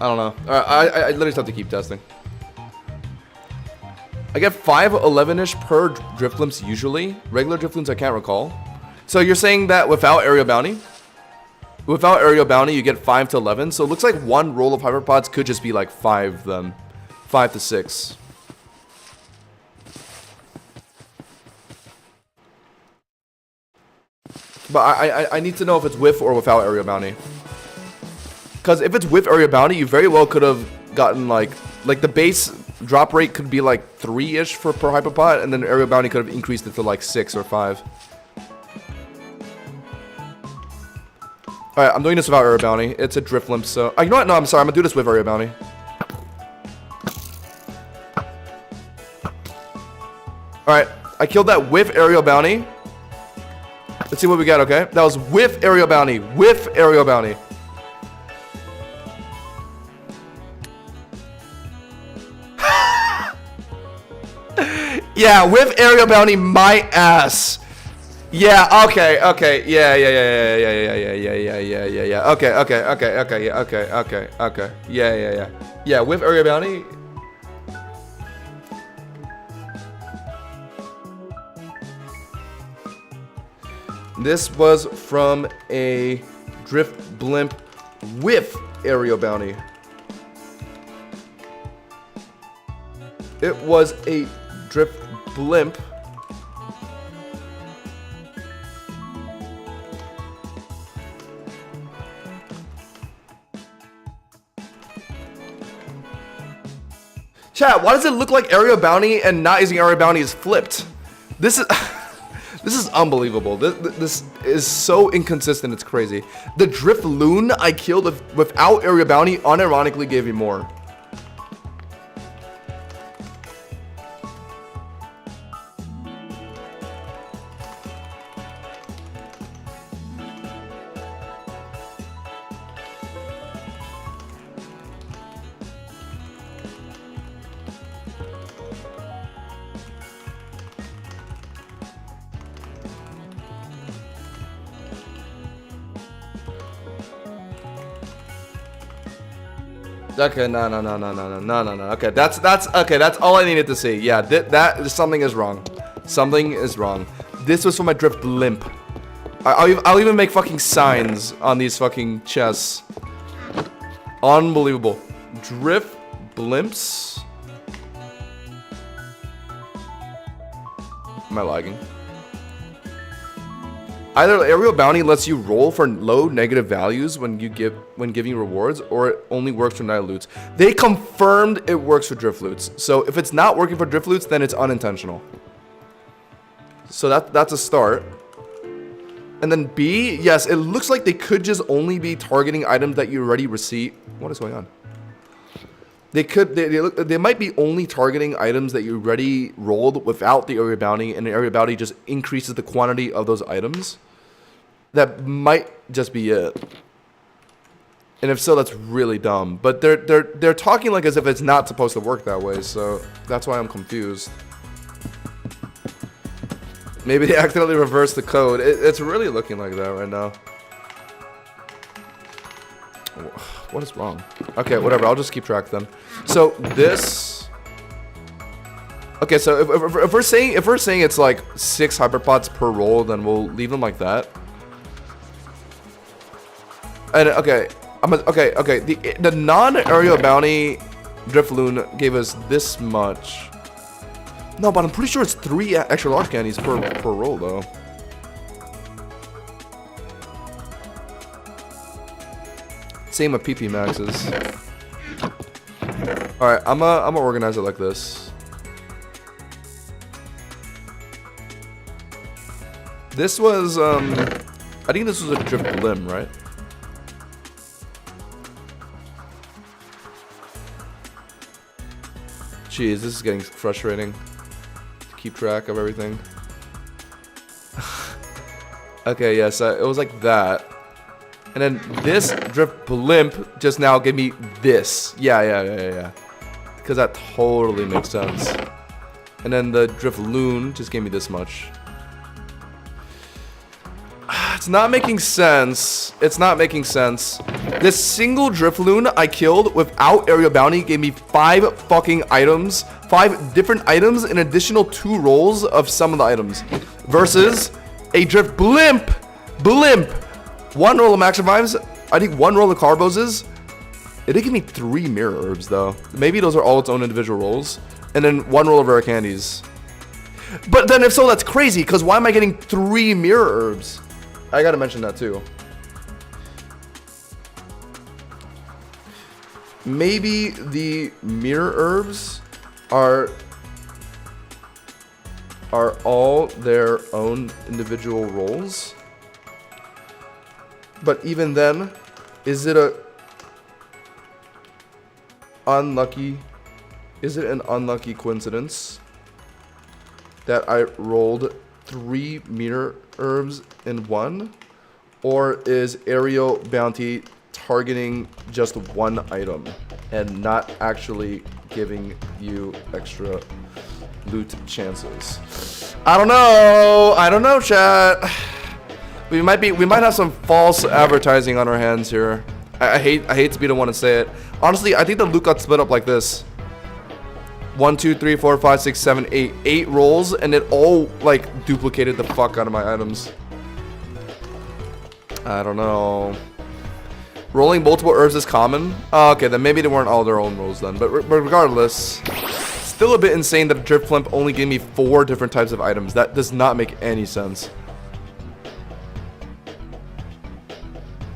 I don't know. I literally just have to keep testing. I get 5 11-ish per Drifloons usually. Regular Drifloons I can't recall. So you're saying that without area bounty? Without area bounty you get 5 to 11. So it looks like 1 roll of hyperpods could just be like 5 then. 5 to 6. But I need to know if it's with or without area bounty. Because if it's with area bounty, you very well could have gotten like the base drop rate could be like 3-ish per hyperpot, and then area bounty could have increased it to like 6 or 5. Alright, I'm doing this without area bounty. It's a drift limp, so... you know what? No, I'm sorry. I'm gonna do this with area bounty. Alright, I killed that with aerial bounty. Let's see what we got, okay? That was with aerial bounty. With aerial bounty. Yeah, with aerial bounty, my ass. Yeah, okay. Yeah. Okay. Yeah, with area bounty. This was from a drift blimp with aerial bounty. It was a drift blimp Chat, why does it look like area bounty and not using area bounty is flipped? This is this is unbelievable. This is so inconsistent, it's crazy. The Drifloon I killed without area bounty unironically gave me more. Okay, no. Okay, that's all I needed to see. Yeah, that something is wrong. Something is wrong. This was for my drift blimp. I'll even make fucking signs on these fucking chests. Unbelievable. Drift blimps. Am I lagging? Either aerial bounty lets you roll for low negative values when giving rewards, or it only works for night loots. They confirmed it works for Drifloots. So if it's not working for Drifloots, then it's unintentional. So that's a start. And then B, yes, it looks like they could just only be targeting items that you already received. What is going on? They might be only targeting items that you already rolled without the area bounty, and the area bounty just increases the quantity of those items. That might just be it. And if so, that's really dumb. But they're talking like as if it's not supposed to work that way, so that's why I'm confused. Maybe they accidentally reversed the code. It's really looking like that right now. What is wrong? Okay, whatever. I'll just keep track then. So this. Okay, so if we're saying it's like 6 hyperpots per roll, then we'll leave them like that. And okay, The non-aerial bounty Drifloon gave us this much. No, but I'm pretty sure it's 3 extra large candies per roll though. Same with PP maxes. Alright, I'm gonna organize it like this. This was, I think this was a drip limb, right? Jeez, this is getting frustrating to keep track of everything. Okay, yes, it was like that. And then this drip blimp just now gave me this. Yeah. Because that totally makes sense. And then the Drifloon just gave me this much. It's not making sense. It's not making sense. This single Drifloon I killed without area bounty gave me 5 fucking items. 5 different items, an additional 2 rolls of some of the items. Versus a drift blimp. 1 roll of max revives. I think 1 roll of carboses. It did give me 3 mirror herbs though. Maybe those are all its own individual rolls. And then 1 roll of rare candies. But then if so, that's crazy, because why am I getting 3 mirror herbs? I gotta mention that too. maybe the mirror herbs are all their own individual roles. But even then, is it an unlucky coincidence that I rolled 3 mirror herbs in one? Or is aerial bounty targeting just one item and not actually giving you extra loot chances? I don't know, chat. We might have some false advertising on our hands here. I hate to be the one to say it. Honestly, I think the loot got split up like this. 1, 2, 3, 4, 5, 6, 7, 8. 8 rolls, and it all like duplicated the fuck out of my items. I don't know. Rolling multiple herbs is common. Oh, okay, then maybe they weren't all their own rolls then. But regardless, still a bit insane that Drifloot only gave me 4 different types of items. That does not make any sense.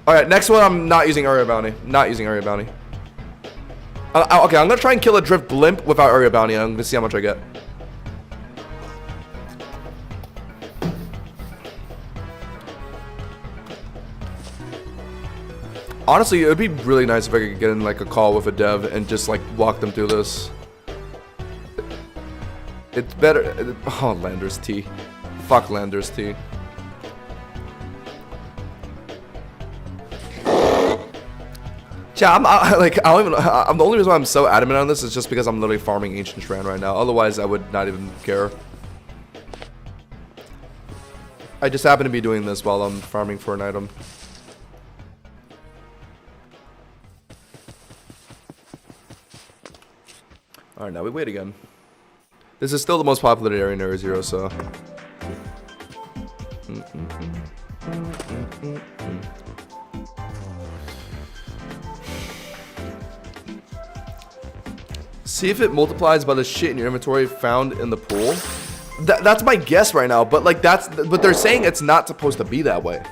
Alright, next one, I'm not using area bounty. Not using area bounty. Okay, I'm gonna try and kill a drift blimp without area bounty. I'm gonna see how much I get. Honestly, it would be really nice if I could get in like a call with a dev and just like walk them through this. It's better. Oh, Lander's T. Fuck Lander's T. Yeah, I'm the only reason why I'm so adamant on this is just because I'm literally farming Ancient Strand right now. Otherwise, I would not even care. I just happen to be doing this while I'm farming for an item. Alright, now we wait again. This is still the most popular area in Area 0, so... See if it multiplies by the shit in your inventory found in the pool. That's my guess right now, but like but they're saying it's not supposed to be that way.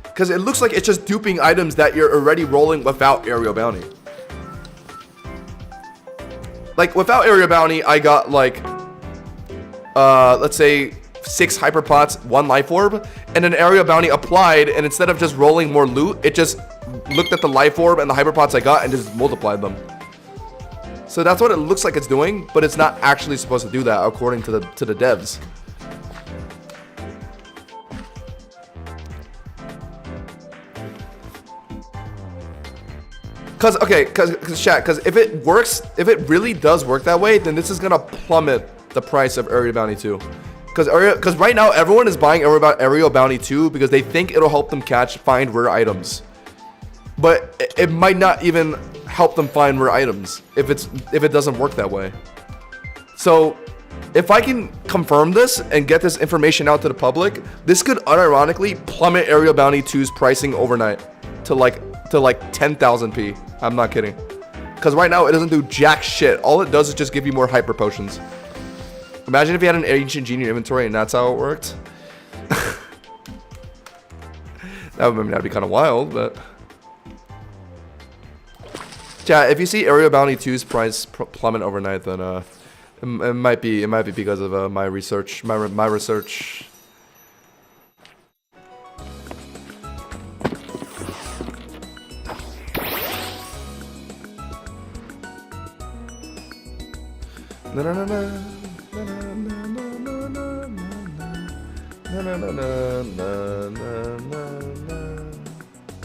Because it looks like it's just duping items that you're already rolling without aerial bounty. Like without area bounty, I got like, let's say 6 hyperpots, 1 life orb, and an area bounty applied, and instead of just rolling more loot, it just looked at the life orb and the hyperpots I got and just multiplied them. So that's what it looks like it's doing, but it's not actually supposed to do that according to the devs. Cause if it works, if it really does work that way, then this is gonna plummet the price of area bounty 2. Cause right now everyone is buying area bounty 2 because they think it'll help them find rare items. But it might not even help them find rare items if it doesn't work that way. So if I can confirm this and get this information out to the public, this could unironically plummet area bounty 2's pricing overnight to like 10,000p. I'm not kidding. Because right now it doesn't do jack shit. All it does is just give you more hyper potions. Imagine if you had an ancient genie inventory and that's how it worked. That'd be kind of wild, but yeah, if you see area bounty 2's price plummet overnight, then it might be because of my research, my research.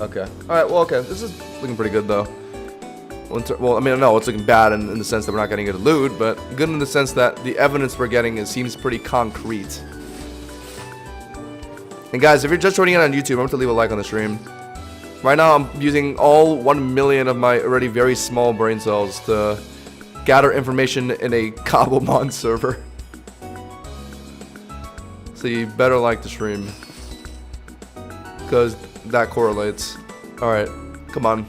Okay. Alright, well, okay. This is looking pretty good, though. Well, I mean, no, it's looking bad in the sense that we're not getting good loot, but good in the sense that the evidence we're getting seems pretty concrete. And guys, if you're just joining in on YouTube, remember to leave a like on the stream. Right now, I'm using all 1 million of my already very small brain cells to gather information in a Cobblemon server. So you better like the stream, because that correlates. Alright, come on.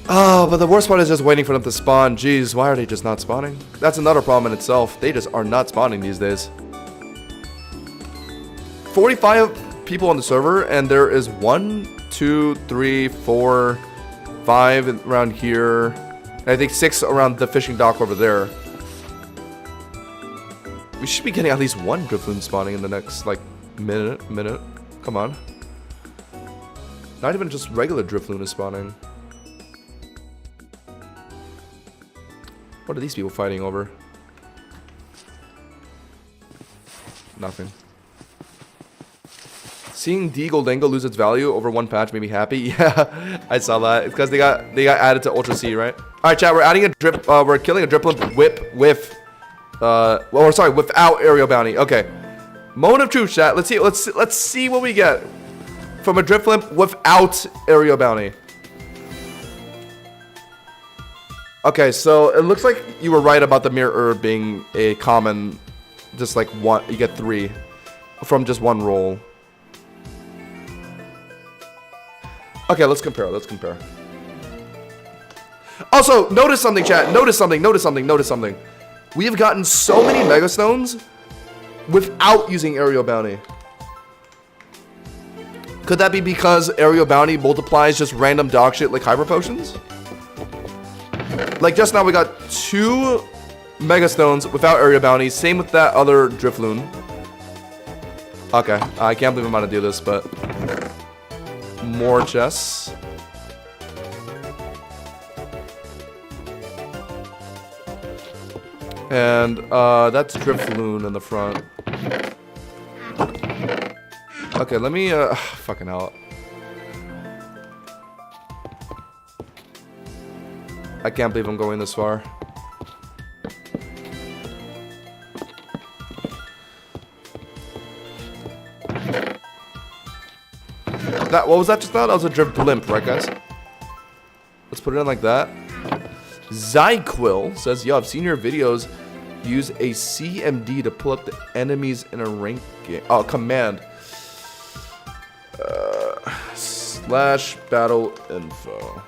Oh, but the worst part is just waiting for them to spawn. Jeez, why are they just not spawning? That's another problem in itself. They just are not spawning these days. 45 people on the server, and there is 1, 2, 3, 4, 5 around here. And I think 6 around the fishing dock over there. We should be getting at least 1 Drifloon spawning in the next, like, minute. Come on. Not even just regular Drifloon is spawning. What are these people fighting over? Nothing. Seeing D Goldango lose its value over 1 patch made me happy. Yeah, I saw that. It's because they got added to Ultra C, right? All right, chat. We're adding a drip. We're killing a Drifloon with without aerial bounty. Okay. Moment of truth, chat. Let's see what we get from a Drifloon without aerial bounty. Okay, so it looks like you were right about the mirror herb being a common, just like one. You get 3 from just 1 roll. Okay, let's compare. Also, notice something, chat. Notice something. We have gotten so many Mega Stones without using Aerial Bounty. Could that be because Aerial Bounty multiplies just random dog shit like Hyper Potions? Like just now we got 2 Mega Stones without Aerial Bounty. Same with that other Drifloon. Okay, I can't believe I'm gonna do this, but... more chests. And that's Drifloon in the front. Okay, let me fucking hell. I can't believe I'm going this far. What was that just now? That was a Drift Blimp, right, guys? Let's put it in like that. Zyquil says, yo, I've seen your videos use a CMD to pull up the enemies in a rank game. Oh, command. / battle info.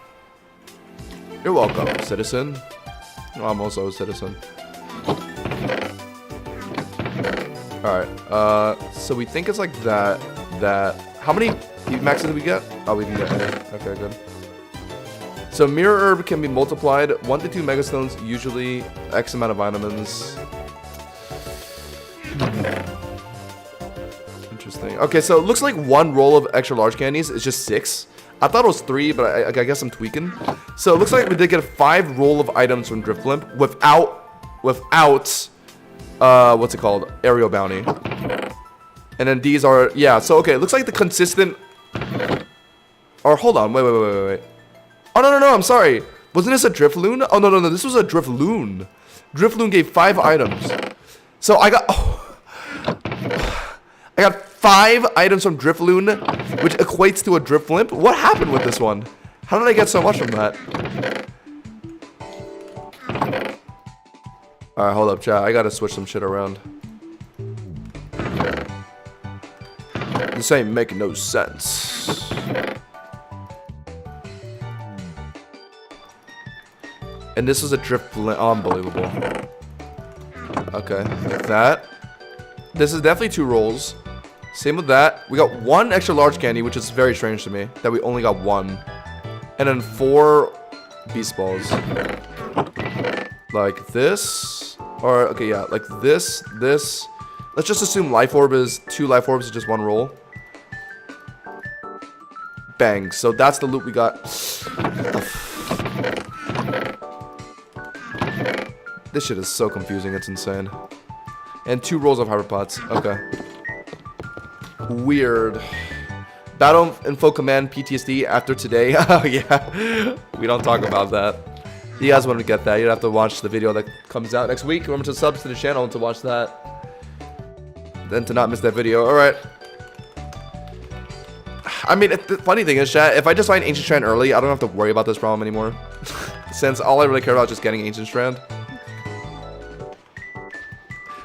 You're welcome, citizen. Oh, I'm also a citizen. Alright, so we think it's like that. How many maxes did we get? Oh, we can get any. Okay, good. So Mirror Herb can be multiplied. 1 to 2 Megastones, usually X amount of vitamins. Interesting. Okay, so it looks like 1 roll of extra large candies is just 6. I thought it was 3, but I guess I'm tweaking. So it looks like we did get a 5 roll of items from Drifloon without what's it called? Aerial Bounty. And then these are, yeah, so okay, it looks like the consistent, or hold on, wait. Oh, no, I'm sorry. Wasn't this a Drifloon? Oh, no, this was a Drifloon. Drifloon gave 5 items. So I got 5 items from Drifloon, which equates to a Driflimp. What happened with this one? How did I get so much from that? Alright, hold up, chat. I gotta switch some shit around. This ain't making no sense. And this is a Drifloon. Unbelievable. Okay, like that. This is definitely 2 rolls. Same with that. We got 1 extra large candy, which is very strange to me that we only got 1. And then 4 beast balls. Like this. Or, okay, yeah, like this. Let's just assume life orb is 2 life orbs is just 1 roll. Bang. So that's the loot we got. This shit is so confusing. It's insane. And 2 rolls of hyperpots. Okay. Weird. Battle info command PTSD after today. Oh, yeah. We don't talk about that. You guys want to get that, you'd have to watch the video that comes out next week. Remember to sub to the channel to watch that. Then to not miss that video. Alright. I mean, the funny thing is, chat, if I just find Ancient Strand early, I don't have to worry about this problem anymore. Since all I really care about is just getting Ancient Strand.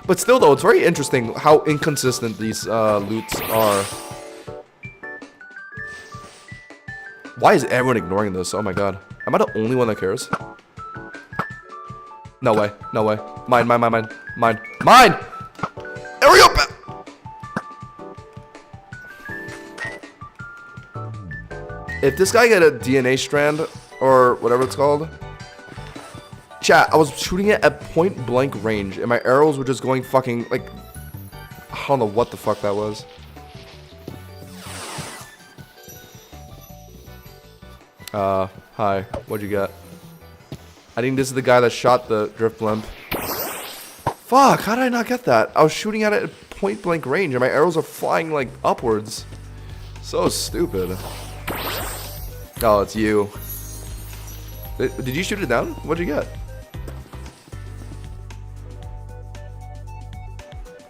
But still, though, it's very interesting how inconsistent these loots are. Why is everyone ignoring this? Oh my god. Am I the only one that cares? No way. No way. Mine. Ariel! If this guy got a DNA strand, or whatever it's called. Chat, I was shooting it at point blank range, and my arrows were just going fucking, like, I don't know what the fuck that was. Hi, what'd you get? I think this is the guy that shot the drift blimp. Fuck, how did I not get that? I was shooting at it at point blank range, and my arrows are flying, like, upwards. So stupid. Oh, it's you. Did you shoot it down? What'd you get?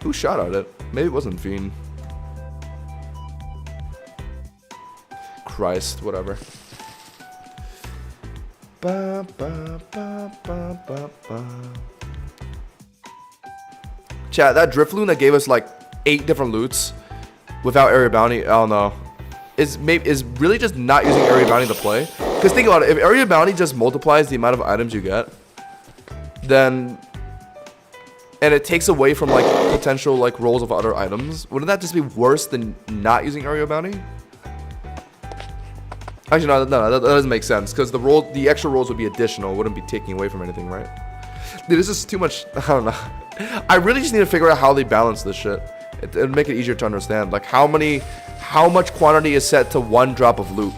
Who shot at it? Maybe it wasn't Fiend. Christ, whatever. Ba, ba, ba, ba, ba, ba. Chat, that Drifloon that gave us like 8 different loots without area bounty, I don't know. Is really just not using area bounty to play. Because think about it, if area bounty just multiplies the amount of items you get, then, and it takes away from like potential like rolls of other items, wouldn't that just be worse than not using area bounty? Actually, no, that doesn't make sense, because the extra rolls would be additional, wouldn't be taking away from anything, right? Dude, this is too much. I don't know. I really just need to figure out how they balance this shit. It'd make it easier to understand. Like how much quantity is set to 1 drop of loot?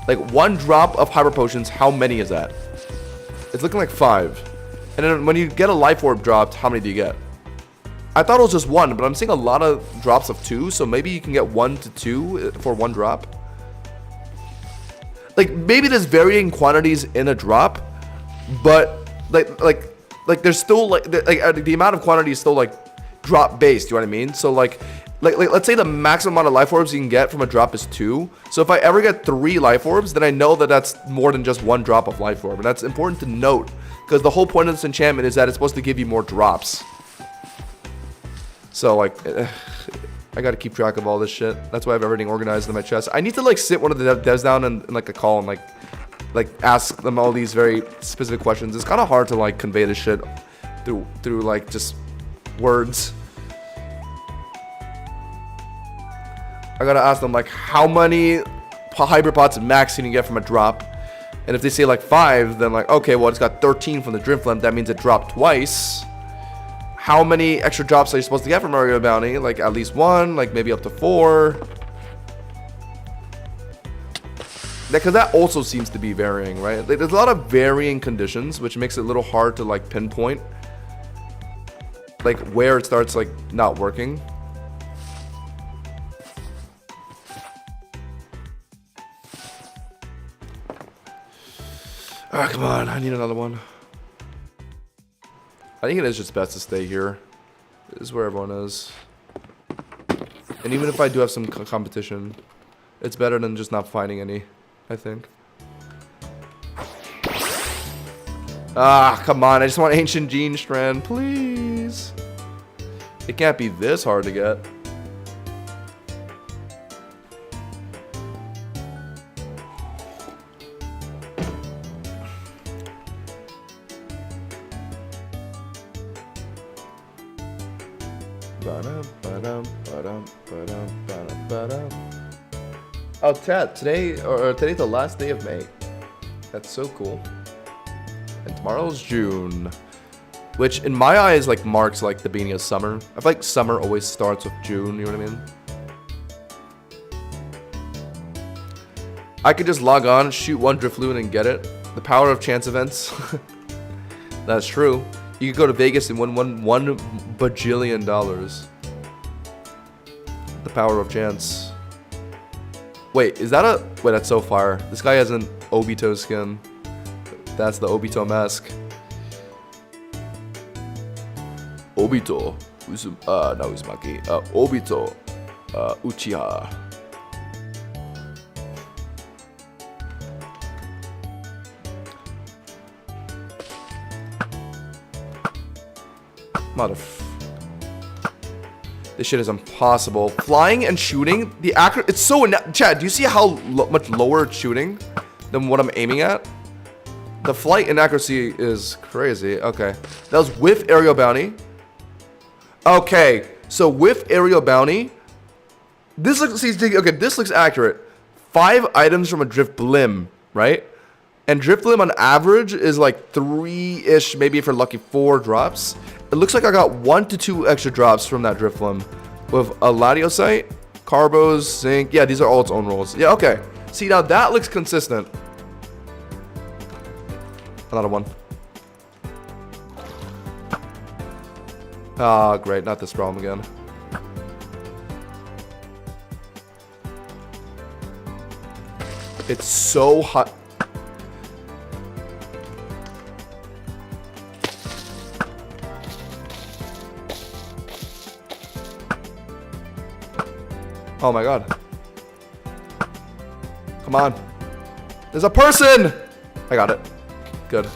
Like 1 drop of hyper potions, how many is that? It's looking like 5. And then when you get a life orb dropped, how many do you get? I thought it was just 1, but I'm seeing a lot of drops of 2, so maybe you can get 1 to 2 for 1 drop. Like maybe there's varying quantities in a drop, but like there's still like the amount of quantity is still like drop based. You know what I mean? So like let's say the maximum amount of life orbs you can get from a drop is 2. So if I ever get 3 life orbs, then I know that that's more than just 1 drop of life orb, and that's important to note because the whole point of this enchantment is that it's supposed to give you more drops. So like. I gotta keep track of all this shit. That's why I have everything organized in my chest. I need to like sit one of the devs down in like a call and like ask them all these very specific questions. It's kind of hard to like convey this shit through like just words. I gotta ask them like how many hybrid pots max can you get from a drop, and if they say like 5, then like okay, well it's got 13 from the Drifloon. That means it dropped twice. How many extra drops are you supposed to get from area bounty? Like at least 1, like maybe up to 4. Because that also seems to be varying, right? Like, there's a lot of varying conditions, which makes it a little hard to like pinpoint, like where it starts like not working. Ah, come on! I need another one. I think it is just best to stay here. This is where everyone is. And even if I do have some competition, it's better than just not finding any, I think. Ah, come on. I just want Ancient Gene Strand, please. It can't be this hard to get. Oh, Ted, today's the last day of May. That's so cool. And tomorrow's June, which in my eyes like marks like the beginning of summer. I feel like summer always starts with June. You know what I mean? I could just log on, shoot 1 Drifloon, and get it. The power of chance events. That's true. You could go to Vegas and win $1 bajillion. The power of chance. Wait, is that a... Wait, that's so fire. This guy has an Obito skin. That's the Obito mask. Obito. No, Uzumaki. Obito. Uchiha. This shit is impossible. Flying and shooting, the accurate, it's so, Chad, do you see how much lower it's shooting than what I'm aiming at? The flight inaccuracy is crazy. Okay, that was with aerial bounty. Okay, so with aerial bounty, this looks, okay, this looks accurate. 5 items from a drift blim, right? And Drifloon on average is like 3-ish, maybe if you're lucky 4 drops. It looks like I got 1 to 2 extra drops from that Drifloon. With a Latiosite, Carbos, Zinc. Yeah, these are all its own rolls. Yeah, okay. See, now that looks consistent. Another one. Ah, great. Not this problem again. It's so hot. Oh my god. Come on. There's a person! I got it. Good.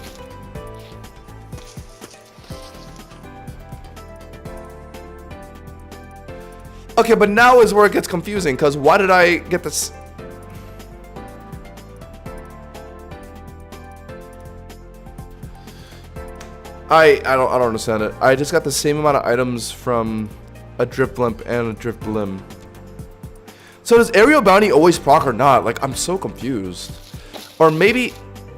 Okay, but now is where it gets confusing, because why did I get this? I don't understand it. I just got the same amount of items from a Drifblimp and a Drifblim. So does Aerial Bounty always proc or not? Like, I'm so confused. Or maybe,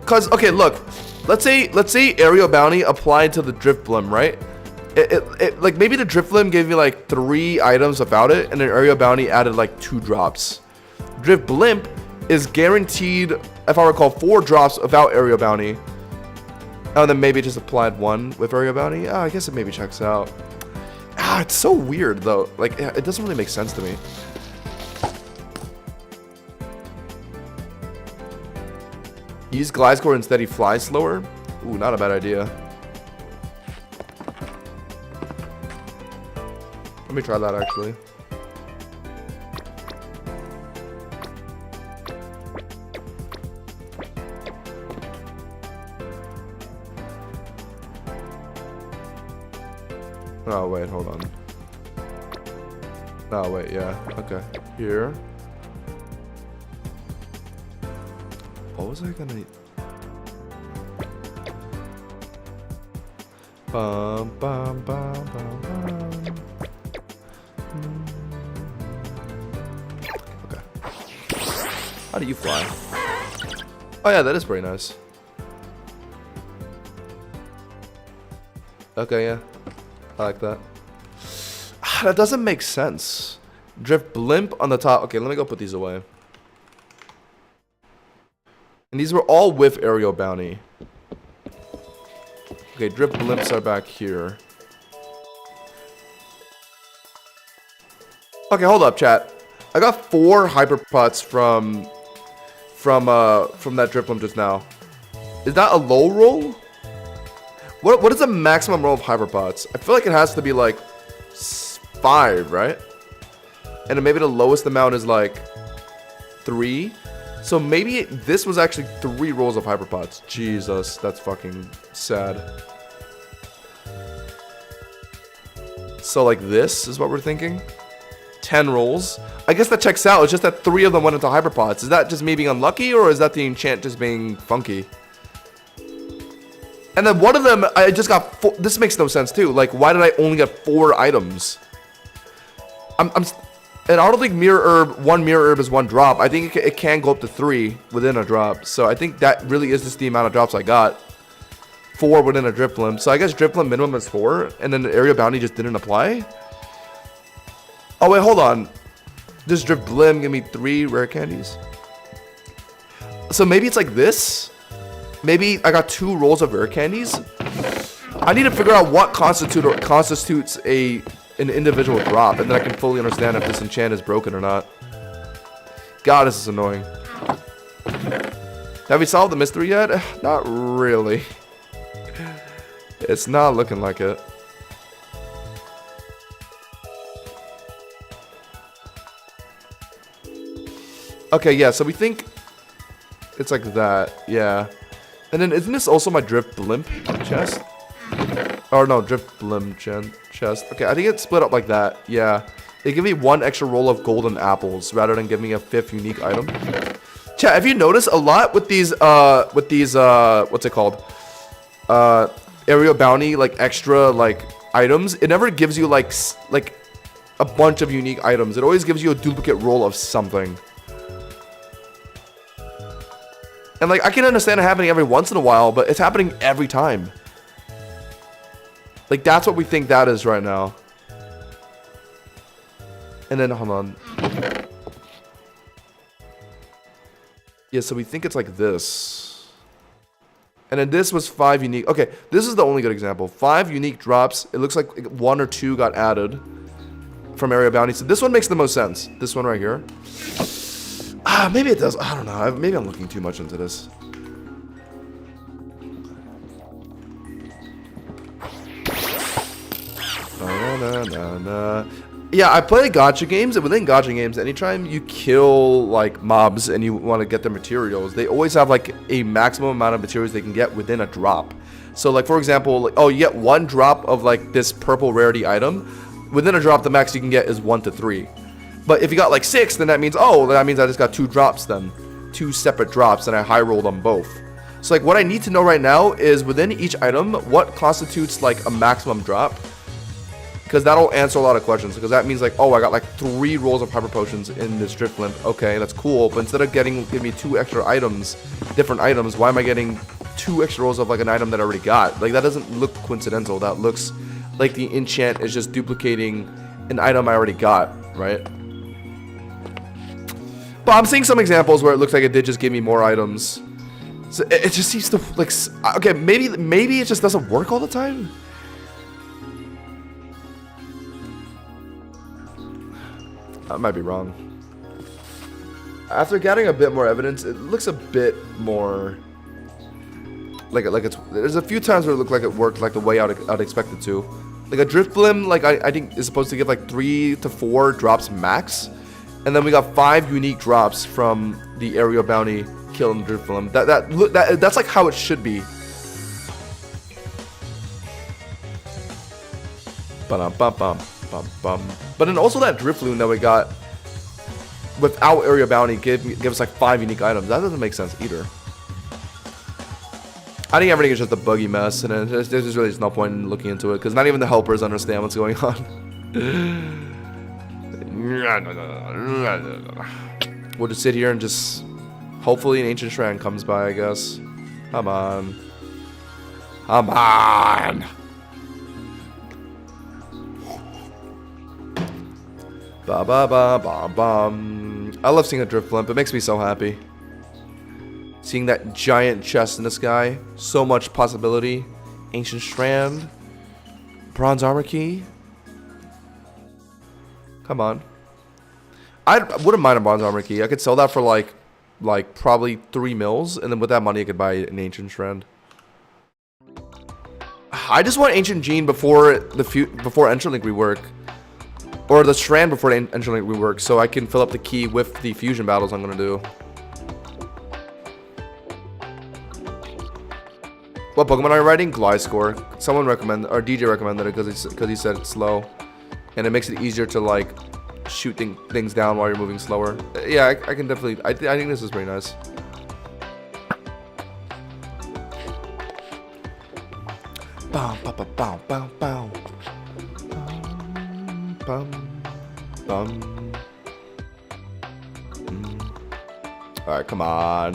cause okay, look, let's say Aerial Bounty applied to the Drifblim, right? It like maybe the Drifblim gave me like 3 items without it, and then Aerial Bounty added like 2 drops. Drifblimp is guaranteed, if I recall, 4 drops without Aerial Bounty. Oh, then maybe it just applied 1 with Aerial Bounty. Oh, I guess it maybe checks out. Ah, it's so weird though. Like, it doesn't really make sense to me. Use Gliscor instead, he flies slower? Ooh, not a bad idea. Let me try that actually. Oh, wait, hold on. Oh, wait, yeah. Okay. Here. What was I gonna... Bum, bum, bum, bum, bum. Okay. How do you fly? Oh yeah, that is pretty nice. Okay, yeah. I like that. That doesn't make sense. Drifblimp on the top. Okay, let me go put these away. And these were all with Aerial Bounty. Okay, Drifblimps are back here. Okay, hold up, chat. I got 4 Hyperpots from that Drifloon just now. Is that a low roll? What is the maximum roll of Hyperpots? I feel like it has to be like 5, right? And then maybe the lowest amount is like 3. So maybe this was actually 3 rolls of Hyperpots. Jesus, that's fucking sad. So like this is what we're thinking. 10 rolls. I guess that checks out. It's just that 3 of them went into Hyperpots. Is that just me being unlucky, or is that the enchant just being funky? And then one of them, I just got 4. This makes no sense too. Like, why did I only get 4 items? And I don't think Mirror Herb, 1 Mirror Herb is 1 drop. I think it can go up to 3 within a drop. So I think that really is just the amount of drops I got. 4 within a Drifloon. So I guess Drifloon minimum is 4, and then the Area Bounty just didn't apply. Oh wait, hold on. This Drifblim give me 3 rare candies. So maybe it's like this. Maybe I got 2 rolls of rare candies. I need to figure out what constitutes an individual drop, and then I can fully understand if this enchant is broken or not. God, this is annoying. Have we solved the mystery yet? Not really. It's not looking like it. Okay, yeah, so we think it's like that, yeah. And then isn't this also my Drifblimp chest? Or no, Drifblim chest. Okay, I think it's split up like that, yeah. They give me 1 extra roll of golden apples rather than give me a 5th unique item. Chat, have you noticed a lot with these, what's it called? Aerial Bounty, like, extra, like, items? It never gives you, like a bunch of unique items. It always gives you a duplicate roll of something. And like, I can understand it happening every once in a while, but it's happening every time. Like, that's what we think that is right now. And then, hold on. Yeah, so we think it's like this. And then this was 5 unique. Okay, this is the only good example. 5 unique drops. It looks like 1 or 2 got added from area bounty. So this one makes the most sense. This one right here. Maybe it does. I don't know. Maybe I'm looking too much into this. Yeah, I play gacha games, and within gacha games, anytime you kill like mobs and you want to get their materials, they always have like a maximum amount of materials they can get within a drop. So like, for example, like, oh, you get 1 drop of like this purple rarity item. Within a drop, the max you can get is 1 to 3. But if you got like 6, then that means, oh, that means I just got 2 drops then. 2 separate drops, and I high rolled on both. So like, what I need to know right now is within each item, what constitutes like a maximum drop. Because that'll answer a lot of questions. Because that means like, oh, I got like 3 rolls of hyper potions in this Drifloon. Okay, that's cool. But instead of giving me 2 extra items, different items, why am I getting 2 extra rolls of like an item that I already got? Like, that doesn't look coincidental. That looks like the enchant is just duplicating an item I already got, right? But I'm seeing some examples where it looks like it did just give me more items. So it just seems to like, okay, maybe it just doesn't work all the time. I might be wrong. After getting a bit more evidence, it looks a bit more like it's. There's a few times where it looked like it worked like the way I'd expect it to. Like a Drifloon, like I think is supposed to give like 3 to 4 drops max, and then we got 5 unique drops from the area bounty kill in Drifloon. That's like how it should be. Ba-dum-bum-bum. But then also that Drifloon that we got without area bounty give us like 5 unique items. That doesn't make sense either. I think everything is just a buggy mess, and there's just really no point in looking into it because not even the helpers understand what's going on. We'll just sit here and just hopefully an ancient shrine comes by, I guess. Come on. Come on. Ba ba ba ba bum. I love seeing a Drifloon. It makes me so happy. Seeing that giant chest in the sky. So much possibility. Ancient strand. Bronze armor key. Come on. I wouldn't mind a bronze armor key. I could sell that for like probably 3 mils, and then with that money I could buy an ancient strand. I just want ancient gene before Entrant Link rework. Or the strand before the Entrant Link rework, so I can fill up the key with the fusion battles I'm gonna do. What Pokemon are you writing? Gliscor. Someone recommended, or DJ recommended it because he said it's slow, and it makes it easier to like shoot things down while you're moving slower. Yeah, I can definitely. I think this is pretty nice. Bow, bow, bow, bow, bow, bow. Bum. Alright, come on.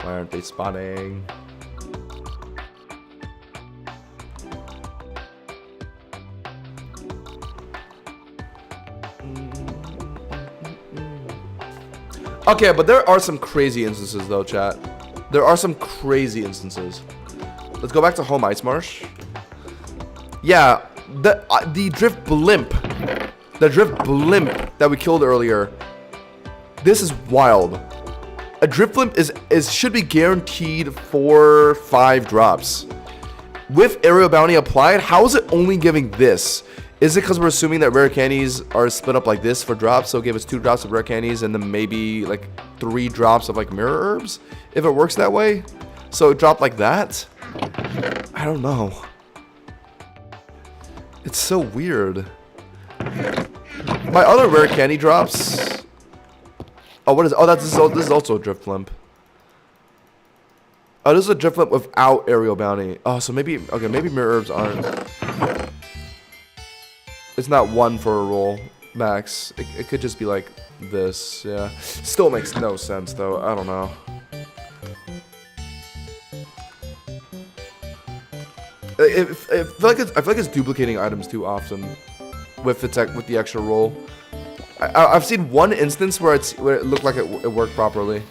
Why aren't they spawning? Okay, but there are some crazy instances though, chat. There are some crazy instances. Let's go back to Home Ice Marsh. Yeah, the Drift Blimp. The Drift Blimp that we killed earlier. This is wild. A Drift Blimp should be guaranteed 4-5 drops. With Aerial Bounty applied, how is it only giving this? Is it because we're assuming that rare candies are split up like this for drops? So give us 2 drops of rare candies and then maybe like 3 drops of like mirror herbs? If it works that way? So it dropped like that? I don't know. It's so weird. My other rare candy drops. Oh, what is? Oh, this is also a Drift Blimp. Oh, this is a Drift Blimp without Aerial Bounty. Oh, so maybe maybe mirror herbs aren't. It's not 1 for a roll max. It could just be like this. Yeah. Still makes no sense though. I don't know. I feel like it's duplicating items too often with the extra roll. I've seen one instance where it looked like it worked properly.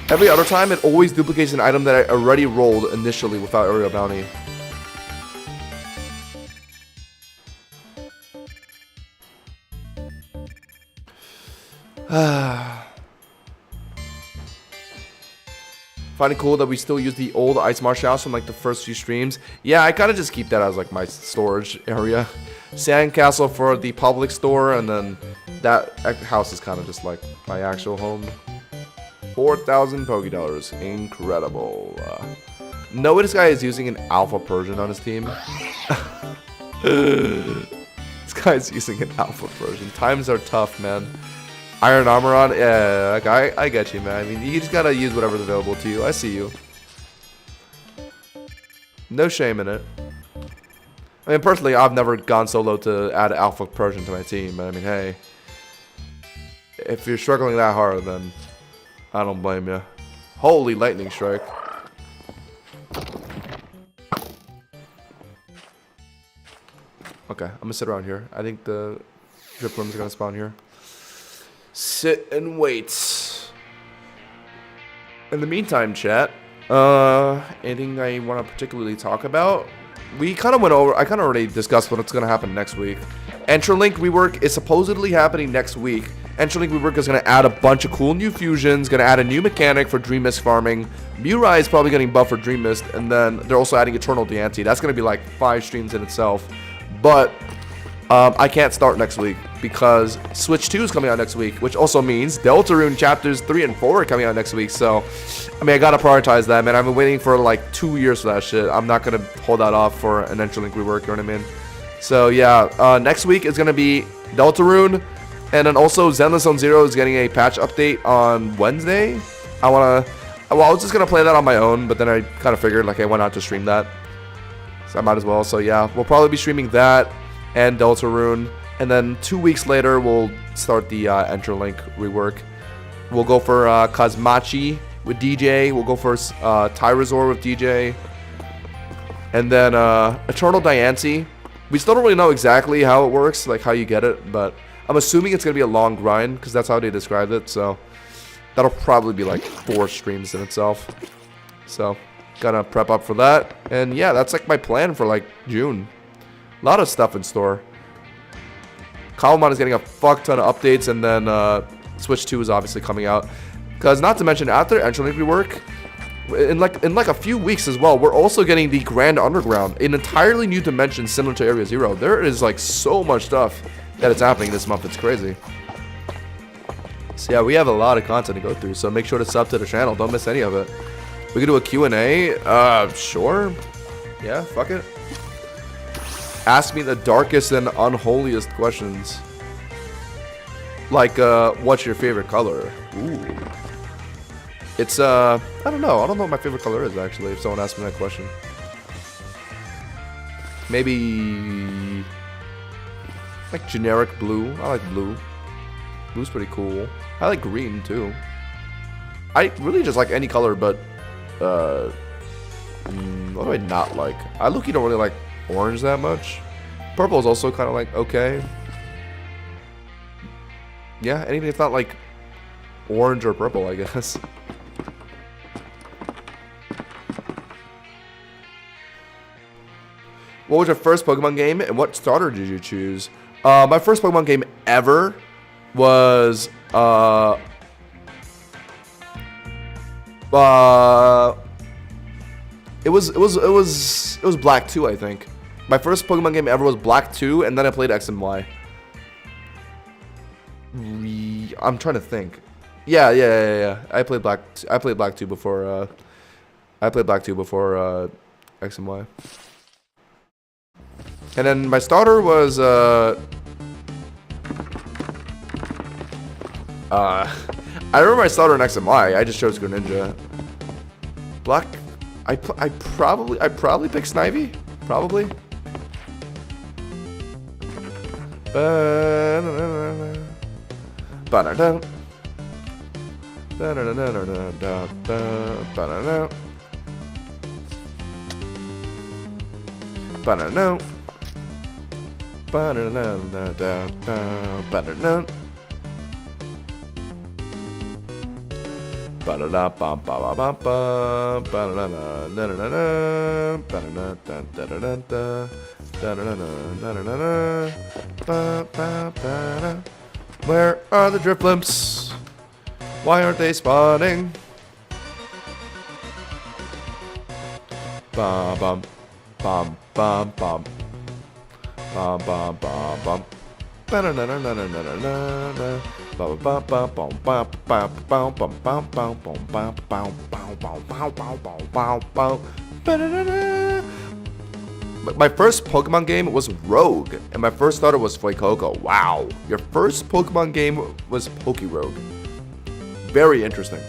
Every other time, it always duplicates an item that I already rolled initially without area bounty. Find it cool that we still use the old Ice Marsh house from like the first few streams. Yeah, I kind of just keep that as like my storage area. Sandcastle for the public store, and then that house is kind of just like my actual home. 4,000 Poké Dollars. Incredible. No, this guy is using an Alpha Persian on his team. This guy's using an Alpha Persian. Times are tough, man. Iron Armor on? Yeah, I get you, man. I mean, you just gotta use whatever's available to you. I see you. No shame in it. I mean, personally, I've never gone solo to add Alpha Persian to my team. But I mean, hey. If you're struggling that hard, then I don't blame you. Holy lightning strike. Okay, I'm gonna sit around here. I think the Drifloon is gonna spawn here. Sit and wait. In the meantime, chat, anything I want to particularly talk about? We kind of went over, I kind of already discussed what's going to happen next week. Entralink rework is supposedly happening next week. Entralink rework is going to add a bunch of cool new fusions, going to add a new mechanic for Dream Mist farming. Murai is probably getting buffed for Dream Mist, and then they're also adding Eternal Deante. That's going to be like 5 streams in itself. But I can't start next week because Switch 2 is coming out next week, which also means Deltarune Chapters 3 and 4 are coming out next week. So, I mean, I gotta prioritize that, man. I've been waiting for like 2 years for that shit. I'm not gonna hold that off for an Entralink rework, you know what I mean? So, yeah, next week is gonna be Deltarune, and then also Zenless Zone Zero is getting a patch update on Wednesday. I was just gonna play that on my own, but then I kind of figured, like, I went out to stream that. So I might as well. So, yeah, we'll probably be streaming that and Deltarune, and then 2 weeks later we'll start the Entralink rework. We'll go for Kazmachi with DJ. We'll go for Tyrazor with DJ, and then Eternal Diancie. We still don't really know exactly how it works, like how you get it, but I'm assuming it's gonna be a long grind because that's how they described it. So that'll probably be like 4 streams in itself. So gotta prep up for that, and yeah, that's like my plan for like June. A lot of stuff in store. Cobblemon is getting a fuck ton of updates, and then Switch 2 is obviously coming out. Because not to mention, after Entralink rework, in like a few weeks as well, we're also getting the Grand Underground, an entirely new dimension similar to Area Zero. There is like so much stuff that is happening this month. It's crazy. So yeah, we have a lot of content to go through. So make sure to sub to the channel. Don't miss any of it. We can do a Q&A. Sure. Yeah, fuck it. Ask me the darkest and unholiest questions. Like, what's your favorite color? Ooh. It's, I don't know. I don't know what my favorite color is, actually, if someone asks me that question. Maybe, like, generic blue. I like blue. Blue's pretty cool. I like green, too. I really just like any color, but, what do I not like? I look-y don't really like orange that much. Purple is also kind of like okay. Yeah, anything that's not like orange or purple, I guess. What was your first Pokemon game, and what starter did you choose? My first Pokemon game ever was it was Black 2, I think. My first Pokemon game ever was Black 2, and then I played X and Y. I'm trying to think. Yeah. I played Black 2 before X and Y. And then my starter was I remember my starter in X and Y. I just chose Greninja. Black. I probably picked Snivy. Probably. Ba-da-no. Ba-da-da-da-da-da. Ba-da-da. Ba-da-da-ba-ba-ba-ba. Ba-da-da-da-da-da-da. Ba-da-da-da-da-da-da. Da-da-da-da-da-da-da. Ba-ba-ba-da. Where are the Driflimps? Why aren't they spawning? Bum bum bum bum bum bum bum bum. My first Pokemon game was Rogue, and my first starter was Fuecoco. Wow, your first Pokemon game was Pokerogue. Very interesting.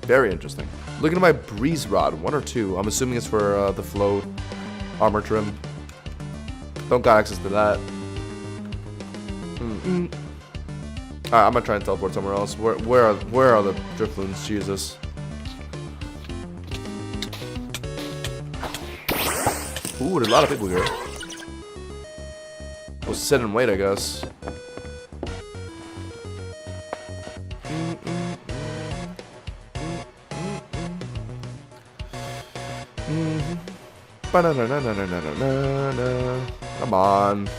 Very interesting. Looking at my Breeze Rod, 1 or 2. I'm assuming it's for the float armor trim. Don't got access to that. Alright, I'm gonna try and teleport somewhere else. Where are the Drifloons? Jesus. Ooh, there's a lot of people here. We'll sit and wait, I guess. Come on.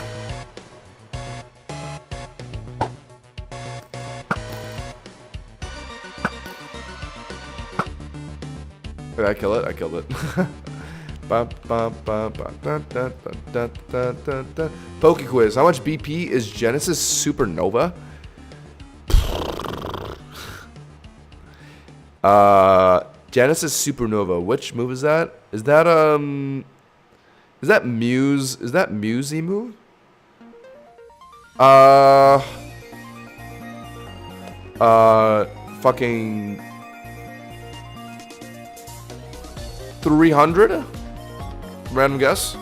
Did I kill it? I killed it. Poke quiz. How much BP is Genesis Supernova? Genesis Supernova. Which move is that? Is that Muse? Is that Musey move? Fucking 300? Random guess.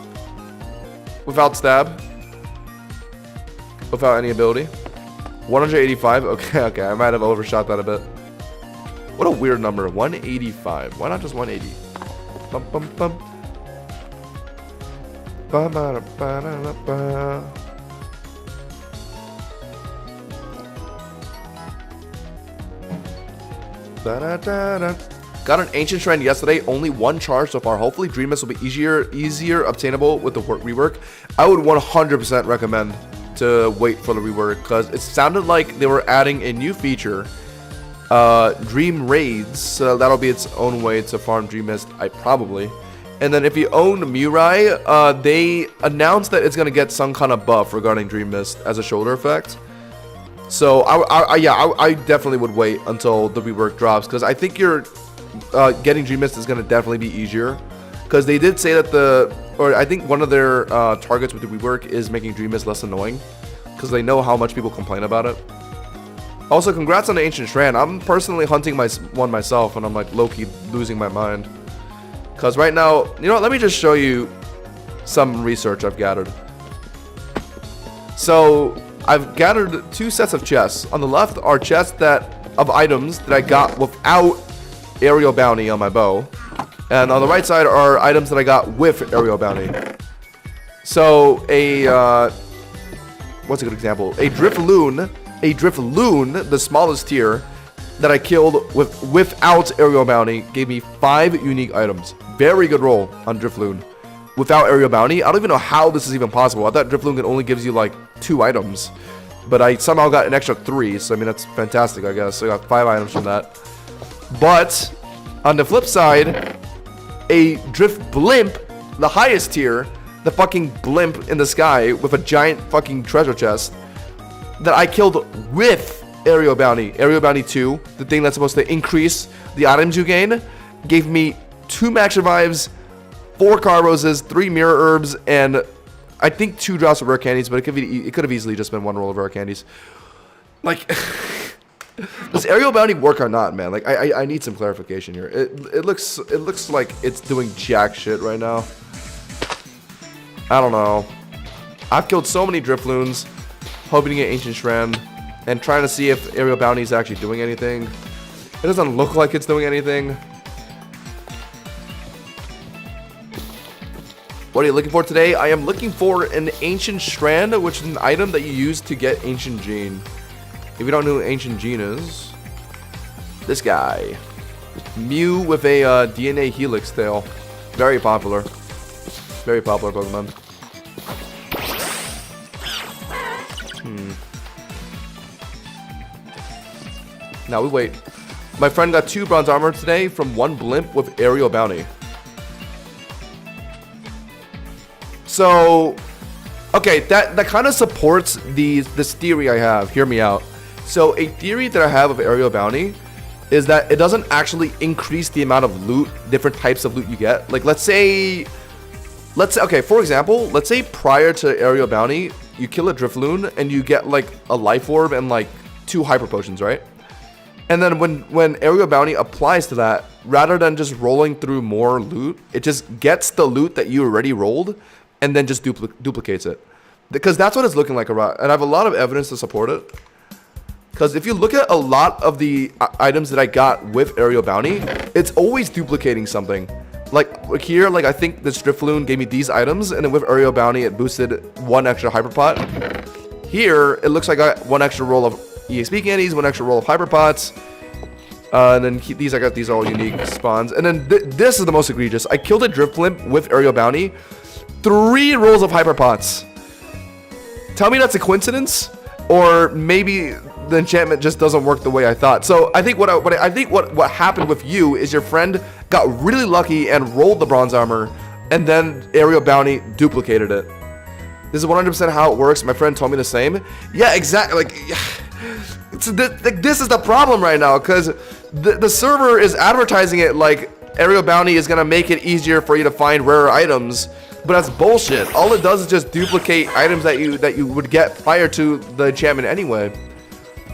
Without stab. Without any ability. 185? Okay, I might have overshot that a bit. What a weird number. 185. Why not just 180? Bum bum bum. Ba ba ba da ba. Da da da da. Got an ancient shrine yesterday. Only 1 charge so far. Hopefully, Dream Mist will be easier obtainable with the rework. I would 100% recommend to wait for the rework because it sounded like they were adding a new feature. Dream Raids, so that'll be its own way to farm Dream Mist, probably. And then if you own Murai, they announced that it's gonna get some kind of buff regarding Dream Mist as a shoulder effect. So I definitely would wait until the rework drops because I think getting Dream Mist is gonna definitely be easier. Because they did say that I think one of their targets with the rework is making Dream Mist less annoying, because they know how much people complain about it. Also, congrats on the Ancient Strand. I'm personally hunting one myself, and I'm like low-key losing my mind. Because right now, you know what, let me just show you some research I've gathered. So, I've gathered 2 sets of chests. On the left are chests of items that I got without Aerial Bounty on my bow. And on the right side are items that I got with Aerial Bounty. So, what's a good example? A Drifloon, the smallest tier, that I killed without Aerial Bounty, gave me 5 unique items. Very good roll on Drifloon. Without Aerial Bounty, I don't even know how this is even possible. I thought Drifloon only gives you like 2 items. But I somehow got an extra 3, so I mean, that's fantastic, I guess. So I got 5 items from that. But, on the flip side, a Drift Blimp, the highest tier, the fucking blimp in the sky with a giant fucking treasure chest, that I killed with Aerial Bounty. Aerial Bounty 2, the thing that's supposed to increase the items you gain, gave me 2 max revives, 4 car roses, 3 mirror herbs, and I think 2 drops of rare candies, but it could have easily just been 1 roll of rare candies. Like, does Aerial Bounty work or not, man? Like, I need some clarification here. It looks like it's doing jack shit right now. I don't know. I've killed so many Drifloons, hoping to get Ancient Strand, and trying to see if Aerial Bounty is actually doing anything. It doesn't look like it's doing anything. What are you looking for today? I am looking for an Ancient Strand, which is an item that you use to get Ancient Gene. If you don't know who Ancient Gene is, this guy. Mew with a DNA Helix tail. Very popular. Very popular Pokemon. Now we wait. My friend got 2 bronze armor today from 1 blimp with aerial bounty. So, okay, that kind of supports this theory I have. Hear me out. So a theory that I have of aerial bounty is that it doesn't actually increase the amount of loot, different types of loot you get. Like let's say, okay, for example, let's say prior to aerial bounty, you kill a Drifloon and you get like a life orb and like 2 hyper potions, right? And then when aerial bounty applies to that, rather than just rolling through more loot, it just gets the loot that you already rolled and then just duplicates it. Because that's what it's looking like around. And I have a lot of evidence to support it. Because if you look at a lot of the items that I got with aerial bounty, it's always duplicating something. Like here, like I think this Drifloon gave me these items, and then with aerial bounty, it boosted 1 extra hyper pot. Here, it looks like I got 1 extra roll of EXP candies, 1 extra roll of hyper pots. And then these I got, these are all unique spawns. And then this is the most egregious. I killed a Drifblimp with aerial bounty, 3 rolls of hyper pots. Tell me that's a coincidence, or maybe the enchantment just doesn't work the way I thought. So I think what happened with you is your friend got really lucky and rolled the bronze armor, and then aerial bounty duplicated it. This is 100% how it works. My friend told me the same. Yeah, exactly. Like, this is the problem right now, because the server is advertising it like aerial bounty is gonna make it easier for you to find rare items, but that's bullshit. All it does is just duplicate items that you would get prior to the enchantment anyway.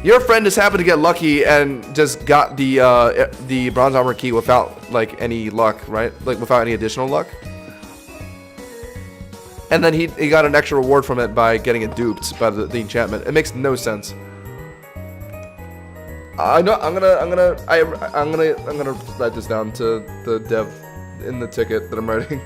Your friend just happened to get lucky and just got the bronze armor key without like any luck, right? Like without any additional luck. And then he got an extra reward from it by getting it duped by the enchantment. It makes no sense. I know I'm gonna write this down to the dev in the ticket that I'm writing.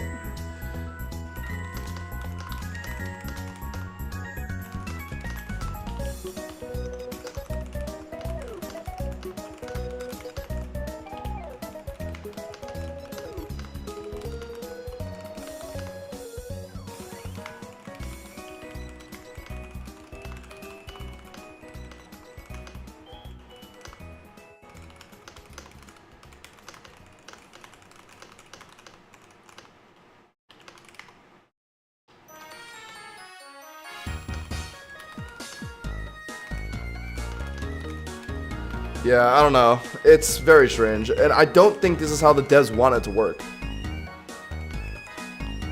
Yeah, I don't know. It's very strange, and I don't think this is how the devs want it to work.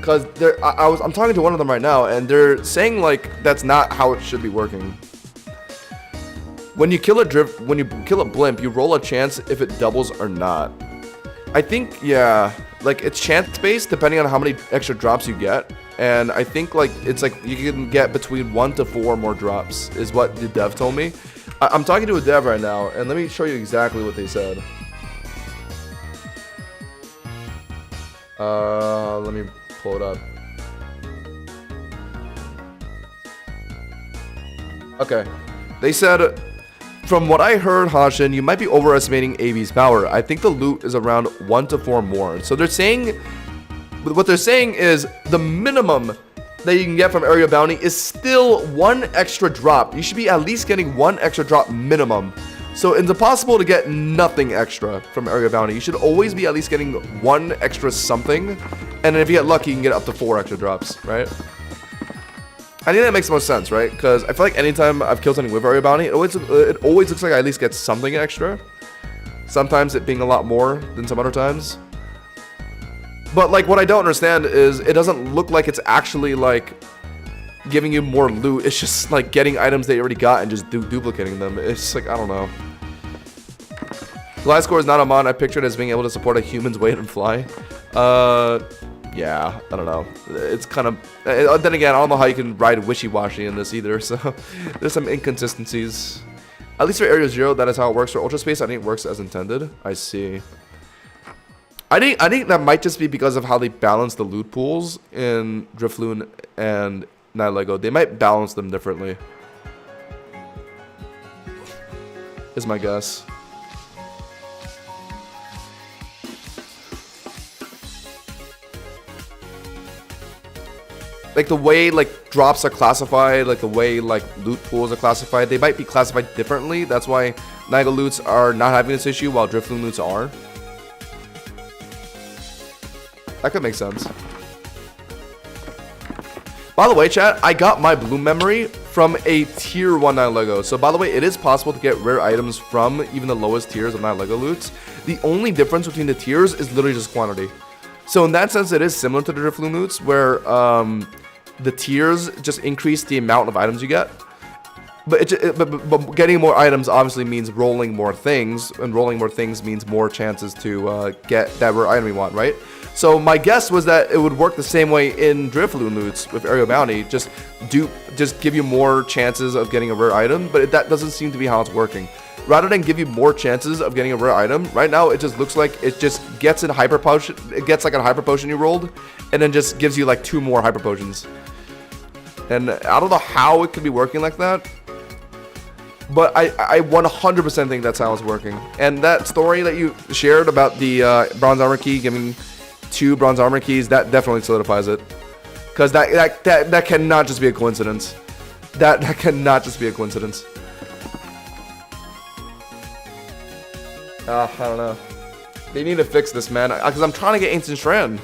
Cause I'm talking to one of them right now, and they're saying like that's not how it should be working. When you kill a blimp, you roll a chance if it doubles or not. I think, yeah, like it's chance based depending on how many extra drops you get, and I think like it's like you can get between 1 to 4 more drops is what the dev told me. I'm talking to a dev right now, and let me show you exactly what they said. Let me pull it up. Okay. They said, from what I heard, Hashin, you might be overestimating AB's power. I think the loot is around 1 to 4 more. So they're saying, what they're saying is the minimum that you can get from aerial bounty is still 1 extra drop. You should be at least getting 1 extra drop minimum. So it's impossible to get nothing extra from aerial bounty. You should always be at least getting 1 extra something, and then if you get lucky, you can get up to 4 extra drops, right? I think that makes the most sense, right? Because I feel like anytime I've killed something with aerial bounty, it always looks like I at least get something extra. Sometimes it being a lot more than some other times. But like what I don't understand is it doesn't look like it's actually like giving you more loot. It's just like getting items that you already got and just duplicating them. It's just like, I don't know. The last score is not a mod. I pictured as being able to support a human's weight and fly. Yeah, I don't know. It's kind of, then again, I don't know how you can ride wishy-washy in this either, so there's some inconsistencies. At least for Area 0, that is how it works. For Ultra Space, I think it works as intended. I see. I think that might just be because of how they balance the loot pools in Drifloon and Night Lego. They might balance them differently. Is my guess. Like the way like drops are classified, like the way like loot pools are classified, they might be classified differently. That's why Night Lego loots are not having this issue while Drifloon loots are. That could make sense. By the way, chat, I got my bloom memory from a tier 1 Night Lego. So by the way, it is possible to get rare items from even the lowest tiers of Night Lego loots. The only difference between the tiers is literally just quantity. So in that sense, it is similar to the Drifloon loots, where the tiers just increase the amount of items you get. But getting more items obviously means rolling more things, and rolling more things means more chances to get that rare item you want, right? So my guess was that it would work the same way in Drifloon loots with Aerial Bounty, just give you more chances of getting a rare item, but that doesn't seem to be how it's working. Rather than give you more chances of getting a rare item, right now it just looks like it just gets in hyper potion. It gets like a hyper potion you rolled, and then just gives you like 2 more hyper potions. And I don't know how it could be working like that, but I 100% think that's how it's working. And that story that you shared about the bronze armor key giving 2 bronze armor keys, that definitely solidifies it. Because that cannot just be a coincidence. That cannot just be a coincidence. I don't know. They need to fix this, man. Because I'm trying to get Ancient Strand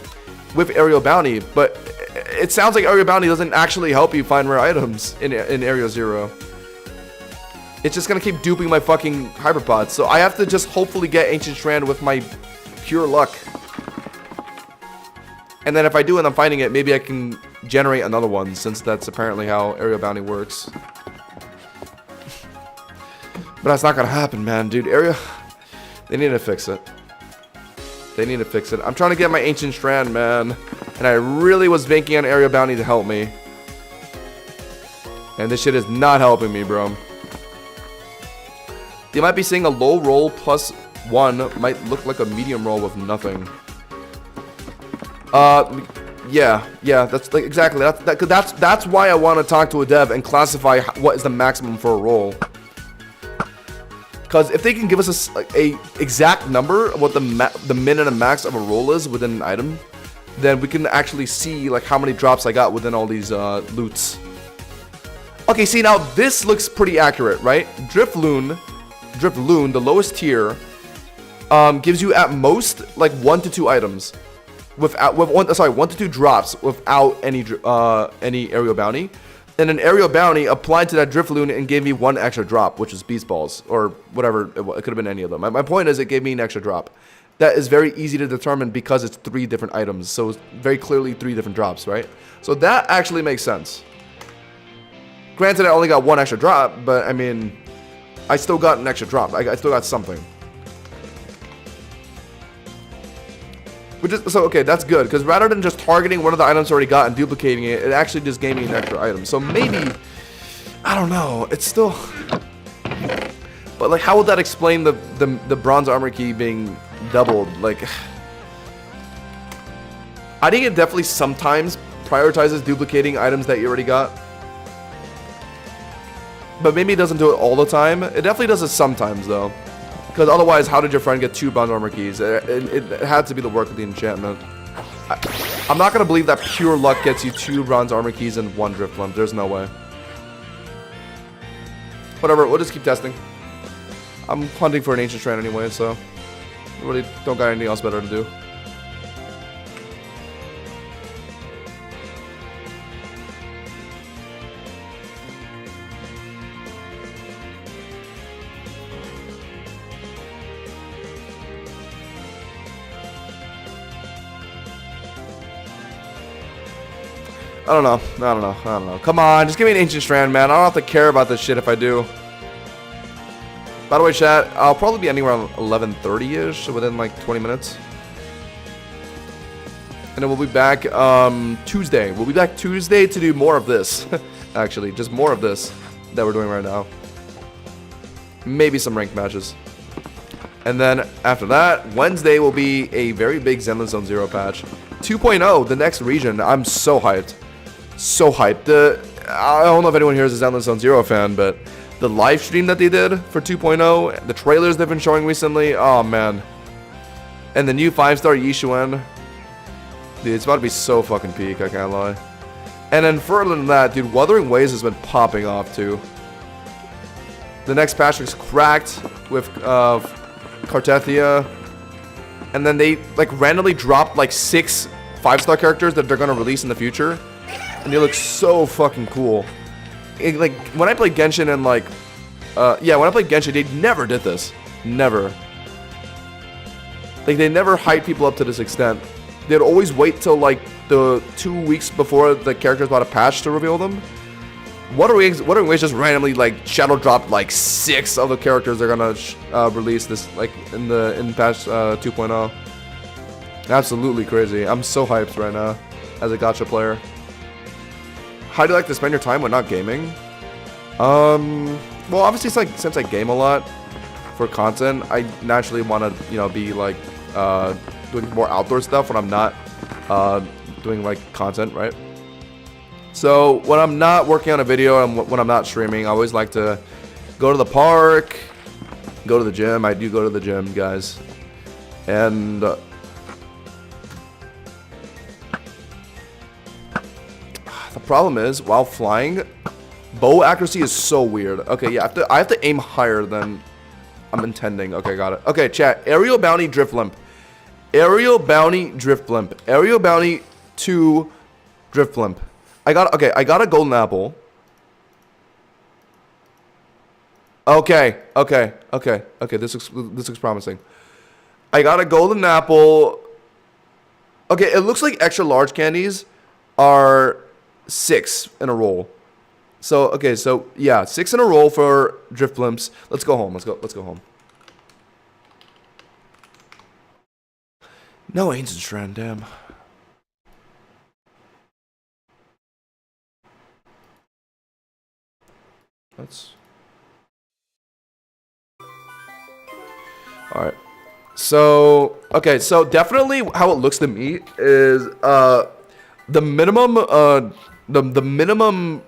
with Aerial Bounty, but it sounds like Aerial Bounty doesn't actually help you find rare items in Area 0. It's just gonna keep duping my fucking hyperpods, so I have to just hopefully get Ancient Strand with my pure luck. And then if I do and I'm finding it, maybe I can generate another one, since that's apparently how Aerial Bounty works. But that's not gonna happen, man, dude. They need to fix it. They need to fix it. I'm trying to get my Ancient Strand, man. And I really was banking on Aerial Bounty to help me. And this shit is not helping me, bro. They might be saying a low roll plus 1 might look like a medium roll with nothing. Yeah, that's like exactly that's why I want to talk to a dev and classify what is the maximum for a roll. Because if they can give us a exact number of what the min and the max of a roll is within an item, then we can actually see like how many drops I got within all these loots. Okay, see, now this looks pretty accurate, right? Drifloon, the lowest tier, gives you at most like 1 to 2 items, with 1 to 2 drops without any Aerial Bounty. And an Aerial Bounty applied to that Drifloon and gave me 1 extra drop, which is Beast Balls, or whatever, it could have been any of them. My point is, it gave me an extra drop. That is very easy to determine because it's 3 different items, so it's very clearly 3 different drops, right? So that actually makes sense. Granted, I only got 1 extra drop, but I mean, I still got an extra drop. I still got something. So, okay, that's good, because rather than just targeting one of the items I already got and duplicating it, it actually just gave me an extra item. So maybe, I don't know, it's still... But, like, how would that explain the bronze armor key being doubled? Like, I think it definitely sometimes prioritizes duplicating items that you already got. But maybe it doesn't do it all the time. It definitely does it sometimes, though. Because otherwise, how did your friend get 2 bronze armor keys? It had to be the work of the enchantment. I'm not going to believe that pure luck gets you 2 bronze armor keys and 1 Drifloon. There's no way. Whatever, we'll just keep testing. I'm hunting for an Ancient Strand anyway, so I really don't got anything else better to do. I don't know. Come on, just give me an Ancient Strand, man. I don't have to care about this shit if I do. By the way, chat, I'll probably be anywhere around 11:30-ish, so within like 20 minutes. And then we'll be back Tuesday. We'll be back Tuesday to do more of this. Actually, just more of this that we're doing right now. Maybe some ranked matches. And then after that, Wednesday will be a very big Zenless Zone Zero patch. 2.0, the next region. I'm so hyped. So hyped. I don't know if anyone here is a Zenless Zone Zero fan, but the live stream that they did for 2.0, the trailers they've been showing recently, oh man. And the new 5-star Yishuan. Dude, it's about to be so fucking peak, I can't lie. And then further than that, dude, Wuthering Waves has been popping off too. The next patch looks cracked with Cartethia. And then they like randomly dropped like 6 5-star characters that they're gonna release in the future. And they look so fucking cool. Like when I played Genshin and like when I played Genshin, they never did this. Never. Like they never hyped people up to this extent. They'd always wait till like the 2 weeks before the character's about to patch to reveal them. Wuthering Waves just randomly like shadow dropped like 6 of the characters they're gonna release this like in patch 2.0. Absolutely crazy. I'm so hyped right now as a gacha player. How do you like to spend your time when not gaming? Well, obviously it's like since I game a lot for content, I naturally want to be like doing more outdoor stuff when I'm not doing like content, right? So when I'm not working on a video and when I'm not streaming, I always like to go to the park, go to the gym. I do go to the gym, guys. And the problem is, while flying, bow accuracy is so weird. Okay, yeah, I have to aim higher than I'm intending. Okay, got it. Okay, chat. Aerial Bounty Drifloon. Aerial Bounty Drifloon. Aerial Bounty 2 Drifloon. I got a golden apple. Okay. This looks promising. I got a golden apple. Okay, it looks like extra large candies are 6 in a roll. So yeah, 6 in a roll for Drifloons. Let's go home. Let's go home. No ancient strand, damn. Alright. So definitely how it looks to me is the minimum the minimum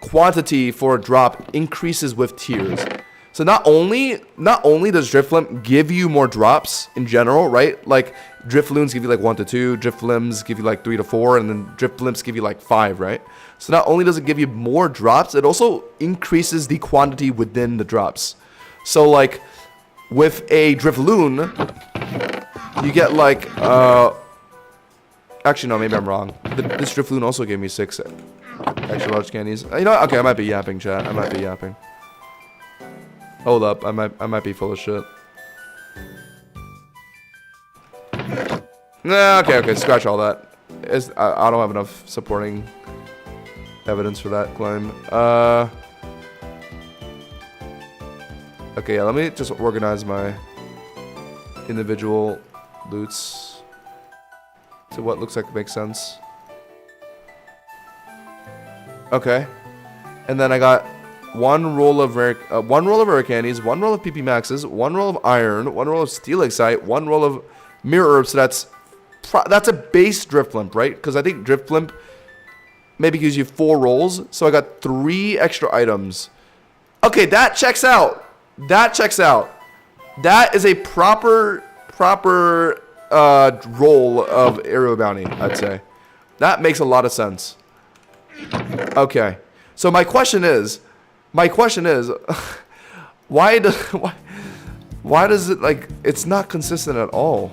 quantity for a drop increases with tiers. So not only does Drifloon give you more drops in general, right? Like Drifloons give you like 1 to 2, Driflims give you like 3 to 4, and then Driflimps give you like 5, right? So not only does it give you more drops, it also increases the quantity within the drops. So like with a Drifloon, you get like actually no, maybe I'm wrong. This Drifloon also gave me 6 extra large candies. You know what? Okay, I might be yapping, chat. I might be yapping. Hold up, I might be full of shit. Nah, okay, scratch all that. I don't have enough supporting evidence for that claim. Okay, yeah, let me just organize my individual loots to what looks like it makes sense. Okay, and then I got one roll of rare candies, 1 roll of PP maxes, 1 roll of iron, 1 roll of steel excite, 1 roll of mirror herbs. So that's a base Drifloon, right? Because I think Drifloon maybe gives you 4 rolls, so I got 3 extra items. Okay, that checks out. That checks out. That is a proper roll of aerial bounty, I'd say. That makes a lot of sense. Okay, so my question is, why does it like it's not consistent at all?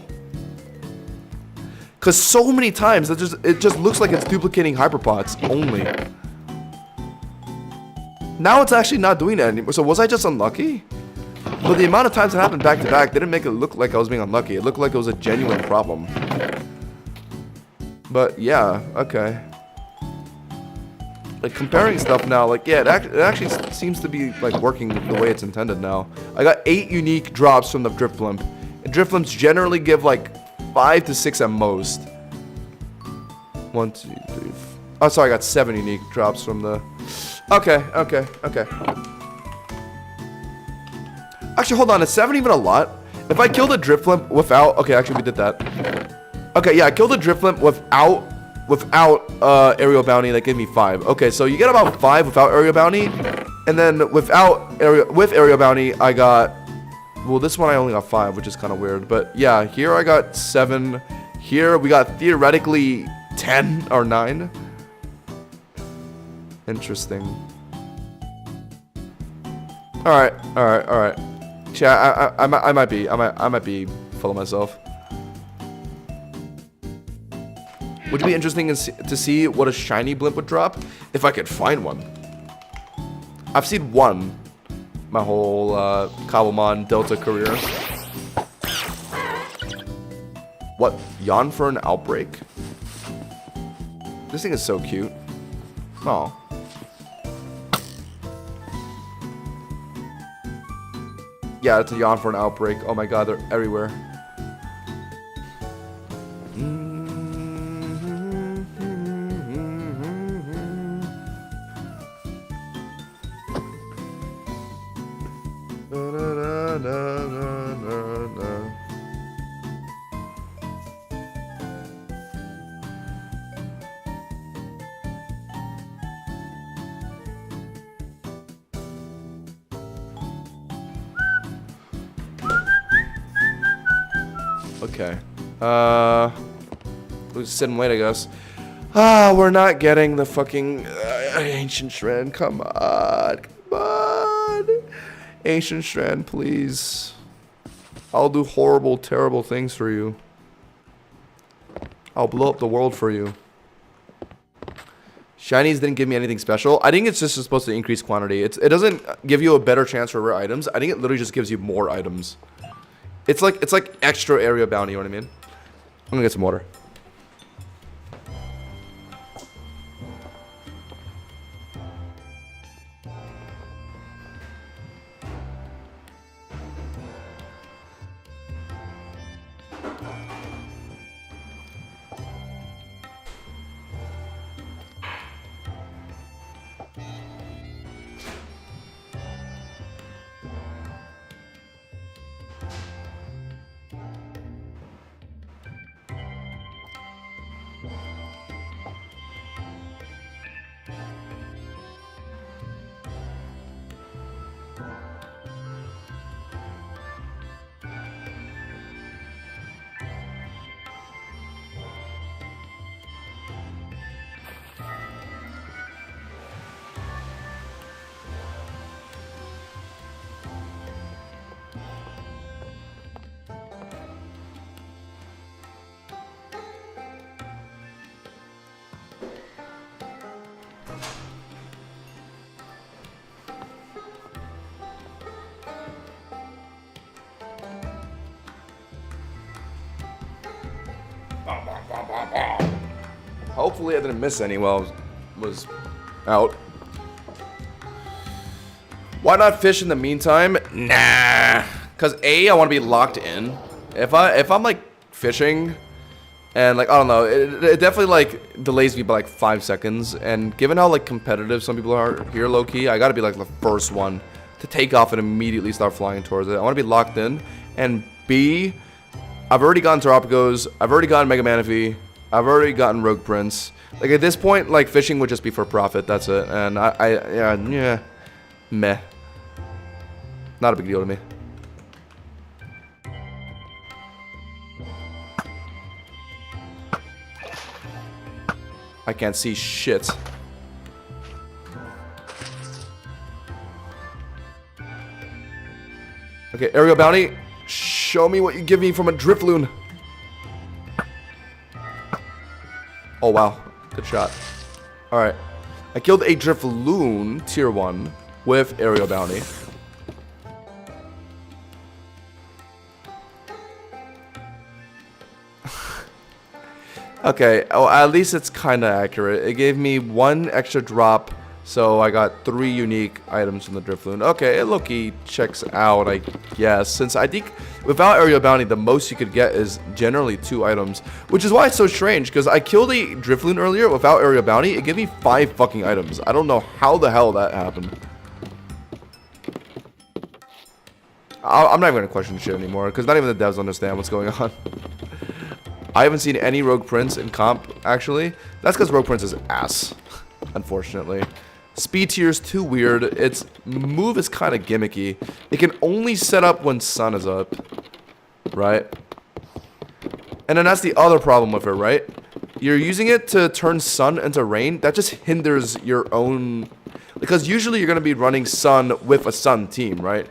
Because so many times it just looks like it's duplicating hyperpods only. Now it's actually not doing that anymore. So was I just unlucky? But the amount of times it happened back to back didn't make it look like I was being unlucky. It looked like it was a genuine problem. But yeah, okay. Like comparing stuff now, like yeah, it actually seems to be like working the way it's intended now. I got 8 unique drops from the Drifloon. And Drifloons generally give like 5 to 6 at most. 1, 2, 3. Oh, sorry, I got 7 unique drops from the. Okay. Actually, hold on. Is 7 even a lot? If I kill the Drifloon without... Okay, actually, we did that. Okay, yeah, I killed the Drifloon without aerial bounty. That gave me 5. Okay, so you get about 5 without aerial bounty. And then with aerial bounty, I got... Well, this one I only got 5, which is kind of weird. But yeah, here I got 7. Here we got theoretically 10 or 9. Interesting. Alright. Yeah, I might be full of myself. Would it be interesting to see what a shiny blimp would drop if I could find one? I've seen one my whole Cobblemon Delta career. What? Yawn for an outbreak? This thing is so cute. Oh. Yeah, it's a yawn for an outbreak. Oh my god, they're everywhere. Okay. We'll just sit and wait, I guess. We're not getting the fucking ancient strand. Come on. Ancient strand, please. I'll do horrible, terrible things for you. I'll blow up the world for you. Shinies didn't give me anything special. I think it's just supposed to increase quantity. It doesn't give you a better chance for rare items. I think it literally just gives you more items. It's like extra area bounty, you know what I mean? I'm gonna get some water. Hopefully I didn't miss any while I was out. Why not fish in the meantime? Nah. Cause A, I want to be locked in. If I'm like fishing and like, I don't know, it definitely like delays me by like 5 seconds. And given how like competitive some people are here low key, I gotta be like the first one to take off and immediately start flying towards it. I want to be locked in. And B, I've already gotten Terapicos, I've already gotten Mega Manaphy, I've already gotten Rogue Prince. Like at this point, like fishing would just be for profit. That's it. And yeah, meh. Not a big deal to me. I can't see shit. Okay, aerial bounty. Show me what you give me from a Drifloon. Oh, wow. Good shot. Alright. I killed a Drifloon, tier 1, with aerial bounty. Okay, oh, at least it's kind of accurate. It gave me 1 extra drop, so I got 3 unique items from the Drifloon. Okay, it low-key checks out, I guess. Since I think without aerial bounty, the most you could get is generally 2 items. Which is why it's so strange, because I killed a Drifloon earlier without aerial bounty. It gave me 5 fucking items. I don't know how the hell that happened. I'm not even gonna question shit anymore because not even the devs understand what's going on. I haven't seen any Rogue Prince in comp, actually. That's because Rogue Prince is ass, unfortunately. Speed tier is too weird. Its move is kind of gimmicky. It can only set up when sun is up, right? And then that's the other problem with it, right? You're using it to turn sun into rain. That just hinders your own... Because usually you're going to be running sun with a sun team, right?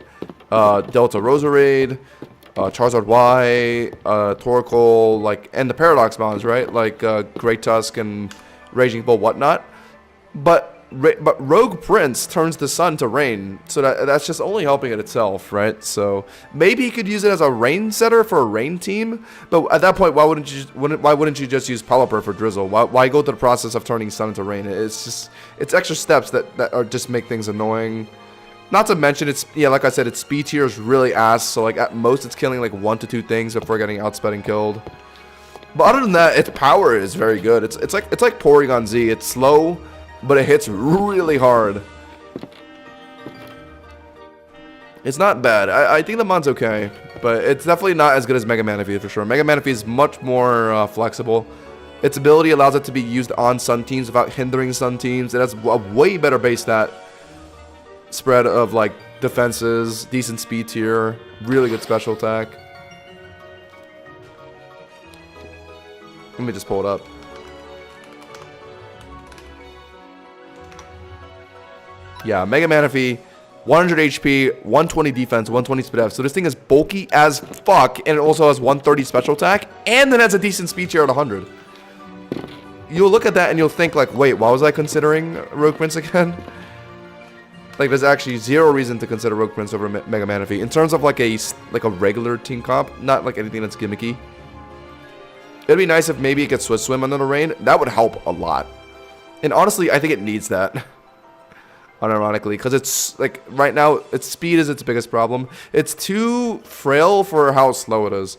Delta Roserade, Charizard Y, Torkoal, like, and the Paradox mons, right? Like Great Tusk and Raging Bull, whatnot. But Rogue Prince turns the sun to rain, so that's just only helping it itself, right? So maybe you could use it as a rain setter for a rain team, but at that point, why wouldn't you just use Pelipper for Drizzle? Why go through the process of turning sun into rain? It's extra steps that are just make things annoying. Not to mention, like I said, its speed tier is really ass. So like at most, it's killing like 1 to 2 things before getting outsped and killed. But other than that, its power is very good. It's like Porygon Z. It's slow, but it hits really hard. It's not bad. I think the mon's okay, but it's definitely not as good as Mega Manaphy for sure. Mega Manaphy is much more flexible. Its ability allows it to be used on Sun teams without hindering Sun teams. It has a way better base stat spread of like defenses, decent speed tier, really good special attack. Let me just pull it up. Yeah, Mega Manaphy, 100 HP, 120 defense, 120 speed F. So this thing is bulky as fuck, and it also has 130 special attack, and then has a decent speed tier at 100. You'll look at that and you'll think like, wait, why was I considering Rogue Prince again? Like, there's actually zero reason to consider Rogue Prince over Mega Manaphy. In terms of like a regular team comp, not like anything that's gimmicky. It'd be nice if maybe it could Swift Swim under the rain. That would help a lot. And honestly, I think it needs that. Unironically, because it's like right now, its speed is its biggest problem. It's too frail for how slow it is,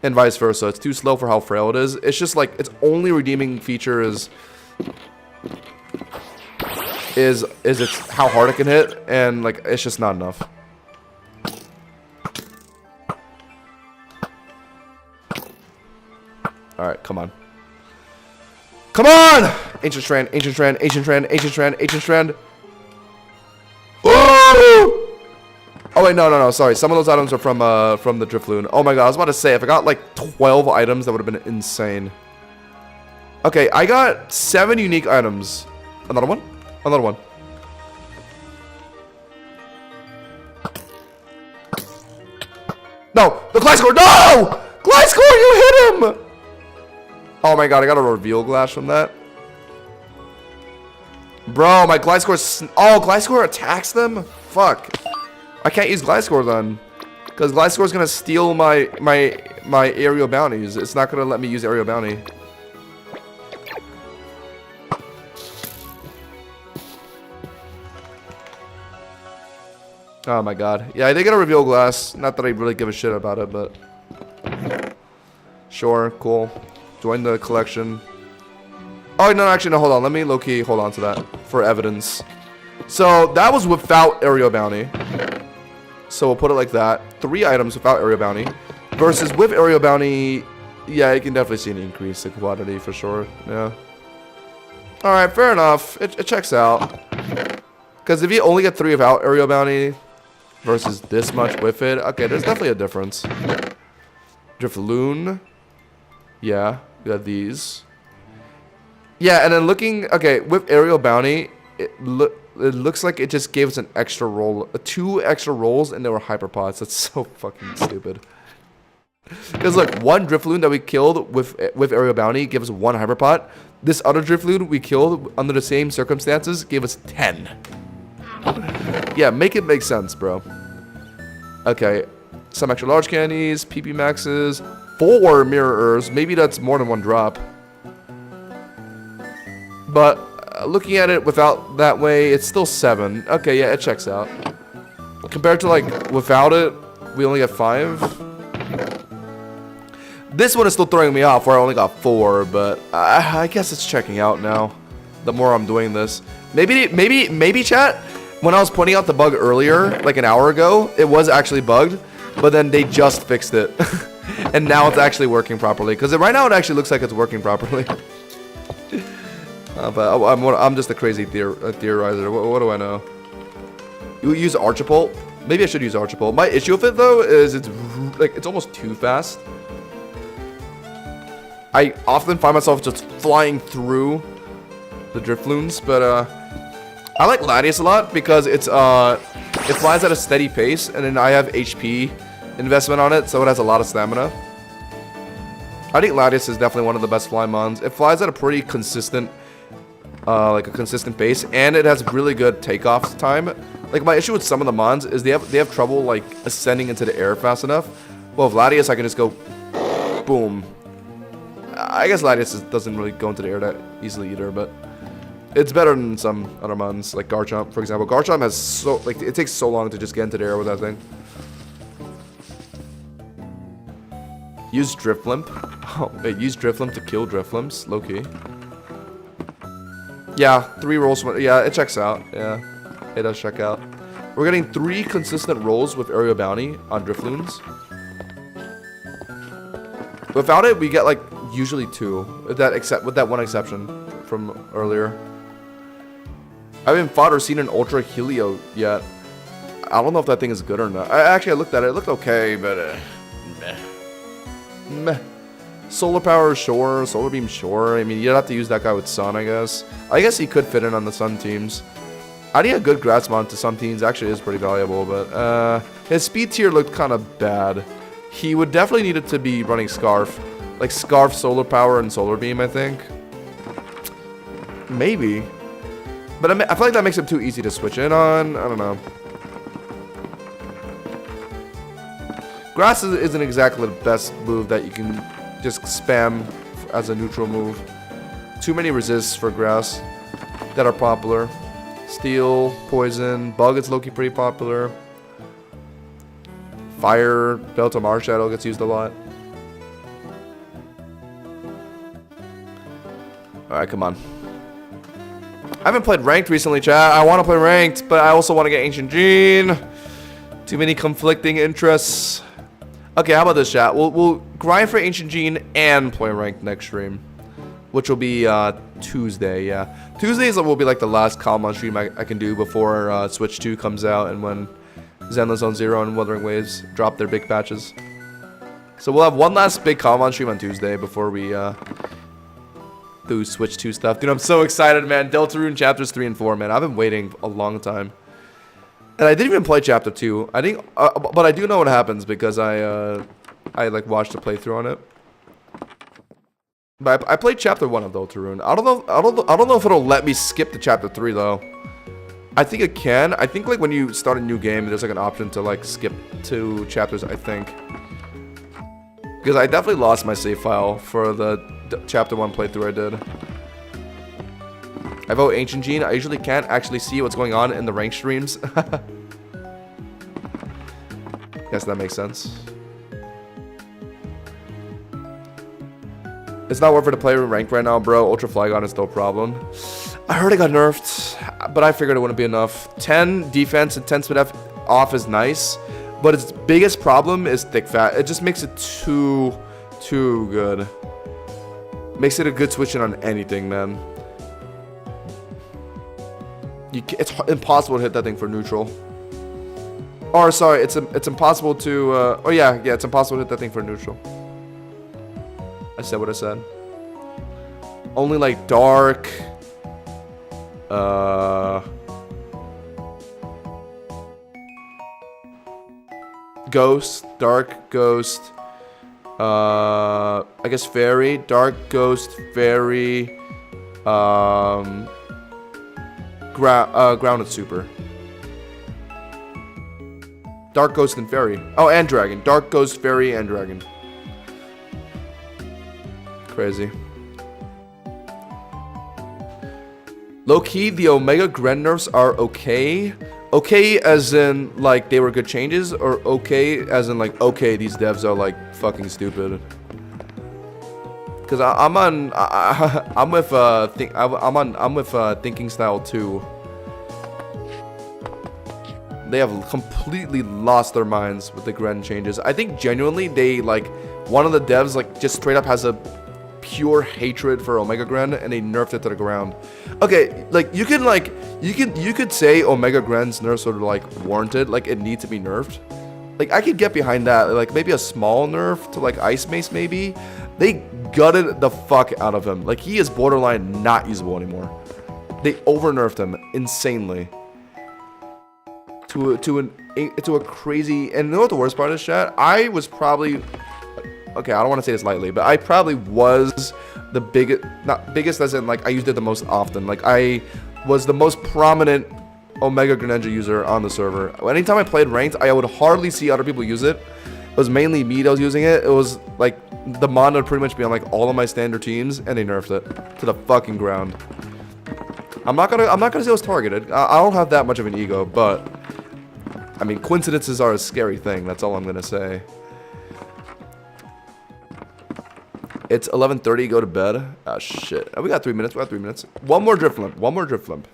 and vice versa. It's too slow for how frail it is. It's just like its only redeeming feature is it's how hard it can hit, and like it's just not enough. All right, come on. Come on! Ancient Strand, Ancient Strand, Ancient Strand, Ancient Strand, Ancient Strand. Oh! Oh wait, no, sorry. Some of those items are from the Drifloon. Oh my god, I was about to say, if I got like 12 items, that would have been insane. Okay, I got 7 unique items. Another one? Another one. No! The Gliscor! No! Gliscor, you hit him! Oh my god, I got a reveal glass from that. Bro, my Gliscor... Oh, Gliscor attacks them? Fuck. I can't use Gliscor then. Because Gliscor's gonna steal my aerial bounties. It's not gonna let me use aerial bounty. Oh my god. Yeah, they get a reveal glass. Not that I really give a shit about it, but... Sure, cool. Join the collection. Oh, no, actually, no, hold on. Let me low-key hold on to that for evidence. So, that was without aerial bounty. So, we'll put it like that. 3 items without aerial bounty. Versus with aerial bounty, yeah, you can definitely see an increase in quantity for sure. Yeah. Alright, fair enough. It checks out. Because if you only get 3 without aerial bounty versus this much with it, okay, there's definitely a difference. Drifloon. Yeah, we got these. Yeah, and then looking, okay, with aerial bounty, it looks like it just gave us an extra roll, 2 extra rolls, and they were hyperpods. That's so fucking stupid. Because look, 1 Drifloon that we killed with aerial bounty gave us 1 hyperpod. This other Drifloon we killed under the same circumstances gave us 10. Yeah, make it make sense, bro. Okay, some extra large candies, PP maxes, 4 mirrors. Maybe that's more than 1 drop. But looking at it without that way, it's still 7. Okay, yeah, it checks out. Compared to like without it, we only got 5. This one is still throwing me off where I only got 4, but I guess it's checking out now. The more I'm doing this. Maybe chat, when I was pointing out the bug earlier, like an hour ago, it was actually bugged. but then they just fixed it. And now it's actually working properly. Because right now it actually looks like it's working properly. But I'm just a crazy theorizer. What do I know? You use Archipult? Maybe I should use Archipult. My issue with it though is it's almost too fast. I often find myself just flying through the Drifloons, but I like Latias a lot because it flies at a steady pace, and then I have HP investment on it, so it has a lot of stamina. I think Latias is definitely one of the best fly mons. It flies at a pretty consistent, like a consistent pace, and it has really good takeoff time. Like my issue with some of the mons is they have trouble like ascending into the air fast enough. Well, with Latias I can just go, boom. I guess Latias doesn't really go into the air that easily either, but it's better than some other mons like Garchomp, for example. Garchomp has it takes so long to just get into the air with that thing. Use Drifloon. Oh, wait, use Drifloon to kill Drifloons, low key. Yeah, 3 rolls. Yeah, it checks out. Yeah, it does check out. We're getting 3 consistent rolls with Aerial Bounty on Drifloons. Without it, we get like usually 2, with that one exception from earlier. I haven't fought or seen an Ultra Helio yet. I don't know if that thing is good or not. I looked at it. It looked okay, but meh. Solar Power, sure. Solar Beam, sure. I mean, you'd have to use that guy with Sun, I guess. I guess he could fit in on the Sun teams. Adding a good grass mod to some teams actually is pretty valuable, but his speed tier looked kind of bad. He would definitely need it to be running Scarf. Like Scarf, Solar Power, and Solar Beam, I think. Maybe. But I feel like that makes him too easy to switch in on. I don't know. Grass isn't exactly the best move that you can just spam as a neutral move. Too many resists for grass that are popular. Steel, Poison, Bug is low-key pretty popular. Fire, Belt of Marshadow gets used a lot. Alright, come on. I haven't played Ranked recently, chat. I want to play Ranked, but I also want to get Ancient Gene. Too many conflicting interests. Okay, how about this, chat? We'll grind for Ancient Gene and play Ranked next stream. Which will be Tuesday, yeah. Tuesdays will be like the last Cobblemon stream I can do before Switch 2 comes out and when Zenless Zone 0 and Wuthering Waves drop their big patches. So we'll have one last big Cobblemon stream on Tuesday before we do Switch 2 stuff. Dude, I'm so excited, man. Deltarune chapters 3 and 4, man. I've been waiting a long time. And I didn't even play chapter 2. I think, but I do know what happens because I like watched a playthrough on it. But I played chapter 1 of Deltarune. I don't know if it'll let me skip to chapter 3 though. I think it can. I think like when you start a new game, there's like an option to like skip 2 chapters, I think. Because I definitely lost my save file for the chapter 1 playthrough I did. I vote Ancient Gene. I usually can't actually see what's going on in the rank streams. Guess that makes sense. It's not worth it to play ranked right now, bro. Ultra Flygon is still a problem. I heard it got nerfed, but I figured it wouldn't be enough. 10 defense and 10 speed off is nice, but its biggest problem is thick fat. It just makes it too good. Makes it a good switch in on anything, man. It's impossible to hit that thing for neutral. Or sorry, it's impossible to. Oh yeah, it's impossible to hit that thing for neutral. I said what I said. Only like dark. Ghost, dark ghost. I guess fairy, dark ghost, fairy. Grounded super. Dark ghost and fairy. Oh, and dragon. Dark ghost, fairy, and dragon. Crazy. Low-key, the Omega Gren nerfs are okay. Okay as in, like, they were good changes, or okay as in, like, okay, these devs are, like, fucking stupid. Because I'm with Thinking Style 2. They have completely lost their minds with the Gren changes. I think genuinely they like one of the devs like just straight up has a pure hatred for Omega Gren and they nerfed it to the ground. Okay, like you could say Omega Gren's nerfs are like warranted, like it needs to be nerfed. Like I could get behind that, like maybe a small nerf to like Ice Mace maybe. They gutted the fuck out of him. Like he is borderline not usable anymore. They over nerfed him insanely. To a crazy, and you know what the worst part is, chat? I was probably, okay, I don't want to say this lightly, but I probably was the biggest, not biggest as in like I used it the most often. Like I was the most prominent Omega Greninja user on the server. Anytime I played ranked, I would hardly see other people use it. It was mainly me that was using it. It was like the mon would pretty much be on like all of my standard teams, and they nerfed it to the fucking ground. I'm not gonna say it was targeted. I don't have that much of an ego, but I mean, coincidences are a scary thing. That's all I'm gonna say. It's 11:30. Go to bed. Ah, shit. Oh, we got 3 minutes. We got 3 minutes. One more drift limp. One more drift limp.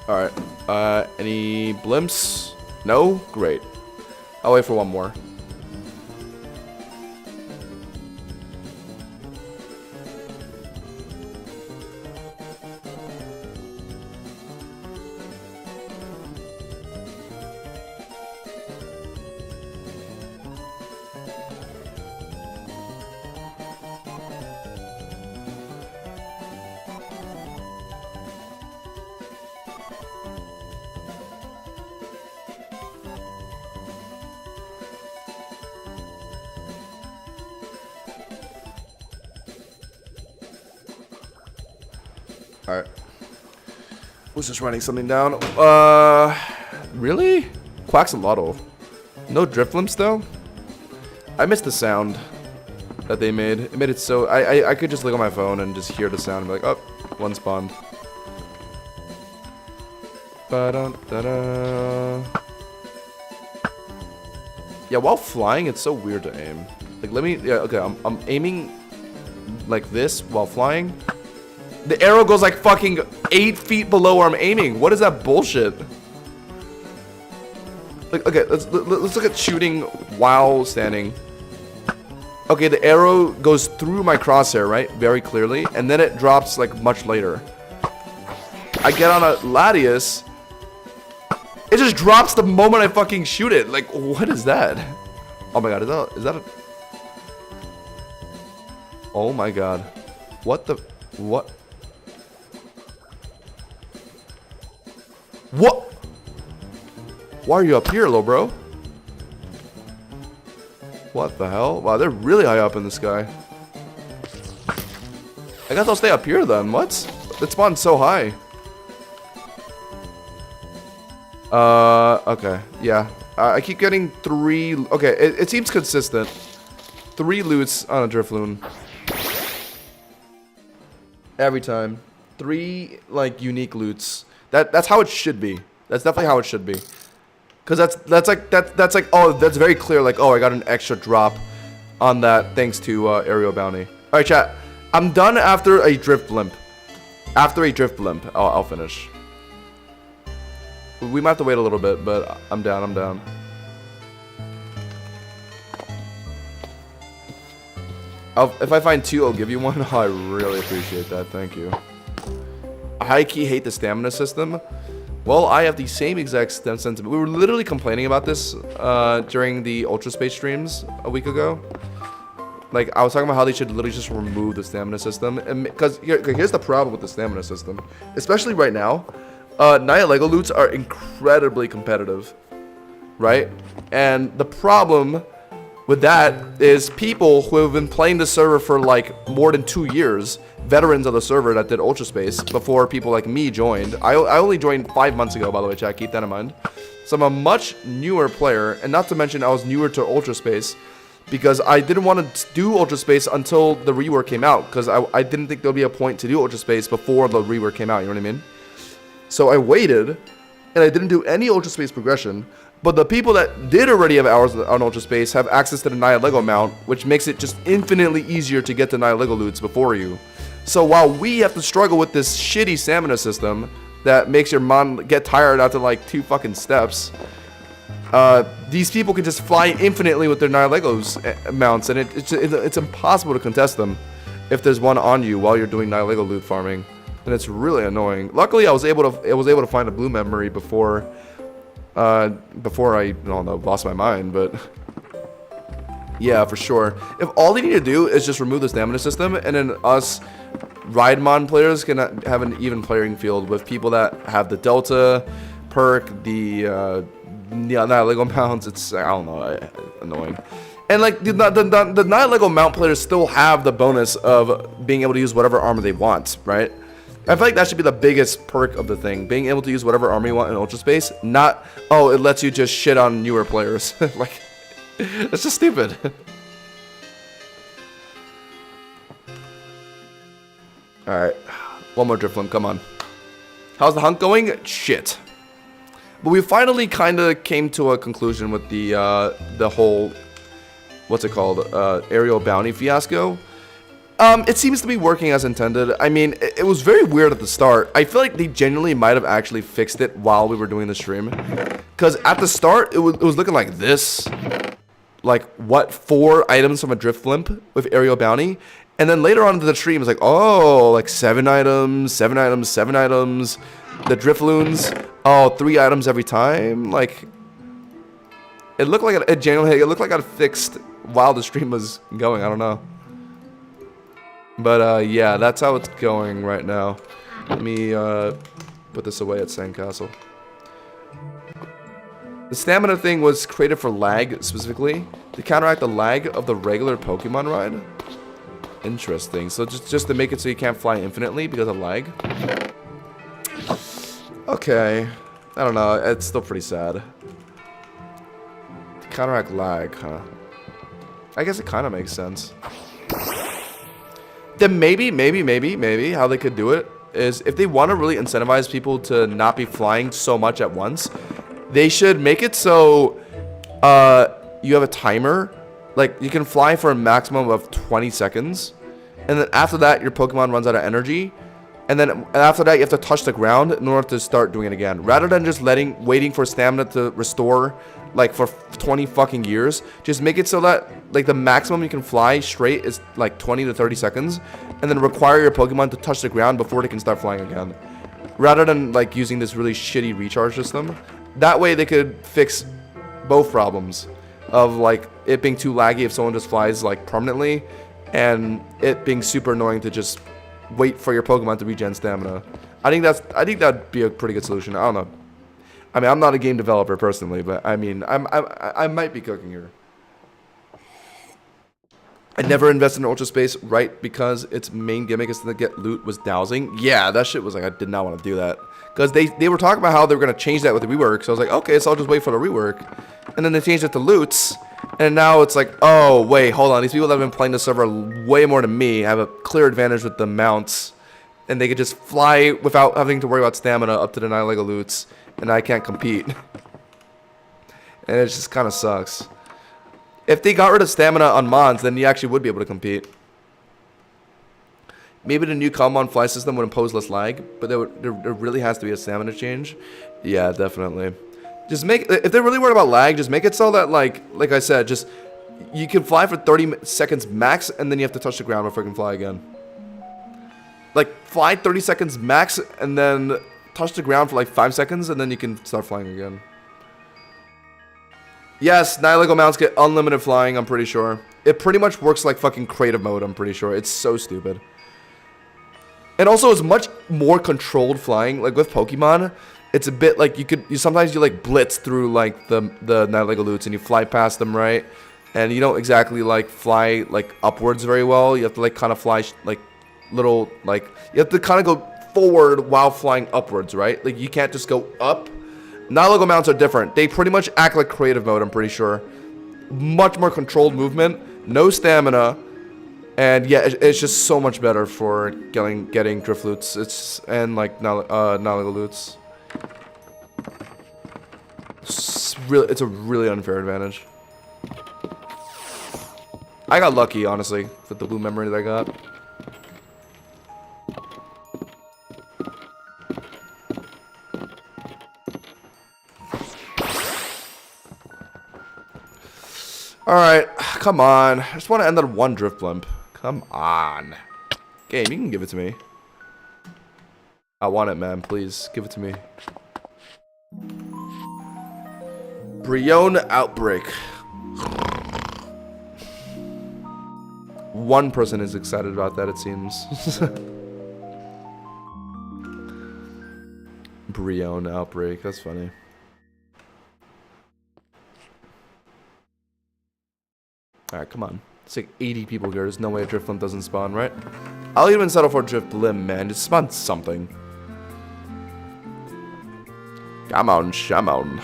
Alright, any blimps? No? Great. I'll wait for one more. Alright. Was just writing something down. Really? Quaxolotl. No Driflimps though? I missed the sound that they made. It made it so I could just look on my phone and just hear the sound and be like, oh, one spawned. Ba-da-da-da. Yeah, while flying, it's so weird to aim. Like, let me, yeah, okay, I'm aiming like this while flying. The arrow goes like fucking 8 feet below where I'm aiming. What is that bullshit? Like, okay, let's look at shooting while standing. Okay, the arrow goes through my crosshair, right? Very clearly. And then it drops like much later. I get on a Latias. It just drops the moment I fucking shoot it. Like, what is that? Oh my god, is that a... Oh my god. What the... What? What? Why are you up here, little bro? What the hell? Wow, they're really high up in the sky. I guess I'll stay up here then. What? It spawned so high. Okay. Yeah. I keep getting 3... Okay, it seems consistent. 3 loots on a Drifloon. Every time. 3, like, unique loots. That's how it should be. That's definitely how it should be. Cause that's like oh, that's very clear. Like, oh, I got an extra drop on that thanks to aerial bounty. All right, chat. I'm done after a drift blimp. After a drift blimp, I'll finish. We might have to wait a little bit, but I'm down. I'm down. If I find 2, I'll give you one. Oh, I really appreciate that. Thank you. I high-key hate the stamina system. Well, I have the same exact sentiment. We were literally complaining about this during the Ultra Space streams a week ago. Like, I was talking about how they should literally just remove the stamina system. And because here's the problem with the stamina system. Especially right now. Naya Lego loots are incredibly competitive. right? And the problem with that is people who have been playing the server for like more than 2 years, veterans of the server that did Ultra Space before people like me joined. I only joined 5 months ago, by the way, chat, keep that in mind. So I'm a much newer player, and not to mention I was newer to Ultra Space because I didn't want to do Ultra Space until the rework came out, because I didn't think there'd be a point to do Ultra Space before the rework came out, you know what I mean? So I waited, and I didn't do any Ultra Space progression. But the people that did already have hours on Ultra Space have access to the Naya Lego mount, which makes it just infinitely easier to get the Naya Lego loots before you. So while we have to struggle with this shitty stamina system that makes your mon get tired after like 2 fucking steps, these people can just fly infinitely with their Naya Legos mounts, and it's impossible to contest them if there's one on you while you're doing Naya Lego loot farming, and it's really annoying. Luckily, I was able to find a blue memory before I don't know, lost my mind, but yeah, for sure. If all they need to do is just remove the stamina system, and then us Raidmon players can have an even playing field with people that have the Delta perk, the Naya Lego mounts. It's, I don't know, annoying. And like the Naya Lego mount players still have the bonus of being able to use whatever armor they want, right? I feel like that should be the biggest perk of the thing, being able to use whatever armor you want in Ultra Space, not, oh, it lets you just shit on newer players. Like, it's just stupid. Alright, one more Drifloon, come on. How's the hunt going? Shit. But we finally kind of came to a conclusion with the whole, what's it called, aerial bounty fiasco. It seems to be working as intended. I mean, it was very weird at the start. I feel like they genuinely might have actually fixed it while we were doing the stream. Because at the start, it was looking like this. Like, what, 4 items from a Drift Blimp with aerial bounty? And then later on into the stream, it's like, oh, like 7 items, 7 items, 7 items. The Drifloons, oh, 3 items every time. Like, it looked like it genuinely, it looked like it got fixed while the stream was going. I don't know. But, yeah, that's how it's going right now. Let me, put this away at Sandcastle. The stamina thing was created for lag, specifically, to counteract the lag of the regular Pokemon ride. Interesting. So, just to make it so you can't fly infinitely because of lag. Okay. I don't know. It's still pretty sad. To counteract lag, huh? I guess it kind of makes sense. Then maybe how they could do it is if they want to really incentivize people to not be flying so much at once, they should make it so you have a timer. Like, you can fly for a maximum of 20 seconds. And then after that, your Pokemon runs out of energy. And then after that, you have to touch the ground in order to start doing it again. Rather than just waiting for stamina to restore, like, for 20 fucking years. Just make it so that, like, the maximum you can fly straight is, like, 20 to 30 seconds. And then require your Pokemon to touch the ground before they can start flying again. Rather than, like, using this really shitty recharge system. That way, they could fix both problems. Of, like, it being too laggy if someone just flies, like, permanently. And it being super annoying to just wait for your Pokemon to regen stamina. I think that'd be a pretty good solution. I don't know. I mean, I'm not a game developer personally, but I mean, I might be cooking here. I never invested in Ultra Space, right? Because its main gimmick is to get loot was dowsing. Yeah, that shit was like, I did not want to do that. Because they were talking about how they were going to change that with the rework. So I was like, okay, so I'll just wait for the rework. And then they changed it to loots. And now it's like, oh, wait, hold on. These people that have been playing the server way more than me have a clear advantage with the mounts. And they could just fly without having to worry about stamina up to the 9 Lego loots. And I can't compete. And it just kind of sucks. If they got rid of stamina on Mons, then you actually would be able to compete. Maybe the new Cobblemon fly system would impose less lag, but there really has to be a stamina change. Yeah, definitely. Just if they're really worried about lag, just make it so that, like I said, just you can fly for 30 seconds max, and then you have to touch the ground before you can fly again. Like, fly 30 seconds max, and then touch the ground for like 5 seconds, and then you can start flying again. Yes, 9 Lego mounts get unlimited flying, I'm pretty sure. It pretty much works like fucking creative mode, I'm pretty sure. It's so stupid. And also, it's much more controlled flying. Like, with Pokemon, it's a bit like sometimes you like blitz through like the Nightlegaloots and you fly past them, right? And you don't exactly like fly like upwards very well. You have to like kind of fly like little like you have to kind of go forward while flying upwards, right? Like you can't just go up. Nightlegal mounts are different. They pretty much act like creative mode, I'm pretty sure. Much more controlled movement, no stamina, and yeah, it's just so much better for getting Drifloots. It's and like Nightlegaloots. It's a really unfair advantage. I got lucky, honestly, with the blue memory that I got. Alright, come on. I just want to end on one drift blimp. Come on. Game, you can give it to me. I want it, man. Please, give it to me. Brion Outbreak. One person is excited about that, it seems. Brion Outbreak. That's funny. Alright, come on. It's like 80 people here. There's no way a Drifloon doesn't spawn, right? I'll even settle for Drifloon, man. Just spawn something. Come on, Shamon.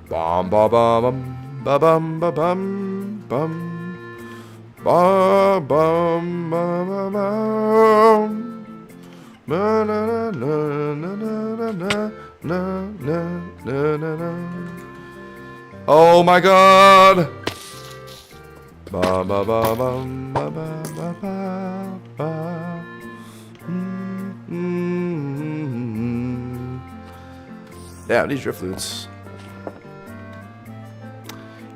Bum ba bum ba bum ba bum bum. Ba bum ba ba bum. Na na na na na na na na na. Oh my God! Ba ba ba bum ba ba ba ba ba. Yeah, these Drifloots.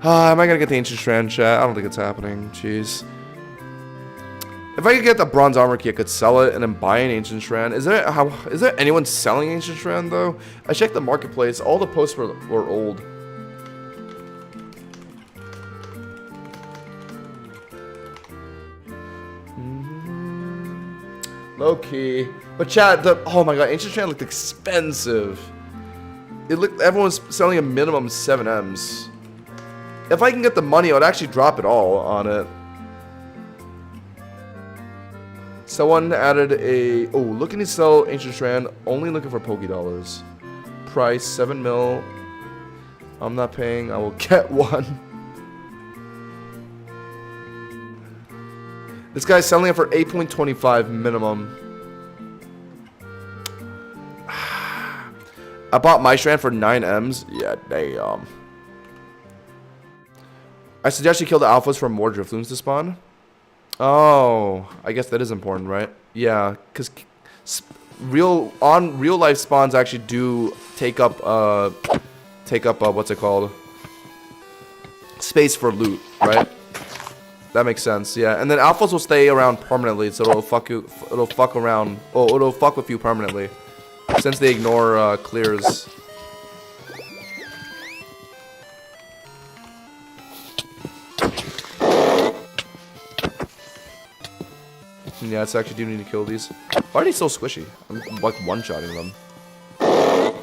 Am I gonna get the Ancient Strand, chat? I don't think it's happening. Jeez. If I could get the Bronze Armor Key, I could sell it and then buy an Ancient Strand. Is there anyone selling Ancient Strand, though? I checked the marketplace. All the posts were old. Low key. But chat, oh my God, Ancient Strand looked expensive. Everyone's selling a minimum 7Ms. If I can get the money, I would actually drop it all on it. Someone added a... Oh, looking to sell Ancient Strand, only looking for Poké Dollars. Price, 7 mil. I'm not paying, I will get one. This guy's selling it for 8.25 minimum. I bought my Strand for 9Ms. Yeah, damn. I suggest you kill the alphas for more Drifloons to spawn. Oh, I guess that is important, right? Yeah, because real life spawns actually do take up what's it called? Space for loot, right? That makes sense. Yeah, and then alphas will stay around permanently, so it'll fuck around. Oh, it'll fuck with you permanently, since they ignore clears. Yeah, it's actually do need to kill these. Why are they so squishy? I'm like one-shotting them.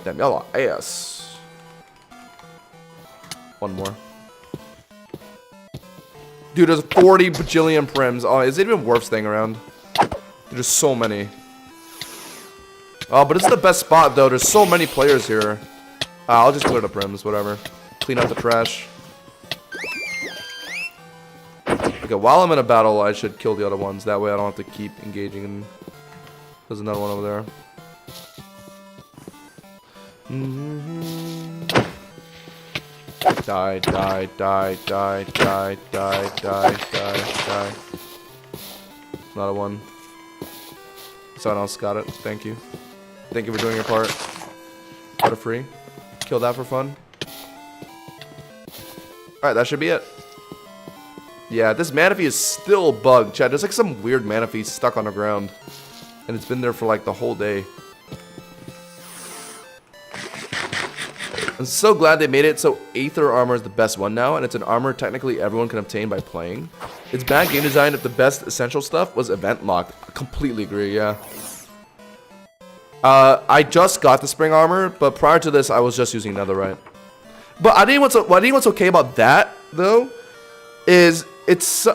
Damn, y'all are ass. One more. Dude, there's 40 bajillion prims. Oh, is it even worth staying around? There's so many. Oh, but it's the best spot, though. There's so many players here. I'll just clear the prims, whatever. Clean out the trash. Okay, while I'm in a battle, I should kill the other ones. That way I don't have to keep engaging. And there's another one over there. Die, die, die, die, die, die, die, die. Another one. Someone else got it. Thank you. Thank you for doing your part. For free. Kill that for fun. Alright, that should be it. Yeah, this Manaphy is still bugged, chat. There's like some weird Manaphy stuck on the ground. And it's been there for like the whole day. I'm so glad they made it so Aether armor is the best one now, and it's an armor technically everyone can obtain by playing. It's bad game design if the best essential stuff was event locked. I completely agree, yeah. I just got the spring armor, but prior to this, I was just using netherite. But I think what's okay about that, though, is it's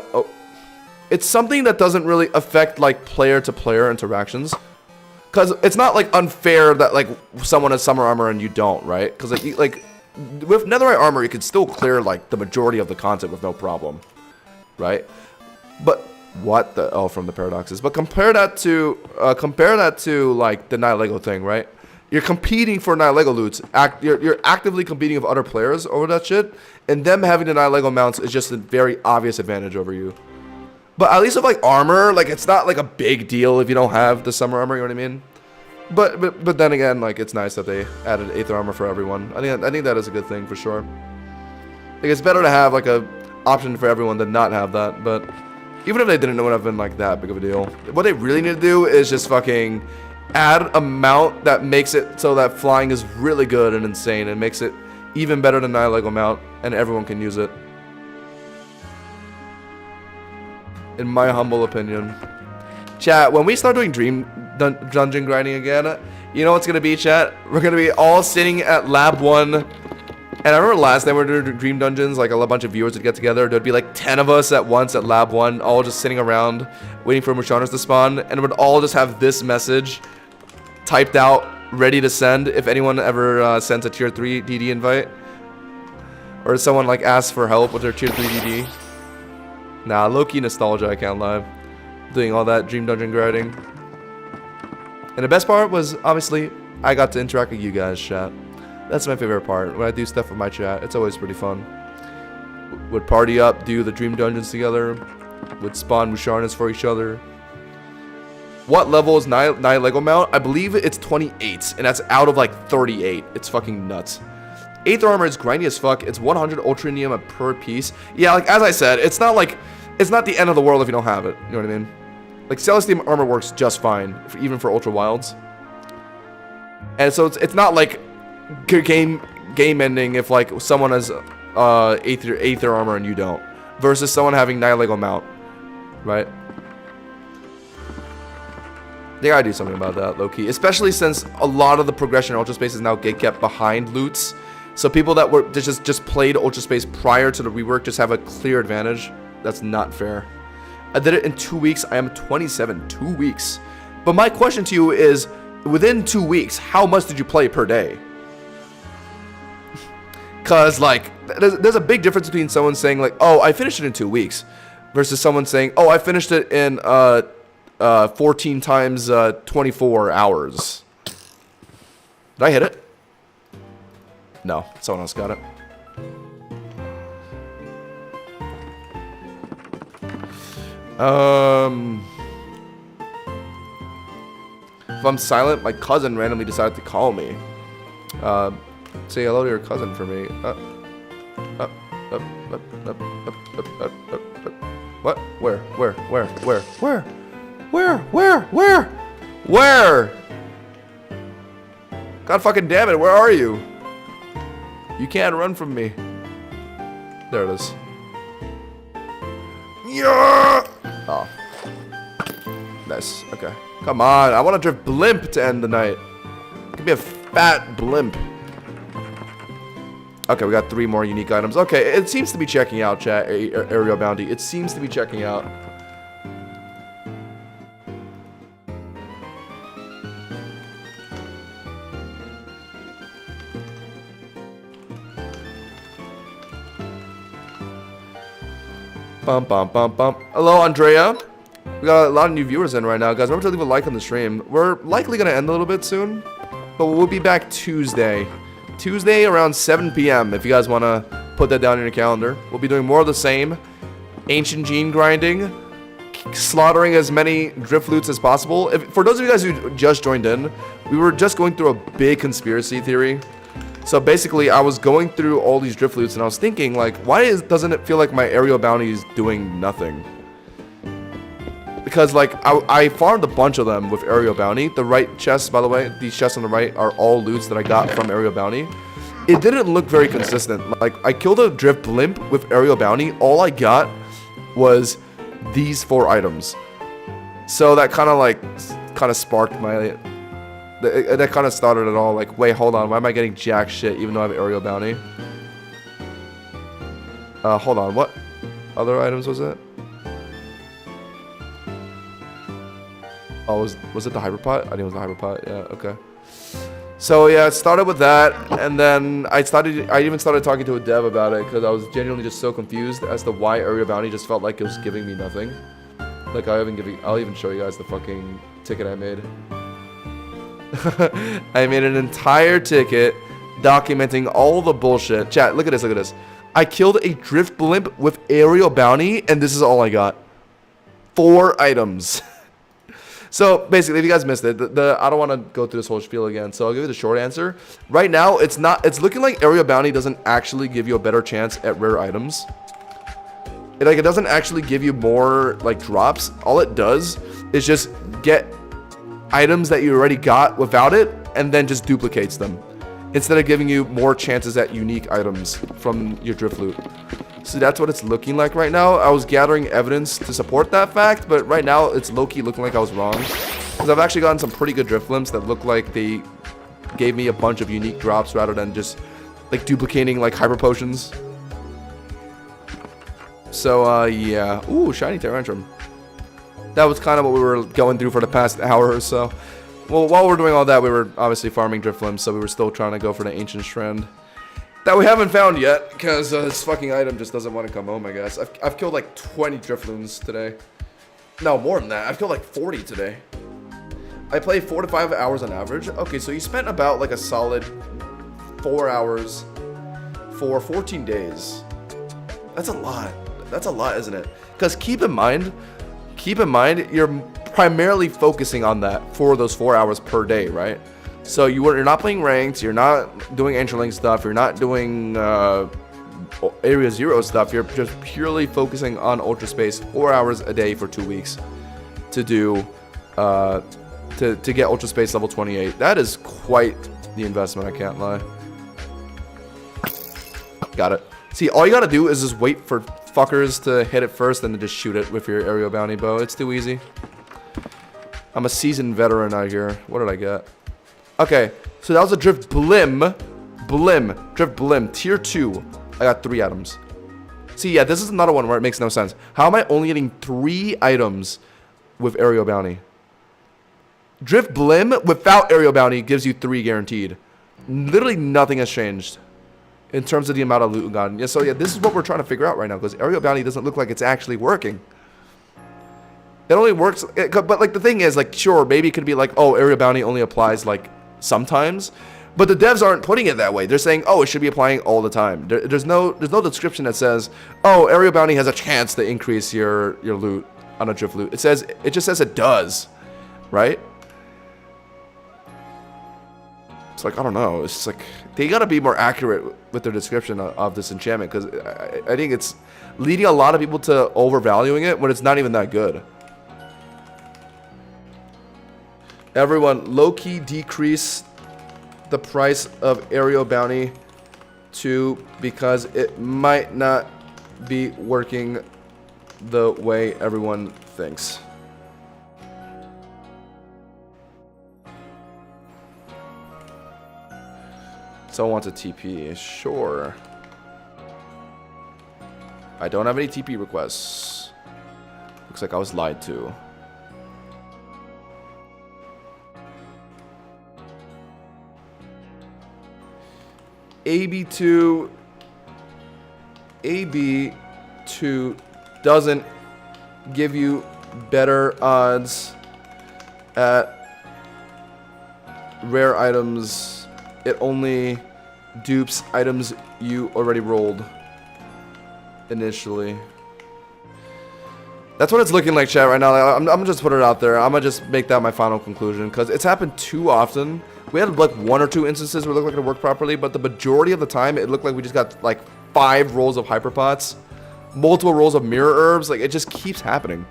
something that doesn't really affect, like, player-to-player interactions. Because it's not, like, unfair that, like, someone has summer armor and you don't, right? Because, like, with netherite armor, you can still clear, like, the majority of the content with no problem, right? But what the... Oh, from the paradoxes. But compare that to, like, the Night Lego thing, right? You're competing for Night Lego loots. You're actively competing with other players over that shit. And them having the Night Lego mounts is just a very obvious advantage over you. But at least with, like, armor, like, it's not, like, a big deal if you don't have the summer armor, you know what I mean? But then again, like, it's nice that they added Aether armor for everyone. I think that is a good thing, for sure. Like, it's better to have, like, a option for everyone than not have that, but even if they didn't, it would have been, like, that big of a deal. What they really need to do is just fucking add a mount that makes it so that flying is really good and insane, and makes it even better than Night Lego mount, and everyone can use it. In my humble opinion. Chat, when we start doing dungeon grinding again, you know what's gonna be, chat? We're gonna be all sitting at Lab 1. And I remember last time we were doing Dream Dungeons, like a bunch of viewers would get together. There'd be like 10 of us at once at Lab 1, all just sitting around, waiting for Musharnas to spawn. And we'd all just have this message typed out, ready to send if anyone ever sends a tier 3 DD invite. Or someone like asks for help with their tier 3 DD. Nah, low-key nostalgia, I can't lie. Doing all that Dream Dungeon grinding. And the best part was, obviously, I got to interact with you guys, chat. That's my favorite part. When I do stuff with my chat, it's always pretty fun. Would party up, do the Dream Dungeons together. Would spawn Musharnas for each other. What level is Night Lego mount? I believe it's 28, and that's out of like 38. It's fucking nuts. Aether armor is grindy as fuck. It's 100 ultranium per piece. Yeah, like as I said, it's not the end of the world if you don't have it. You know what I mean? Like Celestium armor works just fine, even for ultra wilds. And so it's not like game ending if like someone has Aether armor and you don't, versus someone having Night Lego mount, right? They gotta do something about that, low key, especially since a lot of the progression in Ultra Space is now kept behind loots. So people that were just played Ultra Space prior to the rework just have a clear advantage. That's not fair. I did it in 2 weeks. I am 27. 2 weeks. But my question to you is, within 2 weeks, how much did you play per day? Because, like, there's a big difference between someone saying, like, oh, I finished it in 2 weeks, versus someone saying, oh, I finished it in 14 times 24 hours. Did I hit it? No, someone else got it. If I'm silent, my cousin randomly decided to call me. Say hello to your cousin for me. What? Where? God fucking damn it, where are you? You can't run from me. There it is. Yeah! Oh. Nice. Okay. Come on. I want to drift blimp to end the night. Give me a fat blimp. Okay, we got 3 more unique items. Okay, it seems to be checking out, chat. Aerial bounty. It seems to be checking out. Bum, bum, bum, bum. Hello, Andrea. We got a lot of new viewers in right now. Guys, remember to leave a like on the stream. We're likely going to end a little bit soon, but we'll be back Tuesday. Tuesday around 7 p.m. if you guys want to put that down in your calendar. We'll be doing more of the same. Ancient gene grinding. Slaughtering as many Drifloots as possible. For those of you guys who just joined in, we were just going through a big conspiracy theory. So basically, I was going through all these Drifloots and I was thinking, like, why doesn't it feel like my aerial bounty is doing nothing? Because, like, I farmed a bunch of them with aerial bounty. The right chests, by the way, these chests on the right are all loots that I got from aerial bounty. it didn't look very consistent. Like, I killed a Drift Blimp with Aerial Bounty. All I got was these 4 items. So that kind of sparked my... That kind of started it all. Like, wait, hold on. Why am I getting jack shit even though I have Aerial Bounty? Hold on. What other items was it? Oh, was it the Hyperpot? I think it was the Hyperpot. Yeah, okay. So yeah, it started with that, and then I even started talking to a dev about it because I was genuinely just so confused as to why Area Bounty just felt like it was giving me nothing. Like I'll even show you guys the fucking ticket I made. I made an entire ticket documenting all the bullshit. Chat, look at this, look at this. I killed a Drift Blimp with Aerial Bounty, and this is all I got. 4 items. So basically, if you guys missed it, I don't want to go through this whole spiel again. So I'll give you the short answer. Right now, it's looking like Area Bounty doesn't actually give you a better chance at rare items. It doesn't actually give you more like drops. All it does is just get items that you already got without it, and then just duplicates them instead of giving you more chances at unique items from your Drifloot. So that's what it's looking like right now. I was gathering evidence to support that fact, but right now it's low-key looking like I was wrong. Because I've actually gotten some pretty good Drift Blimps that look like they gave me a bunch of unique drops rather than just like duplicating like hyper potions. So yeah. Ooh, shiny Tyrantrum. That was kind of what we were going through for the past hour or so. Well, while we're doing all that, we were obviously farming Drift Blimps, so we were still trying to go for the Ancient Strand. That we haven't found yet, because this fucking item just doesn't want to come home, I guess. I've killed like 20 Drifloons today. No, more than that. I've killed like 40 today. I play 4 to 5 hours on average. Okay, so you spent about like a solid 4 hours for 14 days. That's a lot. That's a lot, isn't it? Because keep in mind, you're primarily focusing on that for those 4 hours per day, right? So you're not playing ranked, you're not doing Interlink stuff, you're not doing Area 0 stuff, you're just purely focusing on Ultra Space 4 hours a day for 2 weeks to do, to get Ultra Space level 28. That is quite the investment, I can't lie. Got it. See, all you gotta do is just wait for fuckers to hit it first and then just shoot it with your Aerial Bounty bow. It's too easy. I'm a seasoned veteran out here. What did I get? Okay, so that was a Drift Drift Blim, tier 2. I got 3 items. See, yeah, this is another one where it makes no sense. How am I only getting 3 items with Aerial Bounty? Drift Blim without Aerial Bounty gives you 3 guaranteed. Literally nothing has changed in terms of the amount of loot gotten. Yeah, so yeah, this is what we're trying to figure out right now, because Aerial Bounty doesn't look like it's actually working. It only works, but like the thing is, like, sure, maybe it could be like, oh, Aerial Bounty only applies like sometimes, but the devs aren't putting it that way. They're saying, oh, it should be applying all the time. There's no description that says, oh, Aerial Bounty has a chance to increase your loot on a Drifloot. It just says it does, right? It's like, I don't know. It's like they gotta be more accurate with their description of this enchantment, because I think it's leading a lot of people to overvaluing it when it's not even that good. Everyone, low-key decrease the price of Aerial Bounty too, because it might not be working the way everyone thinks. Someone wants a TP. Sure. I don't have any TP requests. Looks like I was lied to. AB2 doesn't give you better odds at rare items. It only dupes items you already rolled initially. That's what it's looking like, chat, right now. I'm gonna just put it out there. I'm gonna just make that my final conclusion, because it's happened too often. We had like 1 or 2 instances where it looked like it worked properly, but the majority of the time it looked like we just got like 5 rolls of Hyperpots, multiple rolls of Mirror Herbs. Like, it just keeps happening.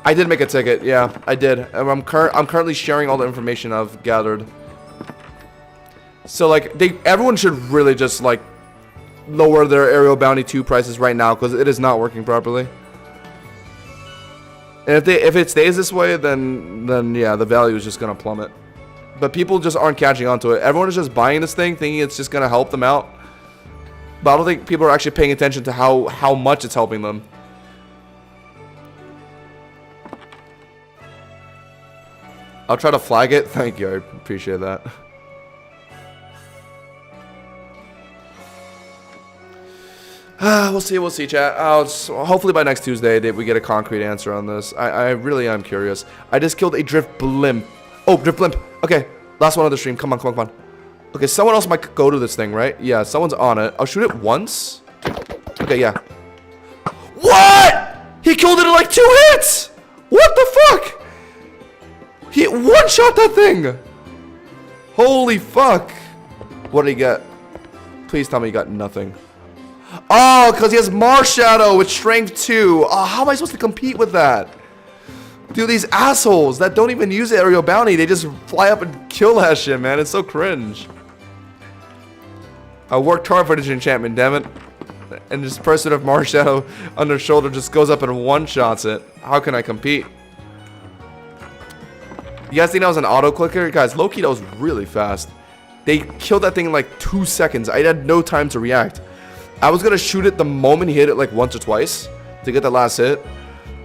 I did make a ticket, yeah, I did. I'm currently sharing all the information I've gathered. So like everyone should really just like lower their aerial bounty 2 prices right now because it is not working properly. And if it stays this way, then yeah, the value is just gonna plummet. But people just aren't catching on to it. Everyone is just buying this thing, thinking it's just gonna help them out. But I don't think people are actually paying attention to how much it's helping them. I'll try to flag it. Thank you, I appreciate that. We'll see, chat. Hopefully by next Tuesday we get a concrete answer on this. I really am curious. I just killed a drift blimp. Oh, drift blimp. Okay, last one on the stream. Come on. Okay, someone else might go to this thing, right? Yeah, someone's on it. I'll shoot it once. Okay, yeah. What? He killed it in like 2 hits. What the fuck? He one-shot that thing. Holy fuck. What did he get? Please tell me he got nothing. Oh, because he has Mars Shadow with Strength 2. Oh, how am I supposed to compete with that? Dude, these assholes that don't even use aerial bounty, they just fly up and kill that shit, man. It's so cringe. I worked hard for this enchantment, damn it. And this person of Mars Shadow on their shoulder just goes up and one-shots it. How can I compete? You guys think that was an auto-clicker? Guys, low-key, that was really fast. They killed that thing in like 2 seconds. I had no time to react. I was gonna shoot it the moment he hit it like once or twice to get the last hit.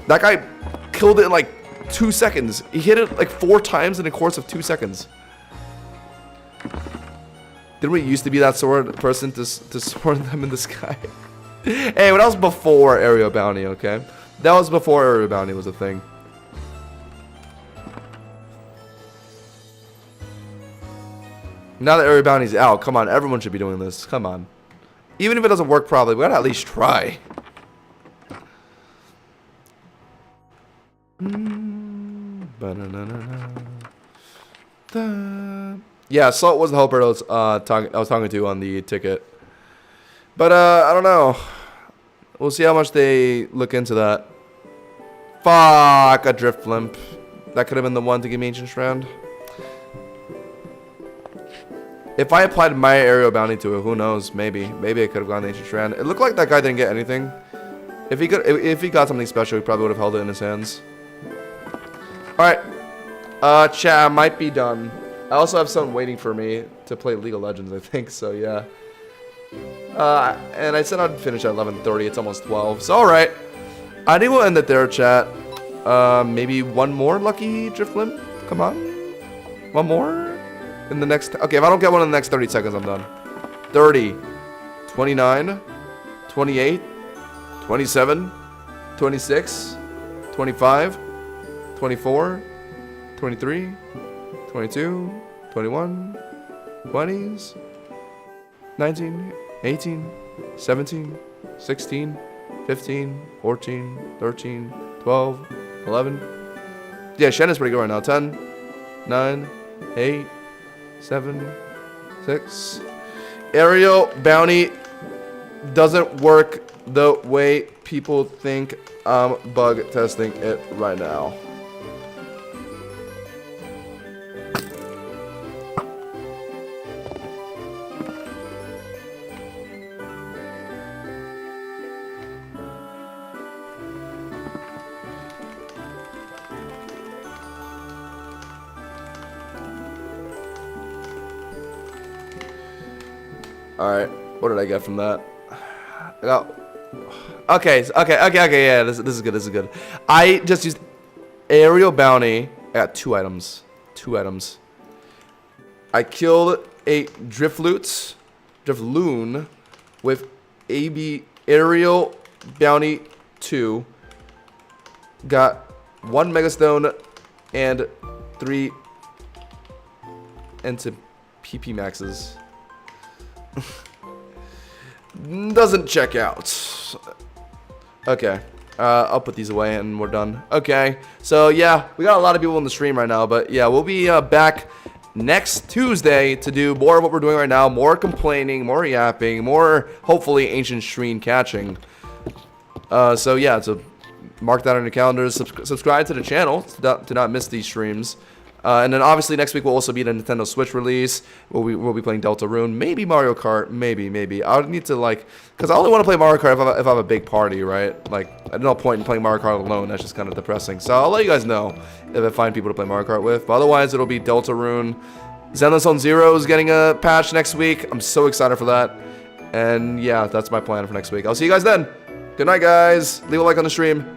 That guy killed it in like 2 seconds. He hit it like 4 times in the course of 2 seconds. Didn't we used to be that person to sword them in the sky? Hey, that was before aerial bounty, okay? That was before aerial bounty was a thing. Now that aerial bounty's out, come on, everyone should be doing this. Come on. Even if it doesn't work properly, we gotta at least try. Yeah, Salt was the helper I was talking to on the ticket. But I don't know. We'll see how much they look into that. Fuck, a drift blimp. That could have been the one to give me Ancient Strand. If I applied my aerial bounty to it, who knows? Maybe I could have gone the Ancient Strand. It looked like that guy didn't get anything. If he got something special, he probably would have held it in his hands. All right, chat, I might be done. I also have someone waiting for me to play League of Legends, I think. So yeah. And I said I'd finish at 11:30. It's almost 12. So all right, I think we'll end it there, chat. Maybe one more lucky drift blimp. Come on, one more. In the next, okay, if I don't get one in the next 30 seconds, I'm done. 30, 29, 28, 27, 26, 25, 24, 23, 22, 21, 20s, 19, 18, 17, 16, 15, 14, 13, 12, 11. Yeah, Shen is pretty good right now. 10, 9, 8, 7, 6. Aerial bounty doesn't work the way people think. I'm bug testing it right now. Alright, what did I get from that? I got... Okay, yeah, this is good. I just used aerial bounty. I got 2 items. 2 items. I killed a Drifloon with AB aerial bounty 2. Got 1 megastone and 3 into PP maxes. Doesn't check out. Okay, I'll put these away and we're done. Okay, so yeah, we got a lot of people in the stream right now, but yeah, we'll be back next Tuesday to do more of what we're doing right now. More complaining, more yapping, more hopefully ancient stream catching. So yeah, so mark that on your calendars. Subscribe to the channel to not miss these streams. And then obviously next week will also be the Nintendo Switch release. We'll be playing Deltarune, maybe Mario Kart, maybe. I would need to like, because I only want to play Mario Kart if I have a big party, right? Like, there's no point in playing Mario Kart alone. That's just kind of depressing. So I'll let you guys know if I find people to play Mario Kart with. But otherwise, it'll be Deltarune. Zenless Zone Zero is getting a patch next week. I'm so excited for that. And yeah, that's my plan for next week. I'll see you guys then. Good night, guys. Leave a like on the stream.